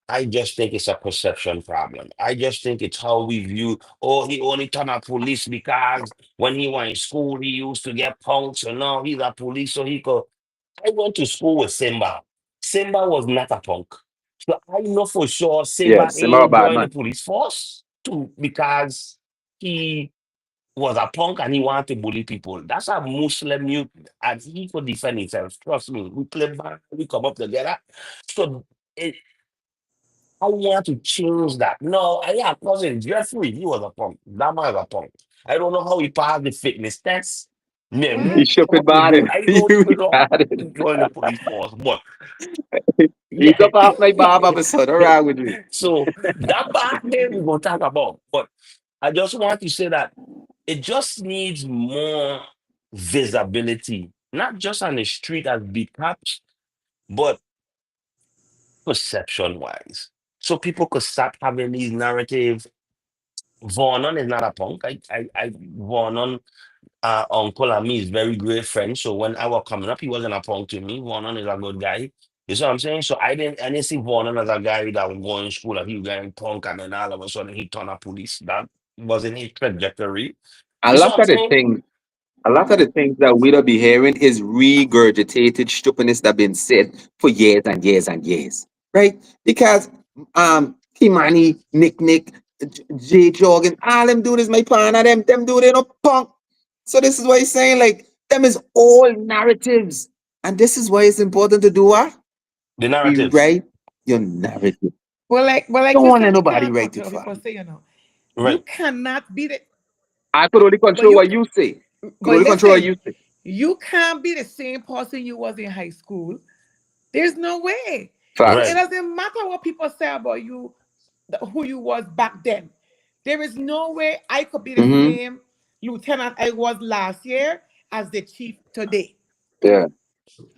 I just think it's a perception problem. I just think it's how we view, oh, he only turned a police because when he went in school, he used to get punks. So now he's a police, so he could. I went to school with Simba. Simba was not a punk. So I know for sure
Yeah.
Simba
Simba a
ain't
bad
joined the
man.
police force too because he was a punk and he wanted to bully people. That's a Muslim youth, and he could defend himself. Trust me. We play band, we come up together. So it, I want to change that. No, I have cousin Jeffrey. He was a punk. That man was a punk. I don't know how he passed the fitness test. Man,
He
What?
shook it
with
bad.
me. I don't
You
even know how
got
to
it.
join the police force, but
He
yeah.
took off like Bob episode. All right with me.
So that part there we're gonna talk about. But I just want to say that it just needs more visibility, not just on the street as big cops, but perception wise. So people could stop having these narratives. Vernon is not a punk. Vernon, uncle and me is very great friends. So when I was coming up, he wasn't a punk to me. Vernon is a good guy. You see what I'm saying? So I didn't see Vernon as a guy that was going to school and he was going punk and then all of a sudden he turned a police. That wasn't his trajectory.
A
You see
lot
what I'm
of the
saying?
things, a lot of the things that we don't be hearing is regurgitated stupidness that been said for years and years and years, right? Because Timani, Nick, J Jorgen, all them dude is my partner, them dude they no punk. So this is why he's saying like them is all narratives, and this is why it's important to do what?
The narratives.
Rewrite your narrative.
Well, like
Don't
you
want
said,
let
we
nobody
can't
write it
control what
for
people
you.
say. You
Right.
cannot be the,
I could only
but
control what you say. Could
but
only control what
listen,
you say.
you can't be the same person you was in high school. There's no way. It
Facts.
Right.
doesn't matter what people say about you, who you was back then. There is no way I could be the
Mm-hmm.
same lieutenant I was last year as the chief today.
Yeah.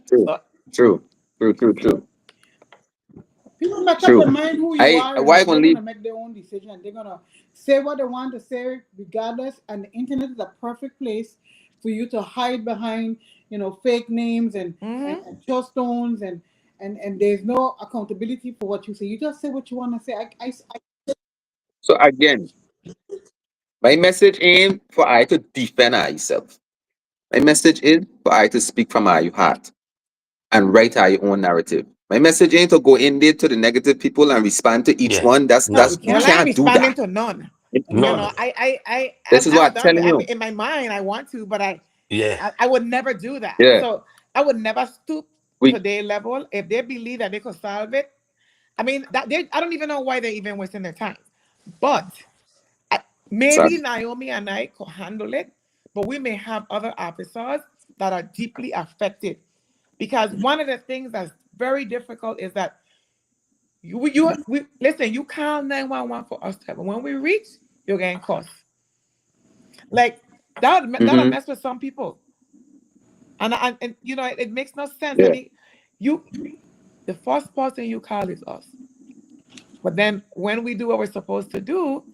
True.
So
True. True. True. True.
People make up their
True.
mind who you
I
are,
why gonna
they're
leave?
gonna make their own decision. They're gonna say what they want to say, regardless. And the internet is a perfect place for you to hide behind fake names
Mm-hmm.
and showstones and there's no accountability for what you say. You just say what you want to say.
So again, my message ain't for I to defend myself. My message is for I to speak from our heart and write our own narrative. My message ain't to go in there to the negative people and respond to each
Yeah.
one.
No, we
We
Well,
can't.
I ain't
can't do
responding
that.
to none.
None.
This
I've
is
never
what I'm
done
telling
that. I mean,
you.
in my mind, I want to, but
Yeah.
I would never do that.
Yeah.
So I would never stoop to
We
their level if they believe that they could solve it. I mean, I don't even know why they're even wasting their time. But I, maybe
sorry.
Naomi and I could handle it, but we may have other officers that are deeply affected. Because one of the things that's very difficult is that we listen, you call 911 for us to help. And when we reach, you're getting cost. Like that'll
Mm-hmm.
mess with some people. And it makes no sense. I
Yeah.
mean, you the first person you call is us. But then when we do what we're supposed to do,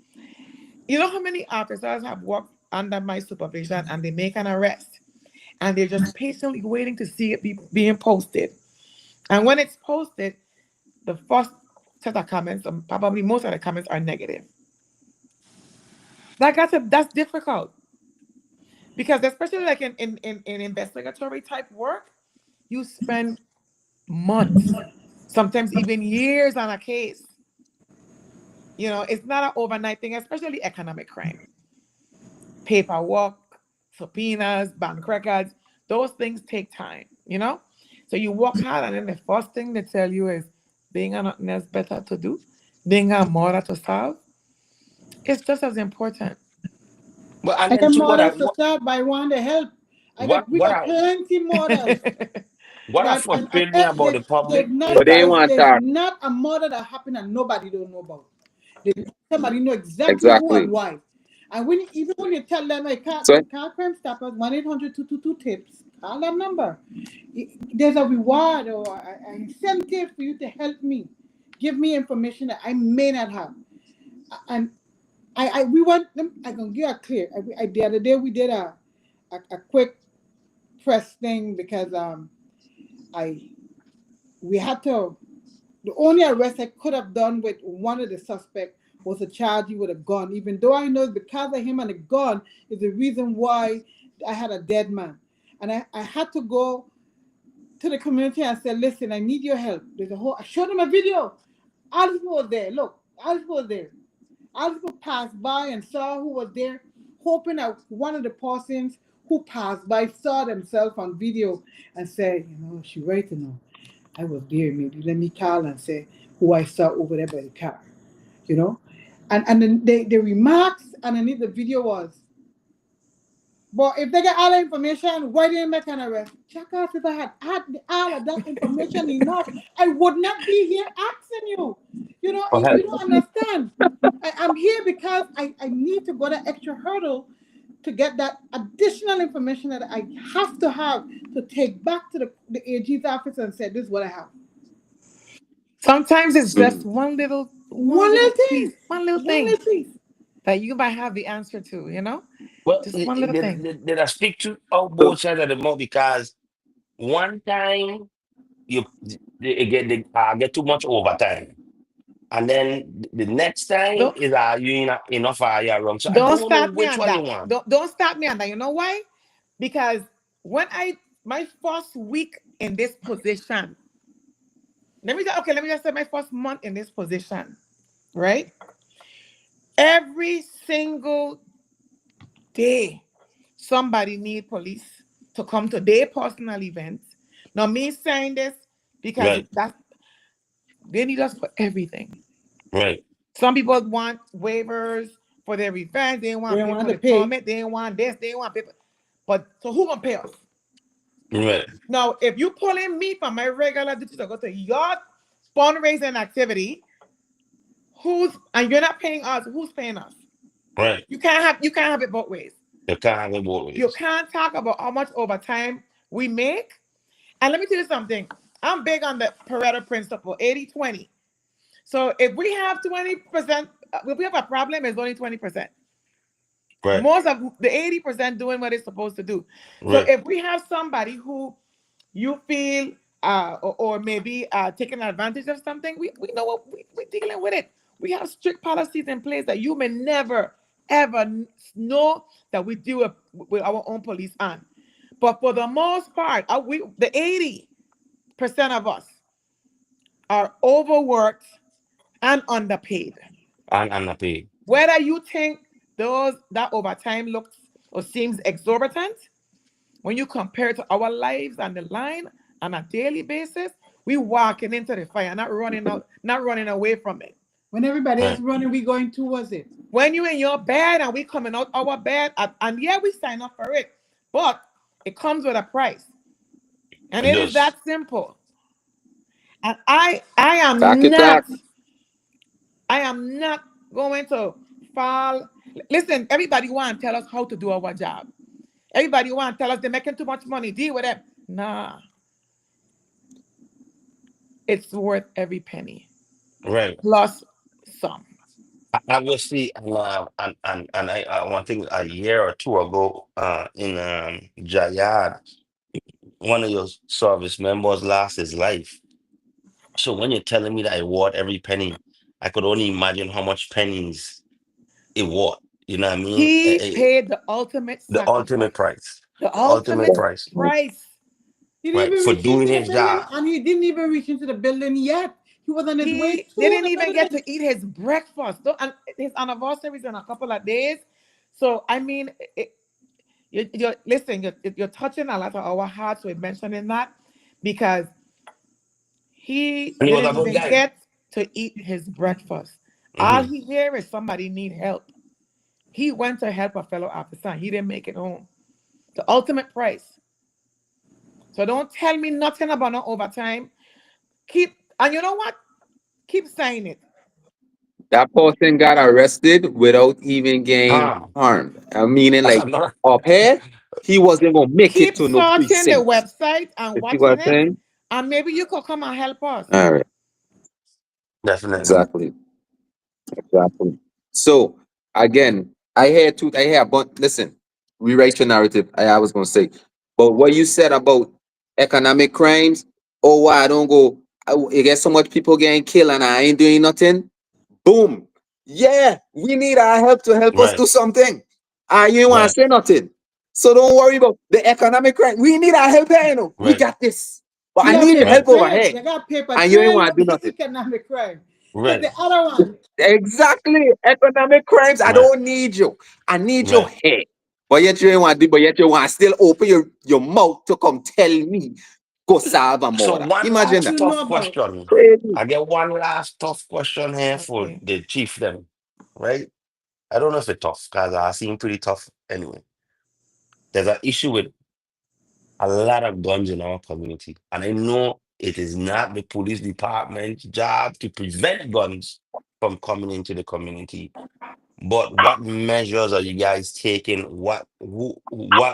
you know how many officers have worked under my supervision and they make an arrest and they're just patiently waiting to see it being posted. And when it's posted, the first set of comments, probably most of the comments are negative. That's difficult because especially like in investigatory type work, you spend months, sometimes even years on a case. It's not an overnight thing, especially economic crime. Paperwork, subpoenas, bank records, those things take time. So you work hard, and then the first thing they tell you is being nothing else better to do, being a murder to solve. It's just as important.
But and
I
then
got
to what I
models to
what
start by one to help.
what
We
what
got
I
plenty models.
what I
That and
frustrated me about the
there's
public
not
is
But they ain't
that
want to
there's
talk.
not a murder that happened and nobody don't know about. Somebody know exactly who and
Exactly.
why. And even when you tell them, I
So
can't Crime Stoppers, 1-800-222-TIPS, call that number. There's a reward or an incentive for you to help me. Give me information that I may not have. And we want them, I can give a clear. The other day we did a quick press thing because I we had to the only arrest I could have done with one of the suspects was a charge you with a gun, even though I know because of him and the gun is the reason why I had a dead man. And I had to go to the community and say, listen, I need your help. I showed him a video. Alice was there. Look, Alice was there. Alice passed by and saw who was there, hoping that one of the persons who passed by saw themselves on video and said, she right to know. I was there, maybe. Let me call and say who I saw over there by the car, you know? And then the remarks underneath the video was, but if they get all the information, why didn't they make an arrest? Check out if I had all of that information enough, I would not be here asking you.
for
You
help.
don't understand. I'm here because I need to go that extra hurdle to get that additional information that I have to take back to the AG's office and say, this is what I have.
Sometimes it's just
mm,
One little thing.
one little
One
thing
little piece.
that you might have the answer to.
Well,
Just one little thing.
did I speak to all
so
both sides of the mouth because one time you get too much overtime. And then the next time
Don't
is you enough you're wrong. So I
don't
don't know
start me
which
on
one you
that.
want.
Don't start me on that. You know why? Because when my first week in this position, let me just say my first month in this position, right? Every single day, somebody need police to come to their personal events. Now, me saying this because
Right,
they need us for everything.
right,
Some people want waivers for their events. They want
They
to pay
want
for
to
the
pay.
permit. They want this. They want paper. But so who gonna pay us?
right,
Now, if you pulling me from my regular duty to go to your fundraising activity, and you're not paying us, who's paying us?
right.
You can't have it both ways.
You can't have it both
You
ways.
can't talk about how much overtime we make. And let me tell you something. I'm big on the Pareto principle, 80-20. So if we have 20%, if we have a problem, it's only 20%.
Right.
Most of the 80% doing what it's supposed to do. So
Right.
if we have somebody who you feel or maybe taking advantage of something, we know what we're dealing with it. We have strict policies in place that you may never ever know that we deal with our own police on. But for the most part, the 80% of us are overworked and underpaid.
And not paid.
Whether you think that overtime looks or seems exorbitant, when you compare it to our lives on the line on a daily basis, we walking into the fire, not running out, not running away from it.
When everybody else
Right.
running, we going towards it.
When you in your bed and we coming out our bed, and yeah, we sign up for it, but it comes with a price, and
It
it is
does.
that simple. And I
Back
am
it
not,
back.
I am not going to fall. Listen, everybody want to tell us how to do our job. Everybody want to tell us they're making too much money. Deal with it. Nah, it's worth every penny
Right.
plus some.
I will see, and one thing a year or two ago, in Jayad, one of your service members lost his life. So when you're telling me that it worth every penny, I could only imagine how much pennies it worth. You know what I mean?
He paid the ultimate
The ultimate
sacrifice.
price.
The
The ultimate
ultimate
price.
price.
He didn't
Right.
even
For
reach
doing
into the
his
building,
job.
and he didn't even reach into the building yet. He was on his way
He
to
didn't
the
even get
building.
to eat his breakfast. And his anniversary is in a couple of days. So I mean, listen, you're touching a lot of our hearts with mentioning that, because he
And he was a
didn't
good
even
guy.
get to eat his breakfast. All
Hmm.
he hear is somebody need help. He went to help a fellow officer. He didn't make it home. The ultimate price. So don't tell me nothing about no overtime. And you know what? Keep saying it.
That person got arrested without even getting
Calm.
harmed. I mean,
That's
like
another.
up here, he wasn't gonna make it
Keep
to no
searching the
precinct.
website and
You see what
watching
I'm
it,
saying?
and maybe you could come and help us.
All right,
Definitely.
exactly, exactly. So again, I hear, but listen, rewrite your narrative. I was gonna say, but what you said about economic crimes, oh, why I don't go? You get so much people getting killed and I ain't doing nothing. Boom. Yeah, we need our help to help us
Right.
do something. You ain't want to
Right.
say nothing. So don't worry about the economic crime. We need our help here, you know. We
Right.
got this. But I
Yeah,
need your
paper
Right.
help over
trail.
here.
They got paper
And you ain't
trail
want
with
to do
the
nothing.
economic crime. But
Right.
the other one,
Exactly. Economic crimes. I
Right.
don't need you. I need your
Right.
head. But yet you ain't want to do, but yet you want to still open your mouth to come tell me go solve a
So
murder.
one
what
Imagine
last
that.
you
tough
know about.
question.
Crazy.
I get one last tough question here for
Okay.
the chief them. Right? I don't know if it's tough because I seem pretty tough anyway. There's an issue with a lot of guns in our community. And I know it is not the police department's job to prevent guns from coming into the community. But what measures are you guys taking? What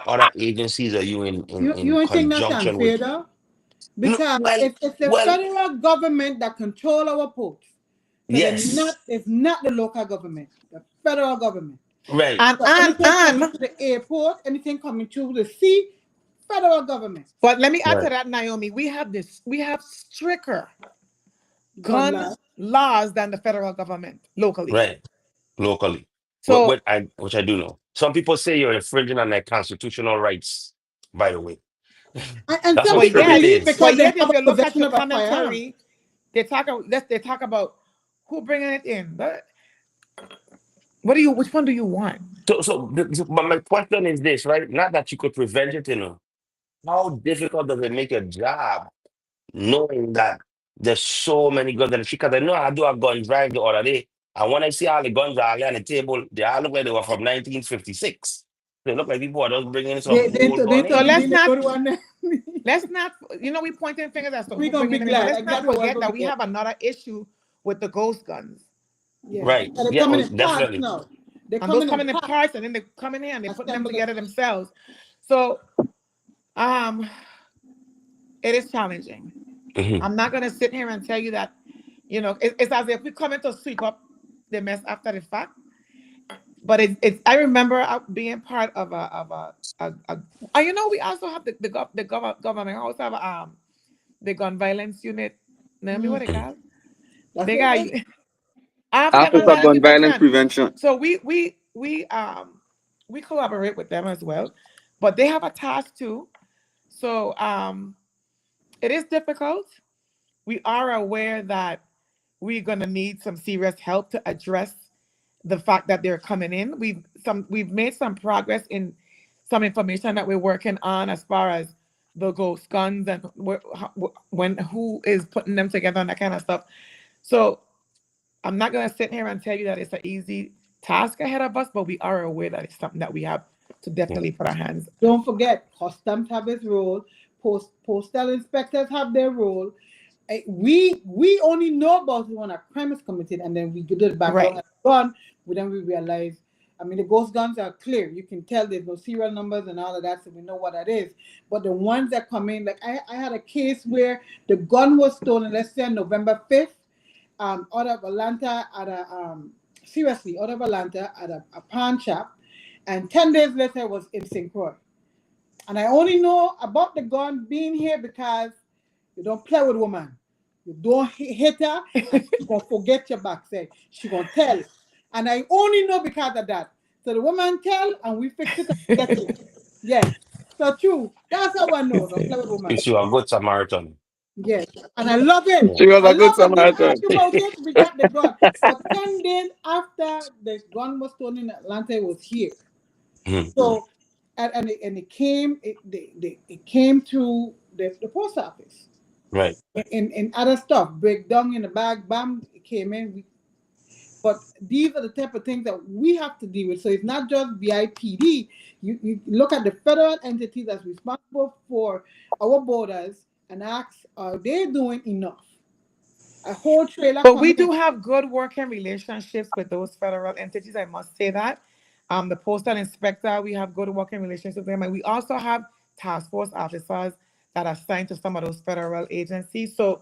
other agencies are you
You
in
don't think that's
conjunction with?
unfair though?
No,
Because
well,
it's the
well,
federal government that control our ports. So
yes,
it's not the local government, the federal government.
right.
And
So
and
anything coming
and
to the airport, anything coming through the sea, federal government.
but let me add to
Right,
that, Naomi. We have stricter
Gun
gun
law.
laws than the federal government locally.
right, locally.
So
Which I do know. Some people say you're infringing on their constitutional rights, by the way.
And
That's
some
how
but
people
strict it
yet,
believe
is.
because they
if
have a
you look at
possession
your
of a firearm.
commentary, they talk about who bringing it in. Which one do you want?
But my question is this, right? Not that you could prevent it, how difficult does it make your job knowing that there's so many guns in the street? Because I know I do a gun drive the other day, and when I see all the guns that are on the table, they all look like they were from 1956. They look like people are just bringing in some old gun
So
in.
They go to one.
let's not, we pointing fingers as to
We
who
gonna
bringing
be
them in, but
glad.
let's not
Exactly what I'm
forget
gonna
that we
get.
have another issue with the ghost guns.
Yeah.
Right.
And they're
Yeah,
coming
oh,
in parts
definitely.
now. They're
And those
coming in
coming in
parts.
parts, and then they come in here and they putting them
Assemble it.
together themselves. So um it is challenging.
Hmm.
I'm not gonna sit here and tell you that, it's as if we come in to sweep up the mess after the fact. But it's I remember being part of you know, we also have government also have the gun violence unit. Name me what
Mm,
they
Mhm.
call.
that's
They
it.
got
That's
African
Office
gun
of
violence
Gun Violence
prevention.
Prevention.
So we collaborate with them as well, but they have a task too. So it is difficult. We are aware that we're gonna need some serious help to address the fact that they're coming in. We've made some progress in some information that we're working on as far as the ghost guns and when who is putting them together and that kind of stuff. So I'm not gonna sit here and tell you that it's an easy task ahead of us, but we are aware that it's something that we have to
Yeah.
definitely put our hands.
Don't forget, customs have its role. Postal inspectors have their role. We only know about it when a crime is committed, and then we do the background
Right.
and gun. But then we realize, I mean, the ghost guns are clear. You can tell there's no serial numbers and all of that, so we know what that is. But the ones that come in, like I had a case where the gun was stolen. Let's say on November 5th, out of Atlanta at a seriously out of Atlanta at a pawn shop, and 10 days later was in St. Croix. And I only know about the gun being here because you don't play with woman. You don't hit her, and she gonna forget your back. Say she gonna tell, and I only know because of that. So the woman tell, and we fix it and get it. Yes, so true. That's how I know. Don't play with woman.
If you are a good Samaritan.
Yes, and I love it.
Yeah.
She was
I
a good
love it. Didn't ask
Samaritan.
you about it. We got the gun. But 10 days after the gun was stolen in Atlanta, it was here.
Mhm.
So, and it came it came to the post office
Right.
and other stuff break down in the bag. Bam, it came in. But these are the type of things that we have to deal with. So it's not just BIPD. You look at the federal entities that's responsible for our borders and ask, are they doing enough? A whole trailer
But we
coming in.
do have good working relationships with those federal entities. I must say that. The postal inspector, we have good working relationships with them, and we also have task force officers that are assigned to some of those federal agencies. So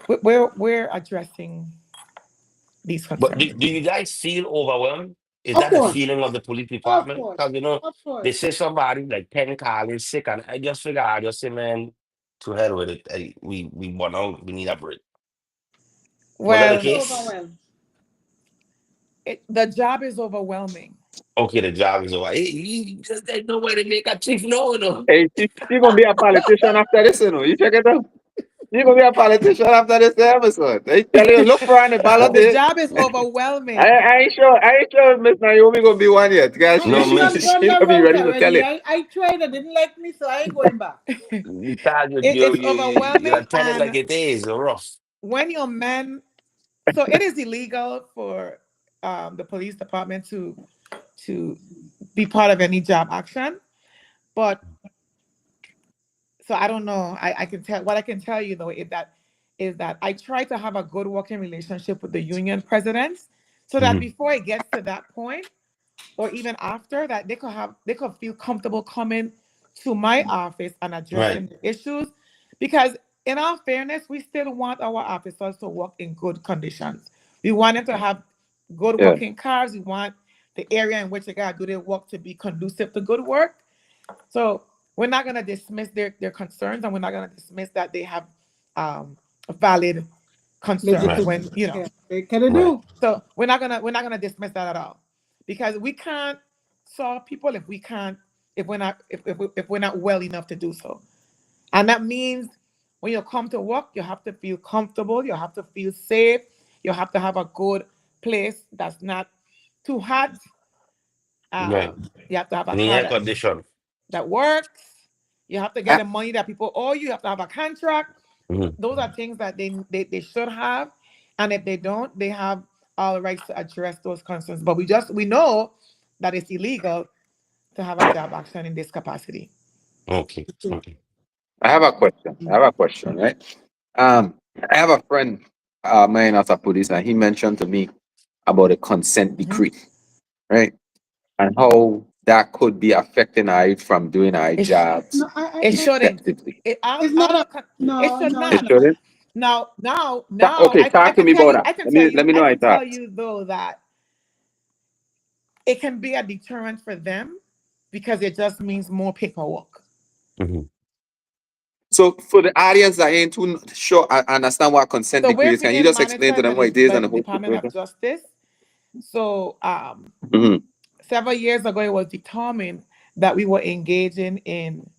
we're addressing these
But
concerns.
do you guys feel overwhelmed? Is
Of
that a
course,
feeling of the police
of
department?
course,
Because
of
they
course.
say somebody like 10 call is sick, and I just figure I just say, man, to hell with it. We want out, we need a break. Was that the
Well,
It's
case?
overwhelmed.
the job is overwhelming.
Okay, the job is over. Just there's no way to make a chief know, no.
Hey, she gonna be a politician after this, you know. You check it out. You gonna be a politician after this episode. They tell you look for her on the ballot
The
day.
job is
I,
overwhelming.
I ain't sure. I ain't sure Miss Naomi gonna be one yet. Guys,
I,
No,
I
she
man.
done
she
turned
gonna
them
be
out
ready to tell
already.
it.
I tried. They didn't like me, so I ain't going back.
You target you
It's
you you you
overwhelming,
are tell it like
and
it is rough.
when your men, so it is illegal for the police department to be part of any job action. But so I don't know. I can tell what I can tell you though is that I try to have a good working relationship with the union presidents so that
Mhm.
before it gets to that point or even after that they could feel comfortable coming to my office and
Right.
addressing the issues because in all fairness we still want our officers to work in good conditions. We want them to have good
Yeah,
working cars. We want the area in which they got to do their work to be conducive to good work. So we're not going to dismiss their concerns, and we're not going to dismiss that they have valid concerns
Right.
when
Yeah, they kind of
Right.
do.
so we're not gonna dismiss that at all, because we can't solve people if we can't if we're not well enough to do so. And that means when you come to work, you have to feel comfortable, you have to feel safe, you have to have a good place that's not too hot.
Right.
You have to have a
In the
car
air
that
condition.
works. You have to get
I,
the money that people owe you. You have to have a contract.
Mhm.
Those are things that they should have, and if they don't, they have all rights to address those concerns. But we know that it's illegal to have a job action in this capacity.
Okay. Okay.
I have a question. I have a question, right? I have a friend, mine as a police, and he mentioned to me about a consent
Mhm.
decree, right? And how that could be affecting our youth from doing our
It sh-
jobs
No, I
it
think
shouldn't.
effectively.
It
it's not
all
a
the con- It
no,
should
no,
It
not.
no.
shouldn't.
Now
Okay,
I
talk to
can
me
tell
about
you
that.
I can
Let
tell
me
you
let me know
I
I
can tell
thought.
you though that it can be a deterrent for them because it just means more paperwork.
Mm-hmm.
So for the audience that ain't too sure, I understand what consent
So
decree
we're
is. Can you
being
just explain to
monitored
them what it is
by
and
the
the whole
Department of
situation?
Justice. So
Mm-hmm.
several years ago, it was determined that we were engaging in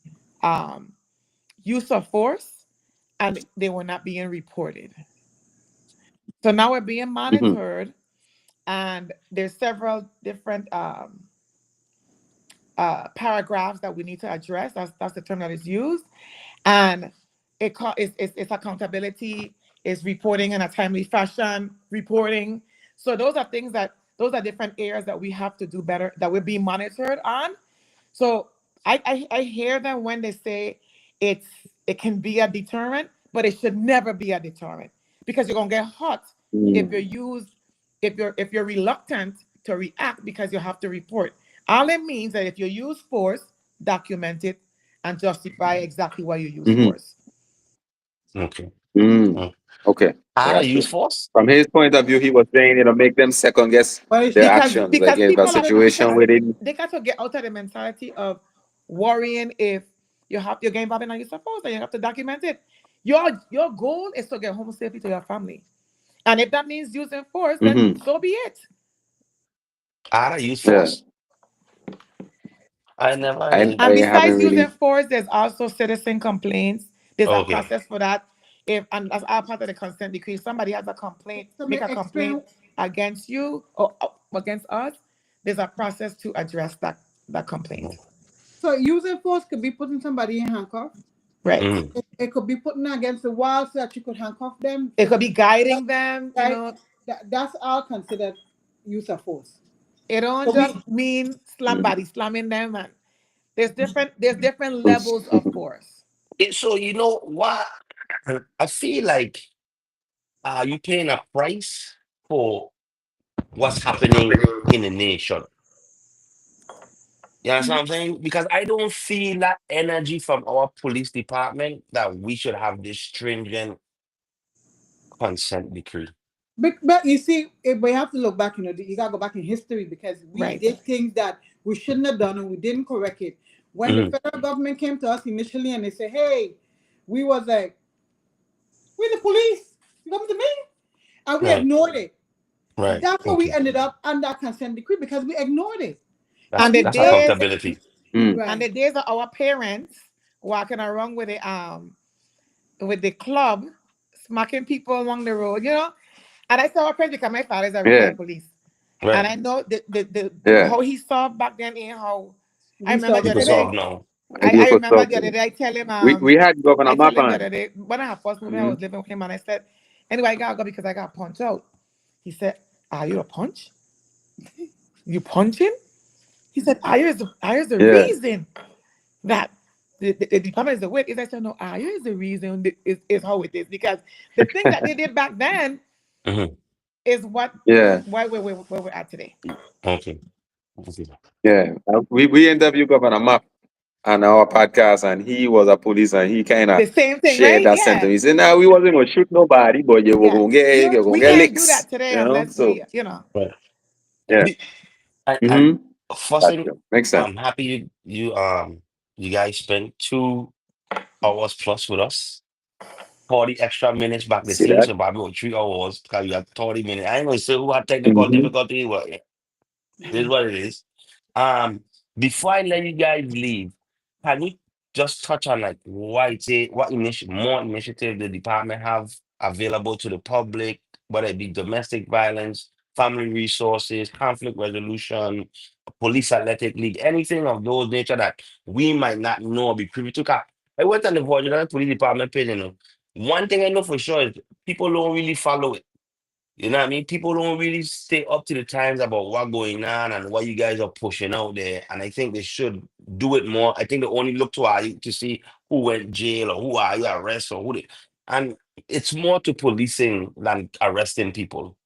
um, use of force and they were not being reported. So now we're being
Mm-hmm.
monitored, and there's several different paragraphs that we need to address. That's the term that is used, and it's accountability, it's reporting in a timely fashion, reporting. So those are different areas that we have to do better, that we're being monitored on. So I hear them when they say it's it can be a deterrent, but it should never be a deterrent because you're gonna get hot if you're used if you're reluctant to react because you have to report. All it means that if you use force, document it and justify exactly why you use
Mm-hmm.
force.
Okay.
Mm.
Mm.
Okay,
How to
got
use
you.
force?
From his point of view, he was saying it'll make them second guess
But it
their
should
because
be.
actions. Like
because
if a
people
It
are
should be
situation
because
where
second.
they
they got to get out of the mentality of worrying if you're getting involved in and you're supposed that you have to document it. Your goal is to get home safely to your family. And if that means using force, then
mm-hmm.
so be it.
How to use
Yeah.
force? I never
I
And
heard.
besides
haven't
using
really
force, there's also citizen complaints. There's a
Okay.
process for that. If and as our part of the consent decree, somebody has a complaint,
So
make
may
a complaint
explain.
against you or against us. There's a process to address that complaint.
So using force could be putting somebody in handcuff.
Right.
Mm-hmm.
It could be putting them against the wall so that you could handcuff them.
It could be guiding them,
Right? That's all considered use of force.
it don't
So
just
we
mean slam
mm,
body slamming them, and there's different levels of force.
So you know what? I feel like you paying a price for what's happening in the nation. You understand what I'm saying? Because I don't feel that energy from our police department that we should have this stringent consent decree.
but you see, we have to look back. You gotta go back in history because we
Right.
did things that we shouldn't have done and we didn't correct it. When the
Hmm.
federal government came to us initially and they said, "Hey, we was like, we the police. You come to me," and we
Right,
ignored it.
right.
That's where we
Okay.
ended up under consent decree because we ignored it.
That's
And
And
the
we
that's
failed.
days
accountability.
mm,
and
Right.
the days of our parents walking around with the club, smacking people along the road. And I saw our parents because my father is a
yeah,
retired police. And
Right.
I know the
yeah.
how he saw back then and how I
We
remember
saw
the
You
other
can
day.
solve now.
And
I
you could
remember
stop
the other
it.
day I tell him
We had Governor
I tell him the
Mapan.
other day when I first moved here, I
Mm-hmm.
was living with him and I said, anyway, I gotta go because I got punched out. He said, are you a punch? You punch him? He said, here's the
Yeah.
reason that the department is the way it is. I said, no, here's the reason is how it is. Because the thing that they did back then
Hmm.
is what
Yeah.
why where we're at today.
Okay. Okay.
Yeah. We interviewed Governor Map on our podcast, and he was a police, and he kind of
The same thing,
shared
right?
that
Yeah.
sentiment. He said, "Nah, we wasn't gonna shoot nobody, but
Yeah.
you're gonna
We
get
can't do
licks."
that today
You know.
unless
So
Right.
yeah.
Be- and
Mm-hmm.
first thing,
Gotcha. Makes sense.
I'm happy you guys spent 2 hours plus with us. 40 extra minutes back the
See
scene,
that?
so probably about 3 hours because you got 30 minutes. I ain't gonna say who had technical
Mm-hmm.
difficulty, but yeah, it is what it is. Um, Before I let you guys leave, can you just touch on like what more initiative the department have available to the public, whether it be domestic violence, family resources, conflict resolution, police athletic league, anything of those nature that we might not know or be privy to? 'Cause I went on the Virginia Police Department page, one thing I know for sure is people don't really follow it. You know what I mean? People don't really stay up to the times about what's going on and what you guys are pushing out there. And I think they should do it more. I think they only look to you to see who went jail or who are you arrested or who they, and it's more to policing than arresting people.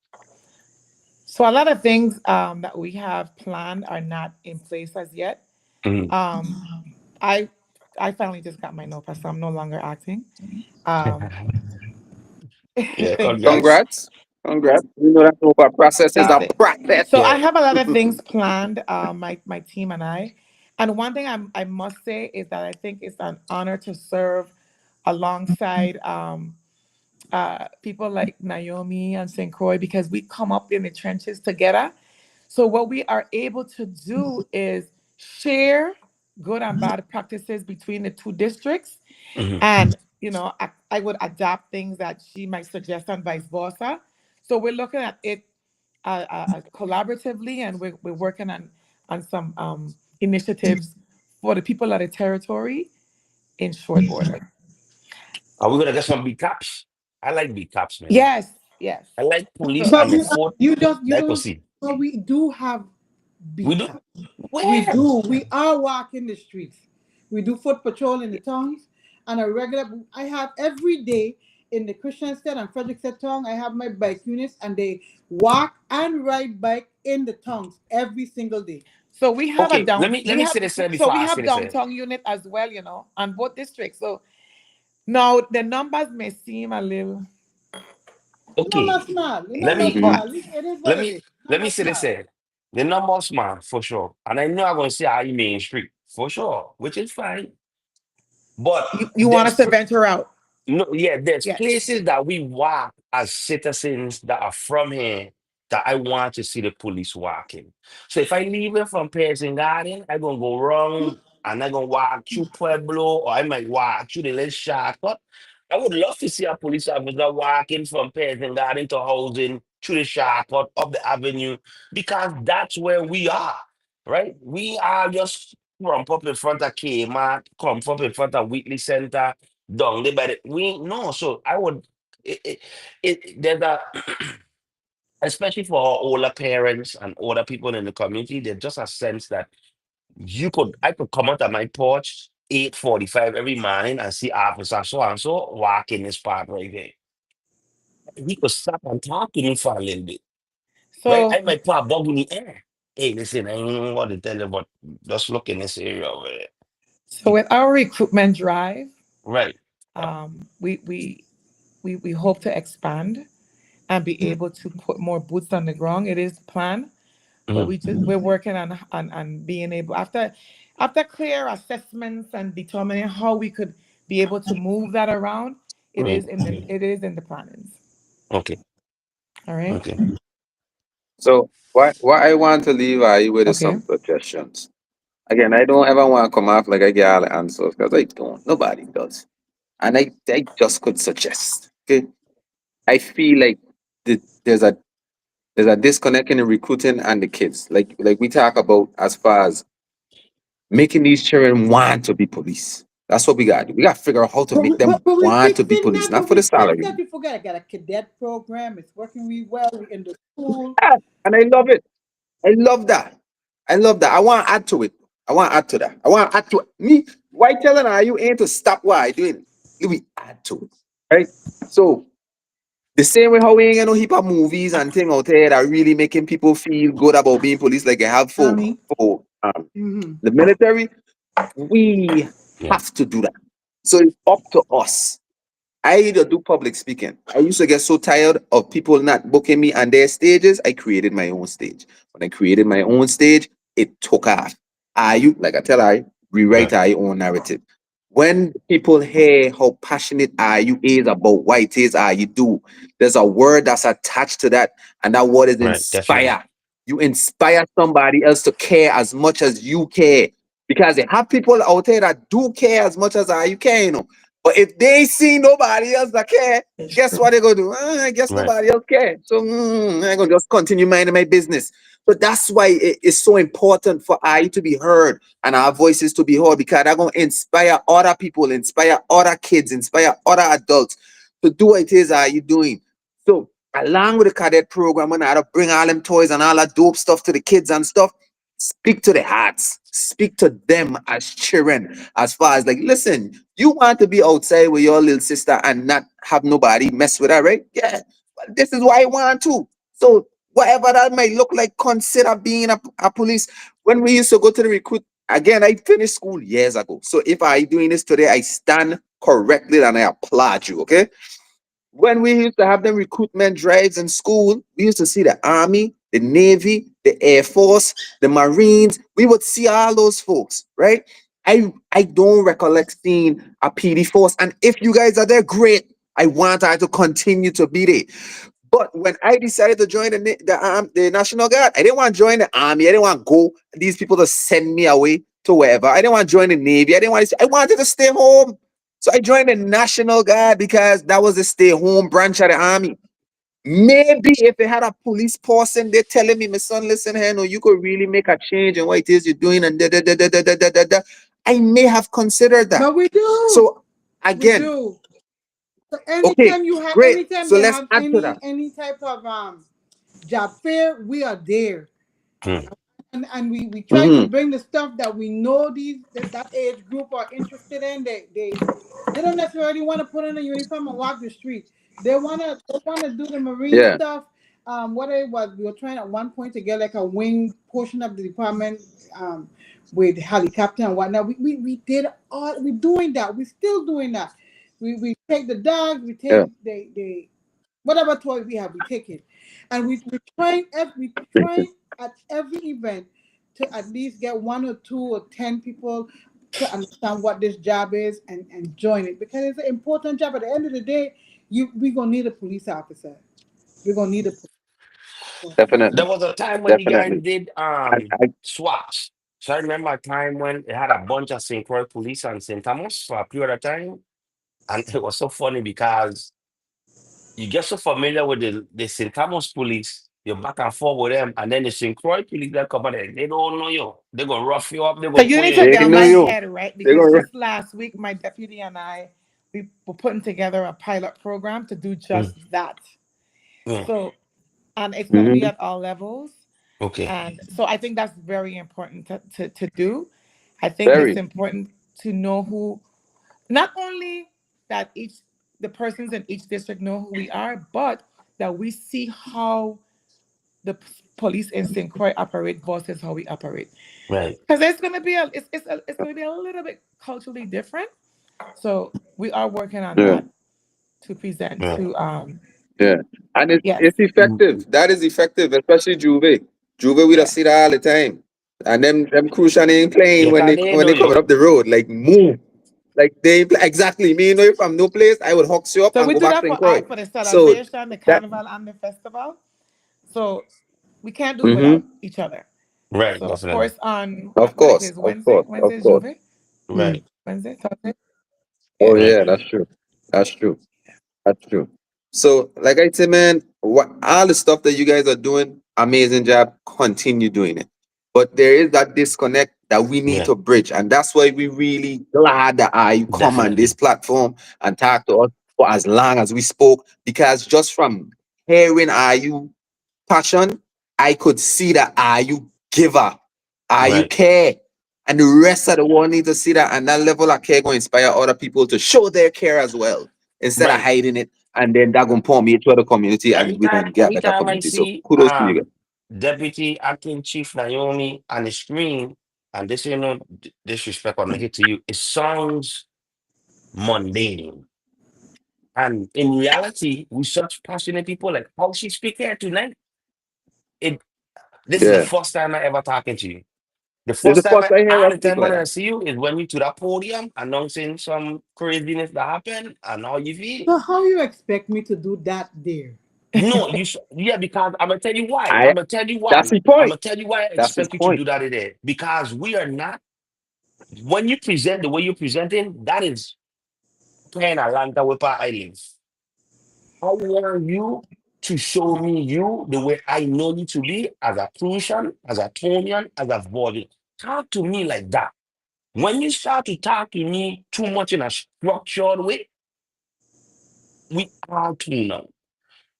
so a lot of things that we have planned are not in place as yet.
Mhm.
Um I I finally just got my notepad, so I'm no longer acting. Um
Yeah,
thank you.
congrats.
Congrats. Congrats. You know that no process is
That's
a
it.
process.
So I
Yeah.
have a lot of things planned, my team and I. And one thing I must say is that I think it's an honor to serve alongside people like Naomi and St. Croix because we come up in the trenches together. So what we are able to do is share good and bad practices between the two districts,
Hmm.
and I would adapt things that she might suggest and vice versa. So we're looking at it collaboratively, and we're working on some initiatives for the people of the territory in short order.
Are we gonna get some big cops? I like big cops, man.
Yes, yes.
I like police
So
But
and the
we,
fourth.
you
Like I
don't.
see.
But we do have
We
beat
do.
up. We
Where?
do. We are walking the streets. We do foot patrol in the towns, and a regular. I have every day in the Christiansted and Frederickstead town. I have my bike units, and they walk and ride bike in the towns every single day.
so we have a
Okay,
down
let me say this
so
before
we
I say
have
this.
downtown unit as well, on both districts. So now the numbers may seem a little
Okay,
Number small. The
let
number
me
Mhm.
small. It is what
let
it
me
is.
let me
Number
say this
small.
here. The numbers man for sure, and I know I'm gonna say I Main Street for sure, which is fine. But
you want us
there's
to venture out.
no, yeah, there's
Yes.
places that we walk as citizens that are from here that I want to see the police walking. So if I leave it from Pearson Garden, I'm gonna go wrong and I'm gonna walk through Pueblo, or I might walk through the little shortcut. I would love to see a police officer walking from Pearson Garden to housing through the shortcut up the avenue because that's where we are, right? We are just crump up in front of Kmart, crump up in front of Wheatley Center, down there by the we no. So I would there's a especially for our older parents and older people in the community, there's just a sense that I could come out of my porch 8:45 every morning and see officer so and so walking this part right there. We could stop and talk to me for a little bit. Right?
So
I might put a bug in the air. Hey, listen, I don't know what to tell you, but just look in this area over there.
so with our recruitment drive,
Right.
we hope to expand and be able to put more boots on the ground. It is the plan, but
Mhm.
we're working on being able, after clear assessments and determining how we could be able to move that around.
Right.
It is in the plannings.
Okay.
All right.
Okay.
So what I want to leave you with is
Okay.
some suggestions. Again, I don't ever want to come off like I get all the answers because I don't. Nobody does. And I just could suggest. Okay. I feel like there's a disconnect in the recruiting and the kids. Like we talk about as far as making these children want to be police. That's what we got to do. We got to figure out how to
But
make
we,
them
but we
want to be
fixing
police,
that.
not
But
for the
we fix
salary.
that. We forget. I got a cadet program. It's working really well. We in the school.
Yeah, and I love it. I love that. I love that. I want to add to it. I want to add to that. I want to add to it. Me, why telling her you ain't to stop what I doing? We add to it. Right? So the same way how we ain't got no heap of movies and thing out there that really making people feel good about being police like I have
Tommy.
for
Mm-hmm.
the military, we
Yeah.
have to do that. So it's up to us. I either do public speaking. I used to get so tired of people not booking me on their stages. I created my own stage. When I created my own stage, it took off. Like I tell I, rewrite
Right.
our own narrative. When people hear how passionate you is about what it is you do, there's a word that's attached to that, and that word is
Right. Definitely.
inspire. You inspire somebody else to care as much as you care. Because they have people out there that do care as much as you care, but if they see nobody else that care,
It's
guess
true.
what they're gonna do? I guess
Right.
nobody else care. So I'm gonna just continue minding my business. So that's why it's so important for I to be heard and our voices to be heard because they're gonna inspire other people, inspire other kids, inspire other adults to do what it is you doing. So along with the cadet program, and I to bring all them toys and all that dope stuff to the kids and stuff. Speak to the hearts. Speak to them as children. As far as like, listen, you want to be outside with your little sister and not have nobody mess with her, right? Yeah. Well, this is why I want to. So whatever that might look like, consider being a police. When we used to go to the recruit, again, I finished school years ago. So if I doing this today, I stand correctly and I applaud you. Okay. when we used to have them recruitment drives in school, we used to see the Army, the Navy, the Air Force, the Marines. We would see all those folks, right? I don't recollect seeing a PD force. And if you guys are there, great. I want I to continue to be there. But when I decided to join the National Guard, I didn't want to join the army. I didn't want to go these people to send me away to wherever. I didn't want to join the Navy. I didn't want to. I wanted to stay home. So I joined the National Guard because that was the stay home branch of the army. Maybe if they had a police person, they're telling me, my son, listen here, no, you could really make a change in what it is you're doing, and da da da da da da da da. Da. I may have considered that.
But we do.
So
We
again,
do. So
okay, great.
anytime
So
they
let's
have
add to that.
any type of job fair, we are there.
Hmm.
And we try to
Mm-hmm.
bring the stuff that we know that age group are interested in. They don't necessarily want to put on a uniform and walk the street. They wanna do the marine
Yeah,
stuff. What it was, we were trying at one point to get like a wing portion of the department, with helicopter and whatnot. We did all, we doing that. We still doing that. We take the dogs, we
yeah.
take the whatever toy we have, we take it, and we try at every event to at least get 1 or 2 or 10 people to understand what this job is and join it, because it's an important job. At the end of the day, we gonna need a police officer. We're gonna need a police officer.
There
Definitely,
was a time when you guys
definitely.
did
I
swaps. So I remember a time when they had a bunch of St. Croix police on St. Thomas for a period of time. And it was so funny because you get so familiar with the St. Thomas police, you're back and forth with them, and then the St. Croix police that come and they don't know you. They're gonna rough you up, they're
So
gonna
you
put
need
you
to
in
they
get
know
my
prison.
you.
head right,
They
because
gonna
just last week my deputy and I, we were putting together a pilot program to do
Mm,
just that.
mm,
So and it's going to be
mm-hmm.
at all levels.
okay.
And so I think that's very important to do. I think it's
Very.
important to know who, not only that the persons in each district know who we are, but that we see how the police in St. Croix operate versus how we operate.
Right,
Because it's going to be a little bit culturally different. So we are working on
Yeah,
that to present
right.
to
yeah. And
yes.
it's effective. That is effective, especially Juve. Juve, we don't
Yeah.
see that all the time. And them crucial ain't playing
Yeah, cause they
when
know
they coming
you.
up the road. Like move. Like they ain't exactly. Me, you know, if I'm no place, I would hawks you up
So
and
we
go
do
back
that
St.
for
Croix.
the
So
celebration, the
that
carnival, and the festival. So we can't do it without
mm-hmm.
each other.
Right,
So of
definitely.
course on
Of
what it
course,
is
of
Wednesday.
course, of
Wednesday is
course.
Juve.
Mm.
Right,
Wednesday, Thursday.
Oh
Yeah.
right,
yeah, that's true. That's true. That's true. So, like I said, man, what all the stuff that you guys are doing, amazing job. Continue doing it. But there is that disconnect that we need
yeah,
to bridge, and that's why we really glad that you come on this
definitely.
platform and talk to us for as long as we spoke. Because just from hearing you passion, I could see that you giver, you
Right.
care. And the rest of the world need to see that. And that level of care going to inspire other people to show their care as well. Instead of
Right.
hiding it. And then that going to pour me into the community and we're going to get a better
Anytime I
community. So
see
kudos to you guys.
Deputy Acting Chief Naomi on the screen, and this you know disrespect on the hit to you, it sounds mundane. And in reality, we such passionate people, like how she speak here tonight. It This is the
Yeah.
first time I ever talking to you. The
This is
first
the
time
first I hear
all
her
the
speak
time
like
when I
that.
see you is when you to that podium announcing some craziness that happened and how you feel.
So how you expect me to do that there?
No, yeah, because I'm gonna tell you why.
I
I'm gonna tell you
That's
why.
his
I'm
point.
gonna tell you why I
That's his
expect you to
point.
do that today. Because we are not, when you present the way you're presenting, that is playing a lanta with our eyelids. I want you to show me you the way I know you to be as a Prussian, as a Tonian, as a Vordian. Talk to me like that. When you start to talk to me too much in a structured way, we are too now.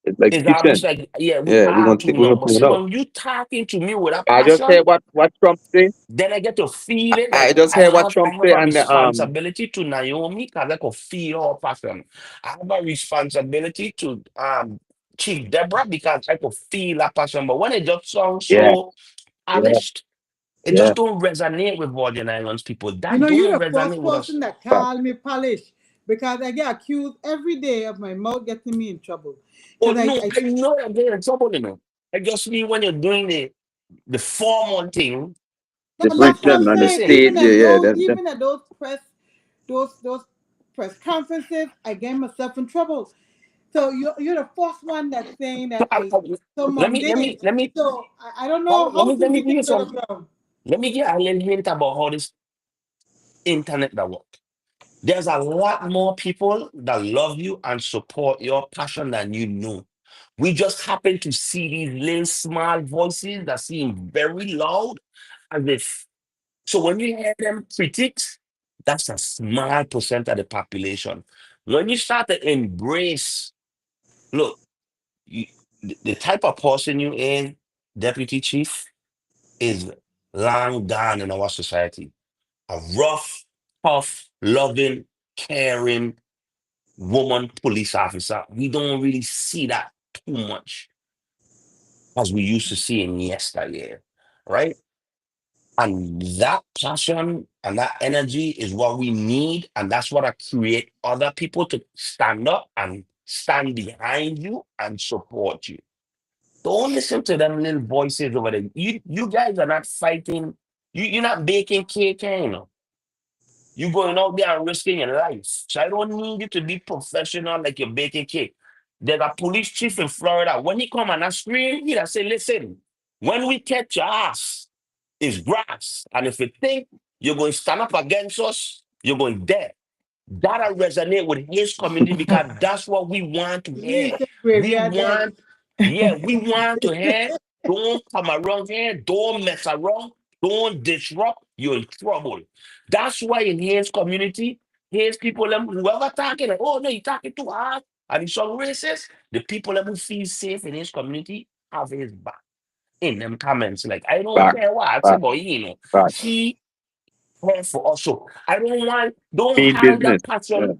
It's like
It's almost
teaching.
like, yeah, we
Yeah,
are too
we're
now.
gonna
But
tune
see,
out.
when you talking to me with a
I just heard
passion,
what Trump say.
then I get to feel it
I
like
just heard what
I
Trump
have
say
a
and
responsibility to Naomi because I could feel her passion. I have a responsibility to Chief Deborah because I could feel that passion. But when it just sounds
yeah,
so
yeah,
polished, it
yeah.
just don't resonate with Virgin Islands people.
You
That
know,
don't
you're the
resonate
first
with us.
person that
Fact.
called me polish. because I get accused every day of my mouth getting me in trouble.
Oh
Because
no,
I
I know you're getting in trouble, you know. I just mean when you're doing the formal thing,
The
no, that's what
preaching
I'm
on the
saying.
listen,
stage,
Even
yeah,
at
yeah,
those,
that
even at those those press conferences, I get myself in trouble. So you're the first one that's saying
so
that I so
let me let me
mundane.
let me
So I don't know how to
let me
make
give
it
you
middle
some,
ground.
let me give a little hint about how this internet that work. There's a lot more people that love you and support your passion than you know. We just happen to see these little small voices that seem very loud, as if so when you hear them critics, that's a small percent of the population. When you start to embrace, look, you, the type of person you in, deputy chief, is long gone in our society. A rough, tough, loving, caring woman police officer. We don't really see that too much as we used to see in yesteryear, right? And that passion and that energy is what we need. And that's what I create other people to stand up and stand behind you and support you. Don't listen to them little voices over there. You guys are not fighting. You're not baking cake, you know. You going out there and risking your life. So I don't need you to be professional like you're baking cake. There's a police chief in Florida. When he come and I scream, he say, listen, when we catch your ass, it's grass. And if you think you're going to stand up against us, you're going dead. That'll resonate with his community because that's what we want to
We
hear.
say
We
graveyard dead.
want, yeah, we want to hear. Don't come around here. Don't mess around. Don't disrupt. You're in trouble. That's why in his community, his people, whoever talking, like, oh no, you're talking too hard, and he's so racist. The people who feel safe in his community have his back in them comments. Like, I don't
back,
care what I say
back,
about you, you know.
back.
He care for us. So I don't
Mean
hide
business.
that
Yeah.
passion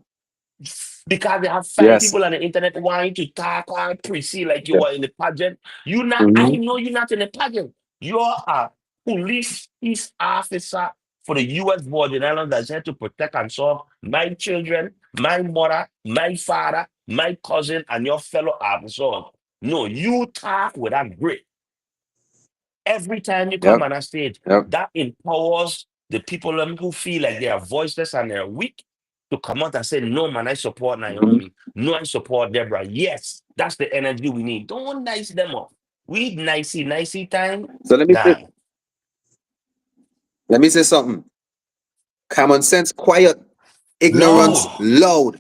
because they have five
Yes.
people on the internet wanting to talk or pre like you
Yeah.
are in the pageant. You not, I
Mm-hmm.
know you're not in the pageant. You're a police peace officer for the US Virgin Islands that's here to protect and serve my children, my mother, my father, my cousin, and your fellow officers. No, you talk with that grit. Every time you come
Yep.
on a stage,
Yep.
that empowers the people who feel like they are voiceless and they're weak to come out and say, no, man, I support
Mm-hmm.
Naomi. No, I support Deborah. Yes, that's the energy we need. Don't nice them up. We nicey time.
So
Nah.
let me say something. Common sense, quiet. Ignorance,
Loud.
loud.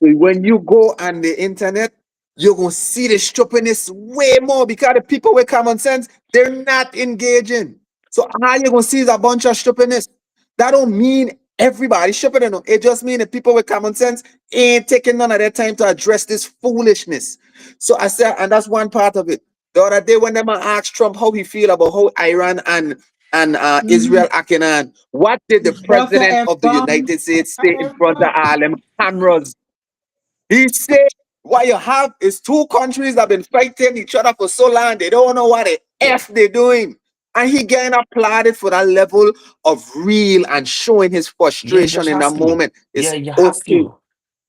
When you go on the internet, you're gonna see the stupidness way more because the people with common sense, they're not engaging. So how you gonna see is a bunch of stupidness. That don't mean everybody stupid enough. It just means the people with common sense ain't taking none of their time to address this foolishness. So I said, and that's one part of it. The other day when them asked Trump how he feel about how Iran and
Mm-hmm.
Israel acting on, what did the
Russia
president
F
of the
bomb.
United States say in
F
front of
bomb.
all them cameras? He said, what you have is two countries that have been fighting each other for so long, they don't know what the
Yeah.
F they're doing. And he getting applauded for that level of real and showing his
Yeah, you
frustration
just
in
have
that
to.
moment.
Yeah,
It's
you have
okay
to.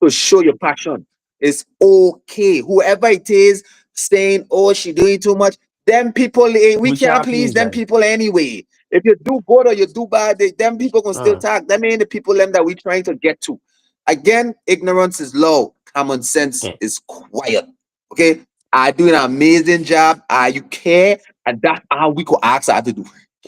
to show your passion. It's okay. Whoever it is saying, oh, she doing too much, them people, we
We
can't
can't
please
please
them
them.
people anyway. If you do good or you do bad, them people can still
Uh,
talk. Them ain't the people them that we trying to get to. Again, ignorance is low. Common sense
yeah.
is quiet. Okay? I do an amazing job. You care? And that's how we could ask her to do.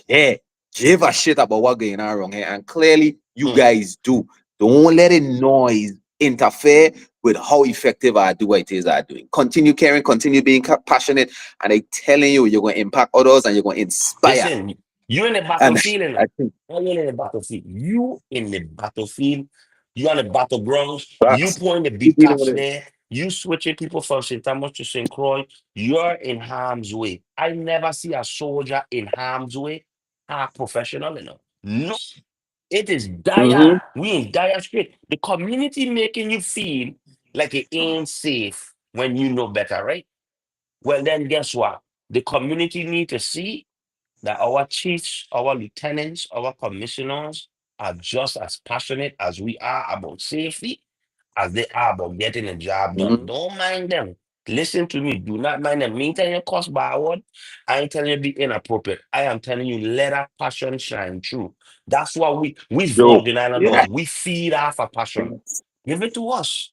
Yeah. Give a shit about what going on wrong here. And clearly you
Mm.
guys do. Don't let it noise interfere with how effective I do what it is I doing. Continue caring, continue being passionate, and I telling you, you're going to impact others and you're going to inspire.
Listen, you in the
And
battlefield, you
I
know.
think
You in the battlefield. You in the battlefield. You on the battlegrounds. You
facts.
putting the
Keep
big
dealing
caps
with it.
there. You switching people from St. Thomas to St. Croix. You're in harm's way. I never see a soldier in harm's way are professional enough. No, it is dire.
Mm-hmm.
We in dire strait. The community making you feel like it ain't safe when you know better, right? Well, then guess what? The community need to see that our chiefs, our lieutenants, our commissioners are just as passionate as we are about safety. as they are about getting a job done.
Mm-hmm.
Don't mind them. Listen to me. Do not mind them. Me telling you cuss backward. I ain't telling you be inappropriate. I am telling you let our passion shine through. That's what we
Yo,
vlog in Island
yeah.
Dog. We feed off a passion. Give it to us.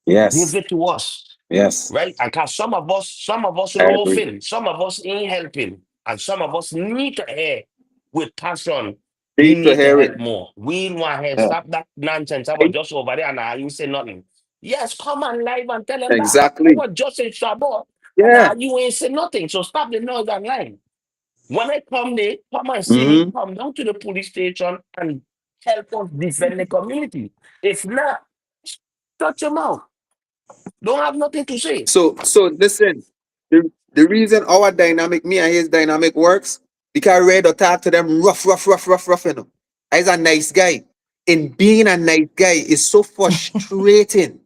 Give
Yes.
it to us.
Yes.
Right? And cause some of us
I agree.
loafing, some of us ain't helping, and some of us need to hear with passion. We
Need to
need to
hear
help
it.
more. We don't want to hear.
Yeah.
Stop that nonsense. I was
Right?
just over there and I you say nothing. Yes, come on live and tell them that. I
Exactly.
was just in trouble and
Yeah.
you ain't say nothing. So stop the noise online. When I come there, come and see me,
Mm-hmm.
come down to the police station and help us defend the community. If not, shut your mouth. Don't have nothing to say.
So listen, the reason our dynamic, me and his dynamic works, because Red or talk to them rough, you know. He's a nice guy. And being a nice guy is so frustrating.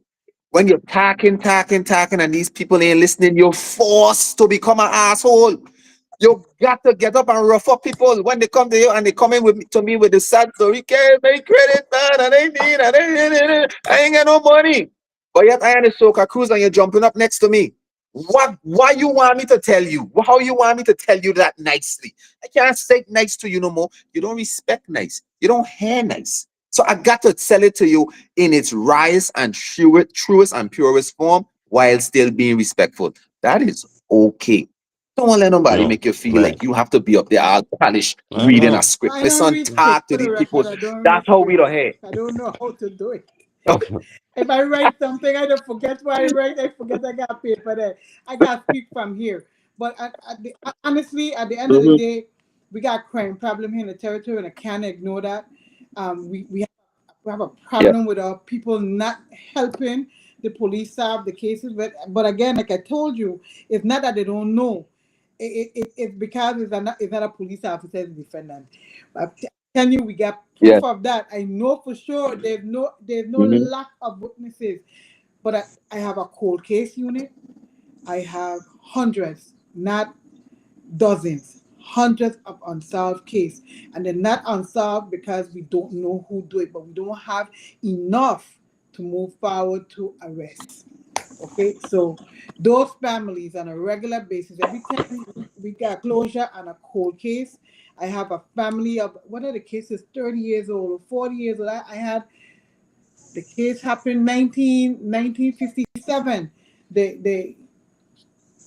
When you're talking, and these people ain't listening, you're forced to become an asshole. You got to get up and rough up people when they come to you and they come in with to me with the sad story. Can't make credit, man. I ain't got no money. But yet I am a soca cruise and you're jumping up next to me. What? Why you want me to tell you? How you want me to tell you that nicely? I can't say nice to you no more. You don't respect nice. You don't hear nice. So I got to tell it to you in its rise and truest and purest form while still being respectful. That is okay. Don't let nobody
No,
make you feel
right.
like you have to be up there all polished reading a
No.
script.
I don't
Listen,
read script
talk to
for
these
the
people.
record. I don't read
That's how we
script.
don't hear.
I don't know how to do it. If I write something, I don't forget what I write. I forget I got paid for that. I got to speak from here. But honestly, at the end of the
Mhm.
day, we got crime problem here in the territory, and I can't ignore that. We have a
Yeah.
problem with our people not helping the police solve the cases. But again, like I told you, it's not that they don't know. It's because it's not a police officer, it's a defendant. I'm telling you, we got
Yeah.
proof of that. I know for sure there's no
Hmm.
lack of witnesses. But I have a cold case unit. I have hundreds, not dozens, hundreds of unsolved cases, and they're not unsolved because we don't know who do it, but we don't have enough to move forward to arrest. Okay, so those families on a regular basis, every time we got closure on a cold case, I have a family of one of the cases 30 years old or 40 years old. I had the case happened 1957. The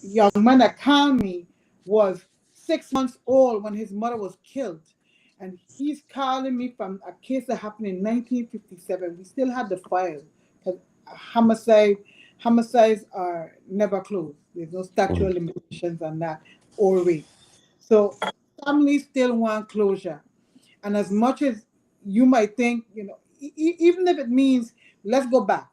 young man that called me was 6 months old when his mother was killed. And he's calling me from a case that happened in 1957. We still have the file because homicide, homicides are never closed. There's no statute of
Mhm.
limitations on that or rape. So families still want closure. And as much as you might think, even if it means let's go back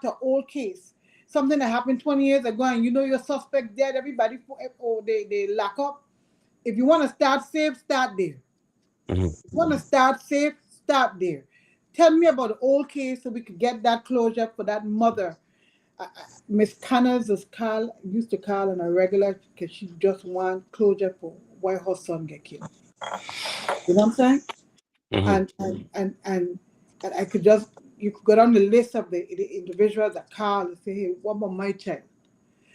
to old case, something that happened 20 years ago, and your suspect dead, everybody, or they lock up. If you want to start safe, start there.
Mhm.
If you want to start safe, start there. Tell me about the old case so we could get that closure for that mother. Miss Connors used to call on a regular because she just want closure for why her son get killed. You know what I'm saying?
Mhm.
And I could just you could go down the list of the individuals that call and say, hey, what about my child?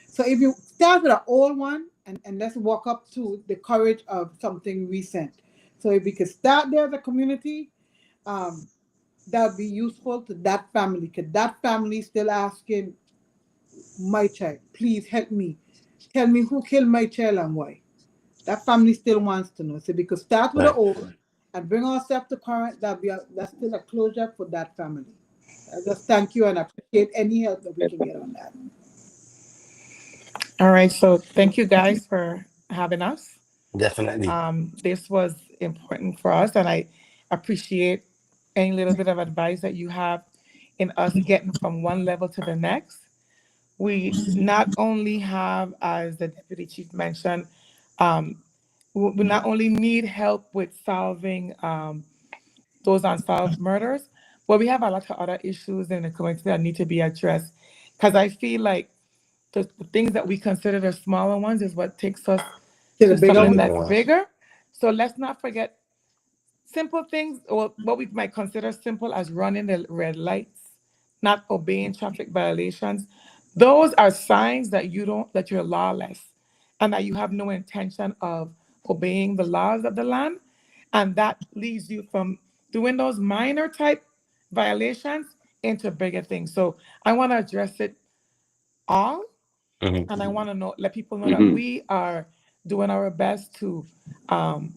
So if you start with an old one and let's walk up to the courage of something recent. So if we could start there as a community, um, that would be useful to that family because that family still asking my child, please help me. Tell me who killed my child and why. That family still wants to know. So we could start with the
Right.
old and bring ourselves to current. That's still a closure for that family. I just thank you and appreciate any help that we can get on that.
All right. So thank you guys for having us.
Definitely.
This was important for us, and I appreciate any little bit of advice that you have in us getting from one level to the next. We not only have, as the deputy chief mentioned, um, we not only need help with solving those unsolved murders, but we have a lot of other issues in the community that need to be addressed. Because I feel like the things that we consider the smaller ones is what takes us
To the
to
bigger
To
something
the
one.
big
that's
ones.
bigger. So let's not forget simple things, or what we might consider simple as running the red lights, not obeying traffic violations, those are signs that you're lawless and that you have no intention of obeying the laws of the land. And that leads you from doing those minor type violations into bigger things. So I want to address it all,
Hmm.
and I want to let people know that
Mm-hmm.
we are doing our best to um,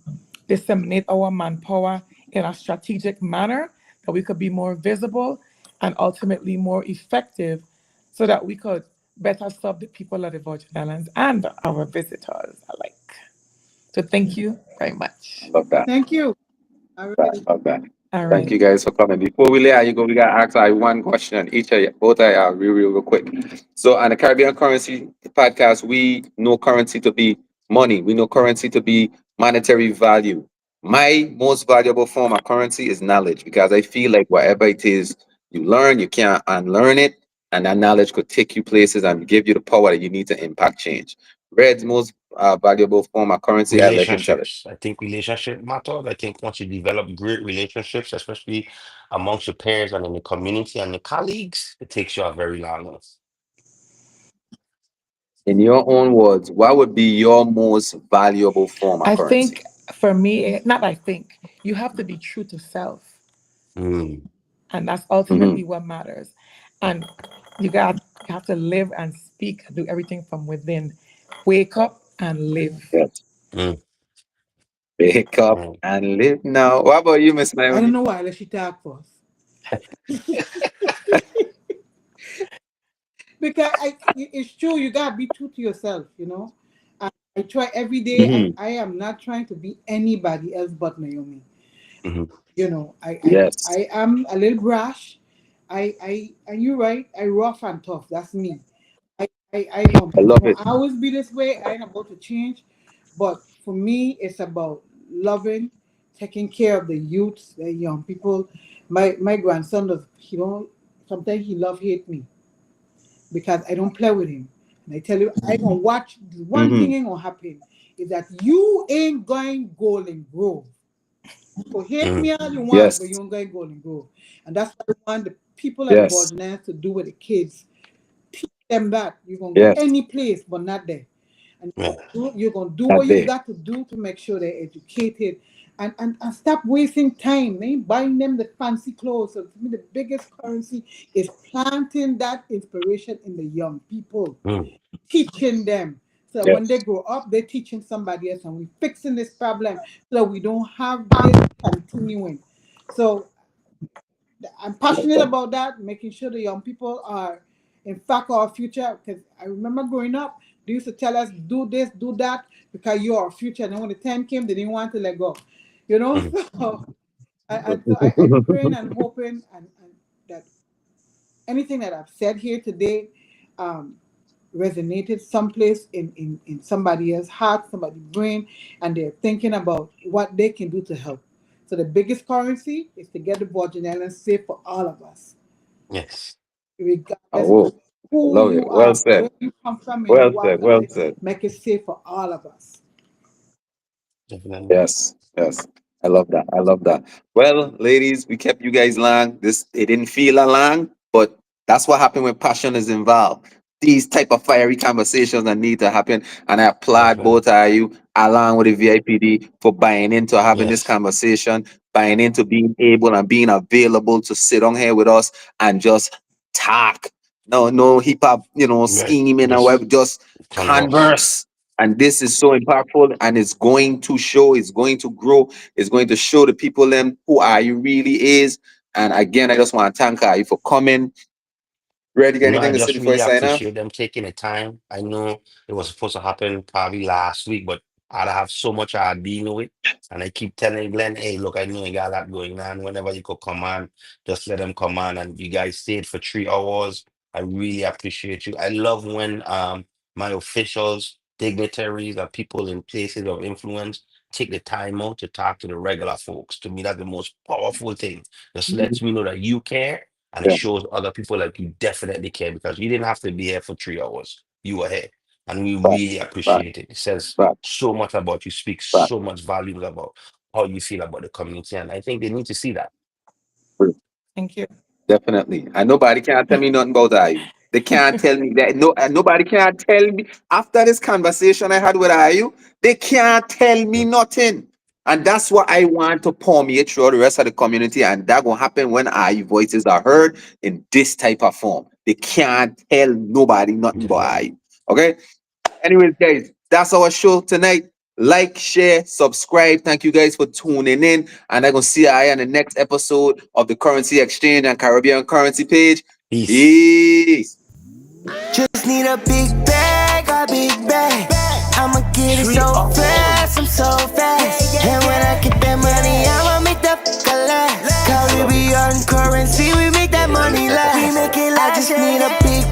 disseminate our manpower in a strategic manner, that we could be more visible and ultimately more effective, so that we could better serve the people of the Virgin Islands and our visitors alike. So thank you very much.
Love that.
Thank you. All
That,
right.
love that.
All
Thank
right.
you guys for coming. Before we let you go, we gotta ask one question. Each of you, both of you, real quick. So on the Caribbean Currency Podcast, we know currency to be money. We know currency to be monetary value. My most valuable form of currency is knowledge, because I feel like whatever it is you learn, you can't unlearn it, and that knowledge could take you places and give you the power that you need to impact change. Red's most valuable form of currency, I let him tell it.
Relationships. I think relationship matters. I think once you develop great relationships, especially amongst your peers and in the community and your colleagues, it takes you a very long way.
In your own words, what would be your most valuable form of
I
currency?
think for me, not I think, you have to be true to self.
Mm,
And that's
Hmm.
ultimately what matters. And you have to live and speak, do everything from within. Wake up and live.
Yes.
mm,
Wake up
mm.
and live now. What about you, Miss
I don't
Naomi?
know why let she talk first. Because it's true, you gotta be true to yourself, you know. I try every day.
Hmm.
I am not trying to be anybody else but Naomi.
Mhm.
You know,
Yes.
I am a little brash. And you're right, I rough and tough. That's me.
I love
Won't
it.
always be this way. I ain't about to change. But for me, it's about loving, taking care of the youths, the young people. My grandson does, he don't, sometimes he love hate me because I don't play with him. And I tell you, I gonna watch. One
Hmm.
thing ain't gonna happen is that you ain't going Golden Grove. So hate
Mm,
me all you want, but
Yes.
you ain't going Golden Grove. And that's what I want the people at the
Yes.
Virgin Islands to do with the kids. Them that you're gonna go
Yes.
any place, but not there. And
yeah.
you're gonna do
Not
what you
there.
got to do to make sure they're educated, and stop wasting time, man. Buying them the fancy clothes. So to me, the biggest currency is planting that inspiration in the young people,
Mm,
teaching them. So when they
Yes.
grow up, they're teaching somebody else, and we're fixing this problem so that we don't have this continuing. So I'm passionate about that, making sure the young people are, in fact, our future. Because I remember growing up, they used to tell us, do this, do that, because you're our future. And then when the time came, they didn't want to let go. You know?
mm.
So, I'm praying and hoping and that anything that I've said here today um, resonated someplace in somebody else's heart, somebody's brain, and they're thinking about what they can do to help. So the biggest currency is to get the Virgin Islands safe for all of us,
Yes,
regardless
Oh,
of
I
who
love it.
you
Well
are,
said.
where you come from, in your
Well
walk
said.
of
Well
life.
said.
Make it safe for all of us.
definitely.
Yes, yes. I love that. I love that. Well, ladies, we kept you guys long. This it didn't feel a long, but that's what happened when passion is involved. These type of fiery conversations that need to happen. And I applaud
Definitely.
both of you along with the VIPD for buying into having this
Yes.
conversation, buying into being able and being available to sit on here with us and just talk. No, no hip hop,
Right.
scheming and
Just
whatever, just
converse.
converse. And this is so impactful, and it's going to show, it's going to grow, it's going to show the people them who are you really is. And again, I just want to thank you for coming. Red, you got
No, I
anything to say
just
before I
really
sign off?
appreciate them taking the time. I know it was supposed to happen probably last week, but I'd have so much I'd deal with. And I keep telling Glenn, hey, look, I know you got a lot going on. Whenever you could come on, just let them come on. And you guys stayed for 3 hours. I really appreciate you. I love when my officials, dignitaries, and people in places of influence take the time out to talk to the regular folks. To me, that's the most powerful thing. Just
Mhm.
lets me know that you care, and it
Yeah,
shows other people like you definitely care, because you didn't have to be here for 3 hours. You were here. And we really
facts, facts,
appreciate it. It says
facts,
so much about you, speaks
facts.
so much volumes about how you feel about the community. And I think they need to see that.
True.
Thank you.
Definitely. And nobody can tell me nothing about IU. They can't tell me that. No, and nobody can tell me after this conversation I had with IU, they can't tell me nothing. And that's what I want to permeate throughout the rest of the community. And that will happen when IU voices are heard in this type of form. They can't tell nobody nothing but IU. Okay? Anyways, guys, that's our show tonight. Like, share, subscribe. Thank you guys for tuning in. And I'm going to see you on the next episode of the Currency Exchange and Caribbean Currency page.
Peace.
Peace.
Just need a big bag, a big bag. I'ma get it so fast, I'm so fast. And when I get that money, I'ma make that last. Caribbean currency, we make that money last. I just need a big